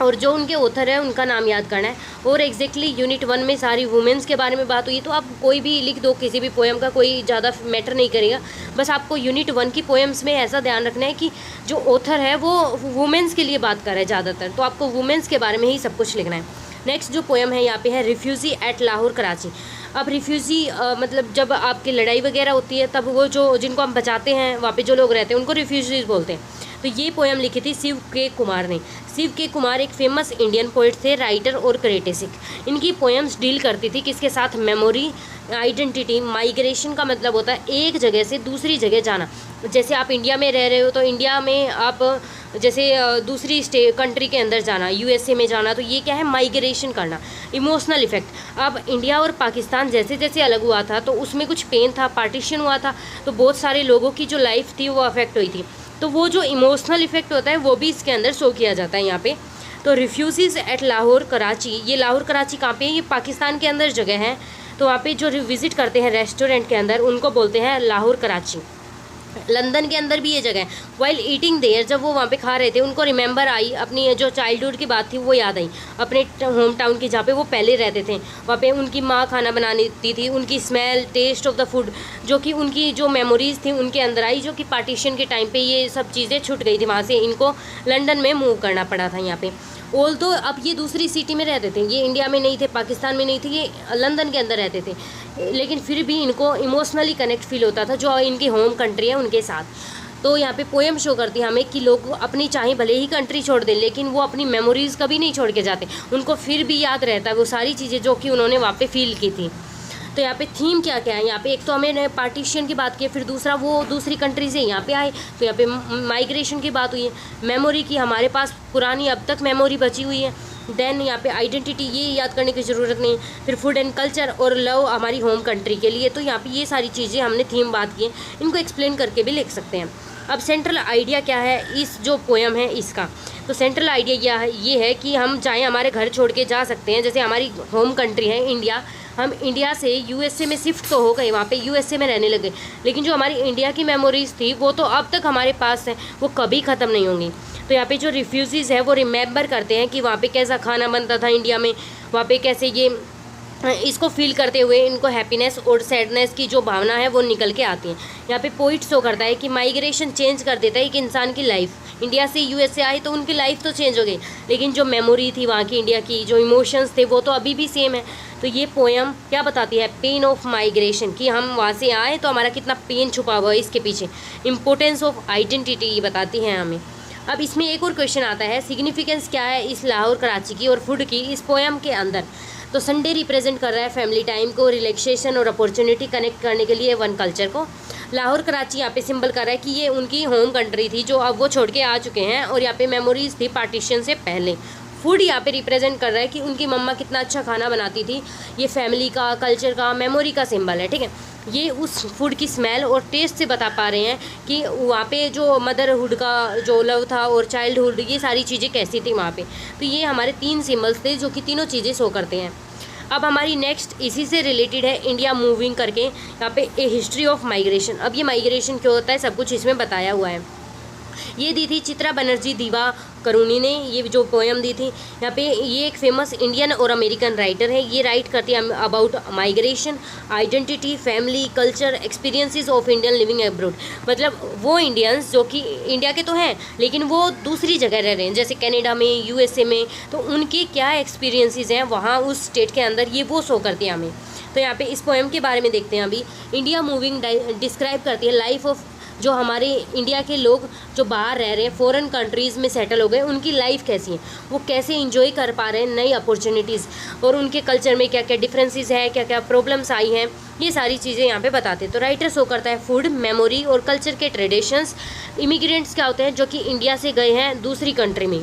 और जो उनके ऑथर है उनका नाम याद करना है। और एग्जैक्टली यूनिट 1 में सारी वुमेंस के बारे में बात हुई, तो आप कोई भी लिख दो, किसी भी पोएम का कोई ज़्यादा मैटर नहीं करेगा। बस आपको यूनिट 1 की पोएम्स में ऐसा ध्यान रखना है कि जो ऑथर है वो वुमेंस के लिए बात कर रहा है ज़्यादातर, तो आपको वुमेंस के बारे में ही सब कुछ लिखना है। नेक्स्ट जो पोएम है यहाँ पे है रिफ्यूज़ी एट लाहौर कराची। अब रिफ्यूज़ी मतलब जब आपकी लड़ाई वगैरह होती है तब वो जो जिनको हम बचाते हैं वहाँ पे जो लोग रहते हैं उनको रिफ्यूजीज बोलते हैं। तो ये पोएम लिखी थी शिव के कुमार ने। शिव के कुमार एक फेमस इंडियन पोइट थे, राइटर और क्रिटिक। इनकी पोएम्स डील करती थी किसके साथ, मेमोरी, आइडेंटिटी, माइग्रेशन का मतलब होता है एक जगह से दूसरी जगह जाना। जैसे आप इंडिया में रह रहे हो तो इंडिया में आप जैसे दूसरी कंट्री के अंदर जाना, यूएसए में जाना, तो ये क्या है, माइग्रेशन करना। इमोशनल इफेक्ट, अब इंडिया और पाकिस्तान जैसे जैसे अलग हुआ था तो उसमें कुछ पेन था, पार्टीशन हुआ था, तो बहुत सारे लोगों की जो लाइफ थी वो अफेक्ट हुई थी। तो वो जो इमोशनल इफेक्ट होता है वो भी इसके अंदर शो किया जाता है यहाँ पे। तो रिफ्यूजीज एट लाहौर कराची, ये लाहौर कराची कहाँ पे है, ये पाकिस्तान के अंदर जगह है। तो वहाँ पे जो विज़िट करते हैं रेस्टोरेंट के अंदर उनको बोलते हैं लाहौर कराची। लंदन के अंदर भी ये जगह है। वाइल ईटिंग देयर, जब वो वहाँ पे खा रहे थे उनको रिमेंबर आई, अपनी जो चाइल्डहुड की बात थी वो याद आई, अपने होम टाउन की जहाँ पे वो पहले रहते थे। वहाँ पे उनकी माँ खाना बनाती थी, उनकी smell, taste of the food, जो कि उनकी जो मेमोरीज़ थी उनके अंदर आई, जो कि पार्टीशन के टाइम पे ये सब चीज़ें छूट गई थी, वहाँ से इनको लंदन में मूव करना पड़ा था यहाँ पे। ऑल तो अब ये दूसरी सिटी में रहते थे, ये इंडिया में नहीं थे, पाकिस्तान में नहीं थे, ये लंदन के अंदर रहते थे, लेकिन फिर भी इनको इमोशनली कनेक्ट फील होता था जो इनकी होम कंट्री है उनके साथ। तो यहाँ पे पोएम शो करती है हमें कि लोग अपनी चाहे भले ही कंट्री छोड़ दें, लेकिन वो अपनी मेमोरीज़ कभी नहीं छोड़ के जाते, उनको फिर भी याद रहता है वो सारी चीज़ें जो कि उन्होंने वहाँ पे फील की थी। तो यहाँ पे थीम क्या क्या है, यहाँ पे एक तो हमें पार्टीशन की बात की, फिर दूसरा वो दूसरी कंट्री से यहाँ पे आए, तो यहाँ पे माइग्रेशन की बात हुई है, मेमोरी की, हमारे पास पुरानी अब तक मेमोरी बची हुई है। देन यहाँ पे आइडेंटिटी, ये याद करने की ज़रूरत नहीं। फिर फूड एंड कल्चर और लव हमारी होम कंट्री के लिए। तो यहाँ पे ये सारी चीज़ें हमने थीम बात की है, इनको एक्सप्लेन करके भी लिख सकते हैं। अब सेंट्रल आइडिया क्या है इस जो पोएम है इसका, तो सेंट्रल आइडिया ये है कि हम चाहे हमारे घर छोड़ के जा सकते हैं, जैसे हमारी होम कंट्री है इंडिया, हम इंडिया से यूएसए में शिफ्ट तो हो गए, वहाँ पे यूएसए में रहने लगे, लेकिन जो हमारी इंडिया की मेमोरीज़ थी वो तो अब तक हमारे पास है, वो कभी ख़त्म नहीं होंगी। तो यहाँ पे जो रिफ्यूजीज़ है वो रिमेंबर करते हैं कि वहाँ पे कैसा खाना बनता था इंडिया में, वहाँ पे कैसे ये इसको फील करते हुए इनको हैप्पीनेस और सैडनेस की जो भावना है वो निकल के आती है। यहाँ पे पोइट शो करता है कि माइग्रेशन चेंज कर देता है एक इंसान की लाइफ। इंडिया से यूएसए आए तो उनकी लाइफ तो चेंज हो गई, लेकिन जो मेमोरी थी वहाँ की इंडिया की, जो इमोशंस थे वो तो अभी भी सेम है। तो ये पोएम क्या बताती है, पेन ऑफ माइग्रेशन, कि हम वहाँ से आए तो हमारा कितना पेन छुपा हुआ है इसके पीछे। इम्पोर्टेंस ऑफ आइडेंटिटी ये बताती है हमें। अब इसमें एक और क्वेश्चन आता है, सिग्निफिकेंस क्या है इस लाहौर कराची की और फूड की इस पोएम के अंदर। तो संडे रिप्रेजेंट कर रहा है फैमिली टाइम को, रिलैक्सेशन और अपॉर्चुनिटी कनेक्ट करने के लिए वन कल्चर को। लाहौर कराची यहाँ पे सिंबल कर रहा है कि ये उनकी होम कंट्री थी जो अब वो छोड़ के आ चुके हैं, और यहाँ पे मेमोरीज थी पार्टीशन से पहले। फूड यहाँ पे रिप्रेजेंट कर रहा है कि उनकी मम्मा कितना अच्छा खाना बनाती थी, ये फैमिली का, कल्चर का, मेमोरी का सिंबल है, ठीक है। ये उस फूड की स्मेल और टेस्ट से बता पा रहे हैं कि वहाँ पे जो मदरहुड का जो लव था और चाइल्डहुड, ये सारी चीज़ें कैसी थी वहाँ पे। तो ये हमारे 3 सिंबल्स थे जो कि तीनों चीज़ें शो करते हैं। अब हमारी नेक्स्ट इसी से रिलेटेड है इंडिया मूविंग करके, यहाँ पे ए हिस्ट्री ऑफ माइग्रेशन। अब ये माइग्रेशन क्यों होता है सब कुछ इसमें बताया हुआ है। ये दी थी चित्रा बनर्जी दिवा करूनी ने, ये जो पोएम दी थी। यहाँ पे ये एक फेमस इंडियन और अमेरिकन राइटर है, ये राइट करती है about migration, identity, family, culture, experiences of Indian living abroad. मतलब वो इंडियंस जो कि इंडिया के तो हैं लेकिन वो दूसरी जगह रह रहे हैं, जैसे कनाडा में, यूएसए में, तो उनके क्या एक्सपीरियंसेस हैं वहाँ उस स्टेट के अंदर, ये वो शो करती है हमें। तो यहाँ पे इस पोएम के बारे में देखते हैं। अभी इंडिया मूविंग डिस्क्राइब करती है लाइफ ऑफ जो हमारे इंडिया के लोग जो बाहर रह रहे हैं, फॉरेन कंट्रीज़ में सेटल हो गए, उनकी लाइफ कैसी है, वो कैसे इंजॉय कर पा रहे हैं नई अपॉर्चुनिटीज़, और उनके कल्चर में क्या क्या डिफरेंसेस हैं, क्या क्या प्रॉब्लम्स आई हैं, ये सारी चीज़ें यहाँ पे बताते हैं। तो राइटर शो करता है फूड, मेमोरी और कल्चर के ट्रेडिशंस। इमिग्रेंट्स क्या होते हैं जो कि इंडिया से गए हैं दूसरी कंट्री में,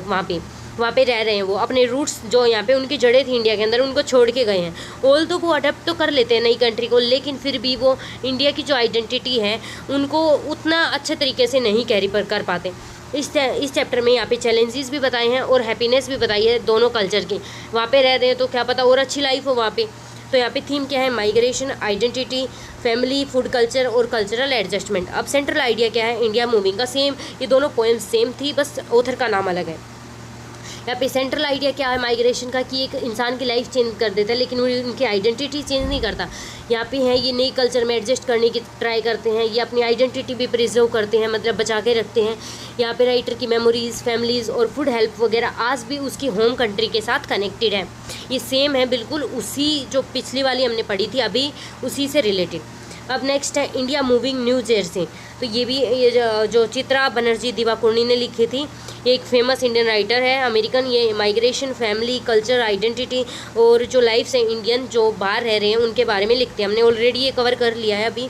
वहाँ पे रह रहे हैं, वो अपने रूट्स जो यहाँ पे उनकी जड़ें थी इंडिया के अंदर उनको छोड़ के गए हैं। ऑल तो वो अडेप्ट तो कर लेते हैं नई कंट्री को, लेकिन फिर भी वो इंडिया की जो आइडेंटिटी है उनको उतना अच्छे तरीके से नहीं कैरी कर पाते। इस चैप्टर में यहाँ पे चैलेंजेस भी बताए हैं और हैप्पीनेस भी बताई है दोनों कल्चर की। वहाँ पे रह रहे हैं तो क्या पता और अच्छी लाइफ हो वहाँ पे। तो यहाँ पे थीम क्या है, migration, identity, family, food culture और कल्चरल एडजस्टमेंट। अब सेंट्रल आइडिया क्या है, इंडिया मूविंग का सेम, ये दोनों पोएम सेम थी, बस ऑथर का नाम अलग है। यहाँ पे सेंट्रल आइडिया क्या है माइग्रेशन का, कि एक इंसान की लाइफ चेंज कर देता है लेकिन उनकी आइडेंटिटी चेंज नहीं करता। यहाँ पे है ये नई कल्चर में एडजस्ट करने की ट्राई करते हैं, ये अपनी आइडेंटिटी भी प्रिजर्व करते हैं, मतलब बचा के रखते हैं। यहाँ पे राइटर की मेमोरीज़, फैमिलीज़ और फूड हेल्प वगैरह आज भी उसकी होम कंट्री के साथ कनेक्टेड है। ये सेम है बिल्कुल, उसी जो पिछली वाली हमने पढ़ी थी अभी उसी से रिलेटेड। अब नेक्स्ट है इंडिया मूविंग न्यू जर्सी। तो ये भी ये जो चित्रा बनर्जी दिवाकुर्णी ने लिखी थी, ये एक फेमस इंडियन राइटर है अमेरिकन। ये माइग्रेशन, फैमिली, कल्चर, आइडेंटिटी और जो लाइफ से इंडियन जो बाहर रह रहे हैं उनके बारे में लिखते हैं। हमने ऑलरेडी ये कवर कर लिया है अभी।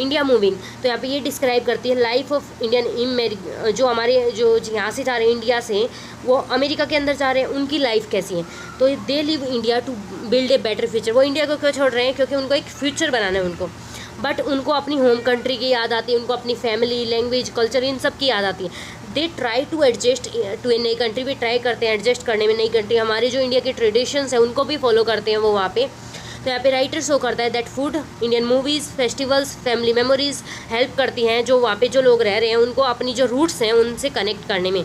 इंडिया मूविंग तो यहाँ पे ये डिस्क्राइब करती है लाइफ ऑफ इंडियन जो हमारे जो यहाँ से जा रहे हैं इंडिया से वो अमेरिका के अंदर जा रहे हैं, उनकी लाइफ कैसी है। तो they leave India to build a better future. वो इंडिया को क्यों छोड़ रहे हैं, क्योंकि उनको एक फ्यूचर बनाना है उनको, बट उनको अपनी होम कंट्री की याद आती है, उनको अपनी फैमिली, लैंग्वेज, कल्चर, इन सब की याद आती है। They try to adjust to a नई कंट्री, भी ट्राई करते हैं एडजस्ट करने में नई कंट्री। हमारे जो इंडिया के ट्रेडिशंस हैं उनको भी फॉलो करते हैं वो वहाँ पे। तो यहाँ पे राइटर शो करता है that food, Indian movies, festivals, family memories help करती हैं जो वहाँ पे जो लोग रह रहे हैं उनको अपनी जो रूट्स हैं उनसे कनेक्ट करने में।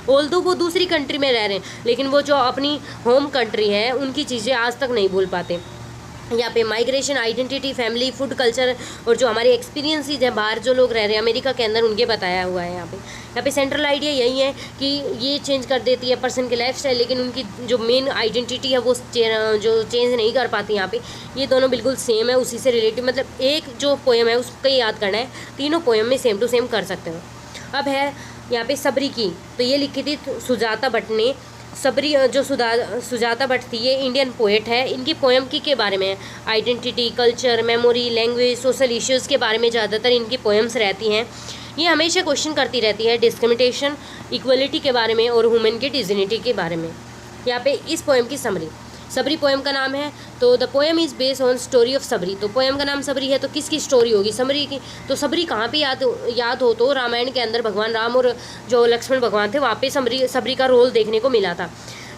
ऑल्दो वो दूसरी कंट्री में रह रहे हैं लेकिन वो जो अपनी होम कंट्री है उनकी चीज़ें आज तक नहीं भूल पाते। यहाँ पे migration, identity, family, food culture और जो हमारे एक्सपीरियंसेस हैं बाहर जो लोग रह रहे हैं अमेरिका के अंदर उनके बताया हुआ है। यहाँ पे सेंट्रल आइडिया यही है कि ये चेंज कर देती है पर्सन के लाइफस्टाइल, लेकिन उनकी जो मेन आइडेंटिटी है वो जो चेंज नहीं कर पाती। यहाँ पे ये दोनों बिल्कुल सेम है, उसी से रिलेटिव, मतलब एक जो पोएम है उसको याद करना है, तीनों पोएम में सेम टू सेम कर सकते हो। अब है यहाँ पे सबरी की, तो ये लिखी थी सुजाता भट्ट ने। सबरी जो सुजाता भट्ट थी ये इंडियन पोएट है। इनकी पोएम के बारे में identity, culture, memory, language, social issues के बारे में ज़्यादातर इनकी पोएम्स रहती हैं। ये हमेशा क्वेश्चन करती रहती है डिस्क्रिमिनेशन, इक्वलिटी के बारे में और वुमेन की डिग्निटी के बारे में। यहाँ पे इस पोएम की समरी, सबरी पोएम का नाम है। तो the poem is based on story of Sabari. तो पोएम का नाम सबरी है तो किसकी स्टोरी होगी? सबरी की। तो सबरी कहाँ पे याद हो तो रामायण के अंदर भगवान राम और जो लक्ष्मण भगवान थे वहाँ पे सबरी का रोल देखने को मिला था,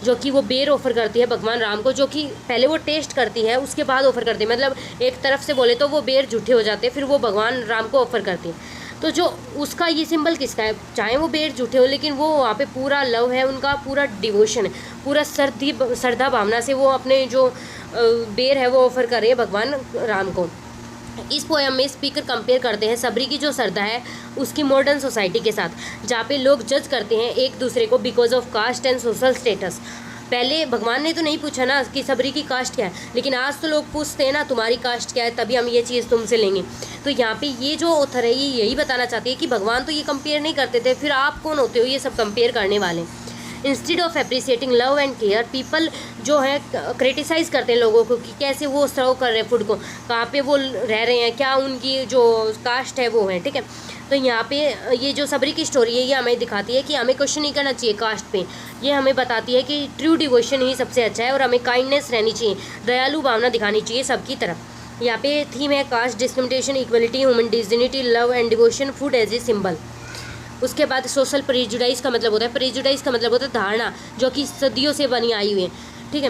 जो कि वो बेर ऑफर करती है भगवान राम को, जो कि पहले वो टेस्ट करती है उसके बाद ऑफर करती है। मतलब एक तरफ से बोले तो वो बेर झूठे हो जाते हैं, फिर वो भगवान राम को ऑफर करती है। तो जो उसका ये सिंबल किसका है? चाहे वो बेर झूठे हो लेकिन वो वहाँ पे पूरा लव है, उनका पूरा डिवोशन है, पूरा श्रद्धा भावना से वो अपने जो बेर है वो ऑफर कर रहे हैं भगवान राम को। इस पोएम में स्पीकर कंपेयर करते हैं सबरी की जो श्रद्धा है उसकी मॉडर्न सोसाइटी के साथ, जहाँ पे लोग जज करते हैं एक दूसरे को because of caste and social status. पहले भगवान ने तो नहीं पूछा ना कि सबरी की कास्ट क्या है, लेकिन आज तो लोग पूछते हैं ना तुम्हारी कास्ट क्या है तभी हम ये चीज़ तुमसे लेंगे। तो यहाँ पे ये जो ऑथर है ये यही बताना चाहती है कि भगवान तो ये कंपेयर नहीं करते थे, फिर आप कौन होते हो ये सब कंपेयर करने वाले। Instead of appreciating love and care, people जो है क्रिटिसाइज़ करते हैं लोगों को कि कैसे वो सर्व कर रहे हैं फूड को, कहाँ पे वो रह रहे हैं, क्या उनकी जो कास्ट है वो है। ठीक है, तो यहाँ पे ये जो सबरी की स्टोरी है ये हमें दिखाती है कि हमें क्वेश्चन नहीं करना चाहिए कास्ट पे। ये हमें बताती है कि ट्रू डिवोशन ही सबसे अच्छा है और हमें काइंडनेस रहनी चाहिए, दयालु भावना दिखानी चाहिए सबकी तरफ। यहाँ पे थीम है caste discrimination, equality, human dignity, love and devotion, food as a symbol. उसके बाद सोशल प्रेजुडाइज का मतलब होता है, प्रेजुडाइज का मतलब होता है धारणा जो कि सदियों से बनी आई हुई है। ठीक है,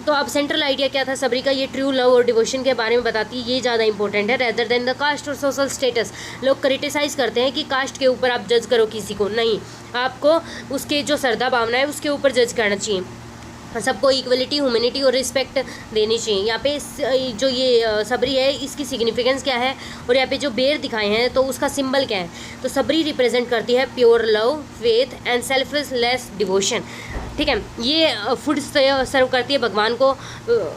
तो अब सेंट्रल आइडिया क्या था सबरी का? ये ट्रू लव और डिवोशन के बारे में बताती है, ये ज़्यादा इंपॉर्टेंट है रेदर देन द कास्ट और सोशल स्टेटस। लोग क्रिटिसाइज़ करते हैं कि कास्ट के ऊपर आप जज करो किसी को, नहीं, आपको उसके जो श्रद्धा भावना है उसके ऊपर जज करना चाहिए। सबको इक्वलिटी, ह्यूमैनिटी और रिस्पेक्ट देनी चाहिए। यहाँ पे जो ये सबरी है इसकी सिग्निफिकेंस क्या है और यहाँ पे जो बेर दिखाए हैं तो उसका सिंबल क्या है? तो सबरी रिप्रेजेंट करती है pure love, faith and selfless devotion. ठीक है, ये फूड सर्व करती है भगवान को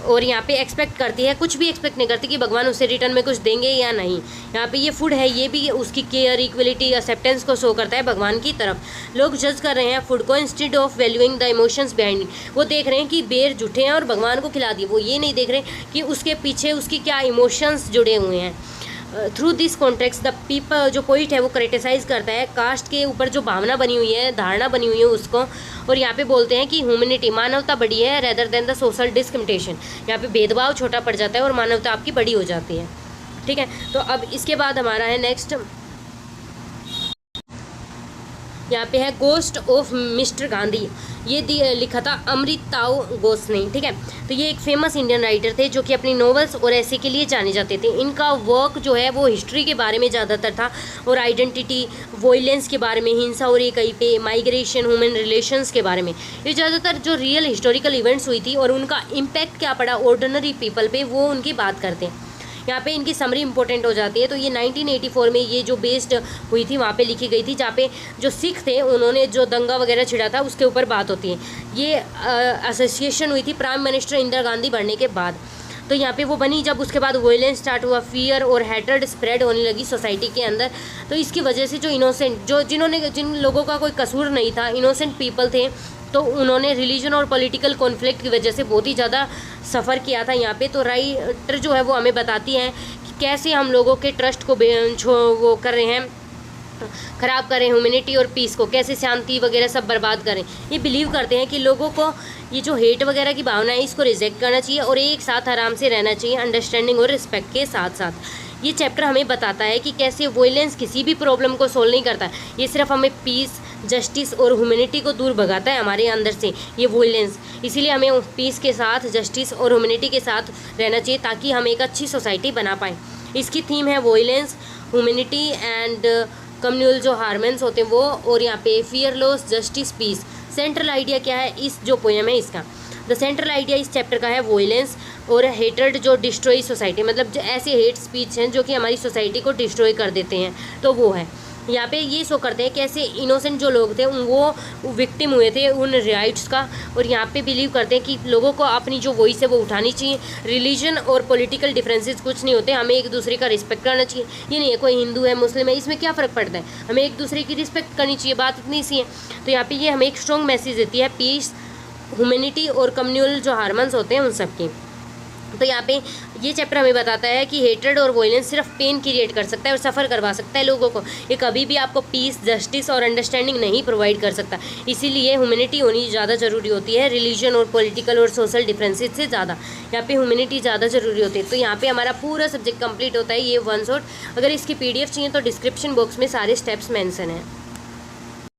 और यहाँ पे एक्सपेक्ट करती है, कुछ भी एक्सपेक्ट नहीं करती कि भगवान उसे रिटर्न में कुछ देंगे या नहीं। यहाँ पे ये फूड है ये भी उसकी केयर, इक्वलिटी, एक्सेप्टेंस को शो करता है भगवान की तरफ। लोग जज कर रहे हैं फूड को instead of valuing the emotions behind. वो देख रहे हैं कि बेर झूठे हैं और भगवान को खिला दिए, वो ये नहीं देख रहे कि उसके पीछे उसकी क्या इमोशंस जुड़े हुए हैं। Through this context the people, जो पोइट है वो क्रिटिसाइज करता है कास्ट के ऊपर जो भावना बनी हुई है, धारणा बनी हुई है उसको, और यहाँ पे बोलते हैं कि ह्यूमैनिटी, मानवता बड़ी है rather than the social discrimination. यहाँ पे भेदभाव छोटा पड़ जाता है और मानवता आपकी बड़ी हो जाती है। ठीक है, तो अब इसके बाद हमारा है नेक्स्ट, यहाँ पे है गोस्ट ऑफ मिस्टर गांधी। ये लिखा था अमृताओ घोष ने। ठीक है, तो ये एक फेमस इंडियन राइटर थे जो कि अपनी नॉवेल्स और ऐसे के लिए जाने जाते थे। इनका वर्क जो है वो हिस्ट्री के बारे में ज़्यादातर था और आइडेंटिटी, वॉयलेंस के बारे में, हिंसा और ये कहीं पे माइग्रेशन, ह्यूमन रिलेशंस के बारे में, ये ज़्यादातर जो रियल हिस्टोरिकल इवेंट्स हुई थी और उनका इम्पैक्ट क्या पड़ा ऑर्डिनरी पीपल पे, वो उनकी बात करते हैं। यहाँ पे इनकी समरी इंपॉर्टेंट हो जाती है। तो ये 1984 में ये जो बेस्ड हुई थी वहाँ पे लिखी गई थी, जहाँ पे जो सिख थे उन्होंने जो दंगा वगैरह छिड़ा था उसके ऊपर बात होती है। ये एसोसिएशन हुई थी प्राइम मिनिस्टर इंदिरा गांधी बनने के बाद। तो यहाँ पे वो बनी जब उसके बाद वॉयलेंस स्टार्ट हुआ, फियर और हैट्रेड स्प्रेड होने लगी सोसाइटी के अंदर। तो इसकी वजह से जो इनोसेंट, जिन लोगों का कोई कसूर नहीं था, इनोसेंट पीपल थे, तो उन्होंने रिलीजन और पॉलिटिकल कॉन्फ्लिक्ट की वजह से बहुत ही ज़्यादा सफ़र किया था यहाँ पे। तो राइटर जो है वो हमें बताती हैं कि कैसे हम लोगों के ट्रस्ट को वो कर रहे हैं, ख़राब करें, ह्यूमैनिटी और पीस को कैसे शांति वगैरह सब बर्बाद करें। ये बिलीव करते हैं कि लोगों को ये जो हेट वगैरह की भावना है इसको रिजेक्ट करना चाहिए और एक साथ आराम से रहना चाहिए, अंडरस्टैंडिंग और रिस्पेक्ट के साथ साथ। ये चैप्टर हमें बताता है कि कैसे वॉयलेंस किसी भी प्रॉब्लम को सोल्व नहीं करता, ये सिर्फ हमें पीस, जस्टिस और ह्यूमैनिटी को दूर भगाता है हमारे अंदर से, ये वॉयलेंस। इसीलिए हमें पीस के साथ, जस्टिस और ह्यूमैनिटी के साथ रहना चाहिए ताकि हम एक अच्छी सोसाइटी बना पाएँ। इसकी थीम है वॉयलेंस, ह्यूमैनिटी एंड कम्युनल जो हार्मोन्स होते हैं वो, और यहाँ पे fear loss, justice, peace. Central idea क्या है इस जो पोएम है इसका? द सेंट्रल आइडिया इस चैप्टर का है वॉयलेंस और हेट्रेड जो डिस्ट्रॉय सोसाइटी, मतलब जो ऐसे हेट स्पीच हैं जो कि हमारी सोसाइटी को डिस्ट्रॉय कर देते हैं, तो वो है। यहाँ पे ये शो करते हैं कैसे इनोसेंट जो लोग थे वो विक्टिम हुए थे उन राइट्स का, और यहाँ पे बिलीव करते हैं कि लोगों को अपनी जो वॉइस है वो उठानी चाहिए। रिलीजन और पॉलिटिकल डिफरेंसेस कुछ नहीं होते, हमें एक दूसरे का रिस्पेक्ट करना चाहिए। ये नहीं है कोई हिंदू है, मुस्लिम है, इसमें क्या फ़र्क पड़ता है, हमें एक दूसरे की रिस्पेक्ट करनी चाहिए, बात इतनी सी है। तो यहाँ पे ये हमें एक स्ट्रॉन्ग मैसेज देती है पीस, ह्यूमैनिटी और कम्युनल जो हार्मोन्स होते हैं उन सब की। तो यहाँ पे ये चैप्टर हमें बताता है कि हेट्रेड और वॉयलेंस सिर्फ पेन क्रिएट कर सकता है और सफ़र करवा सकता है लोगों को, ये कभी भी आपको पीस, जस्टिस और अंडरस्टैंडिंग नहीं प्रोवाइड कर सकता। इसीलिए ह्यूमैनिटी होनी ज़्यादा ज़रूरी होती है रिलीजन और पॉलिटिकल और सोशल डिफरेंसेस से ज़्यादा। यहाँ पे ह्यूमैनिटी ज़्यादा ज़रूरी होती है। तो यहाँ पे हमारा पूरा सब्जेक्ट कंप्लीट होता है, ये वन शॉट। अगर इसकी PDF चाहिए तो डिस्क्रिप्शन बॉक्स में सारे स्टेप्स मेंशन हैं।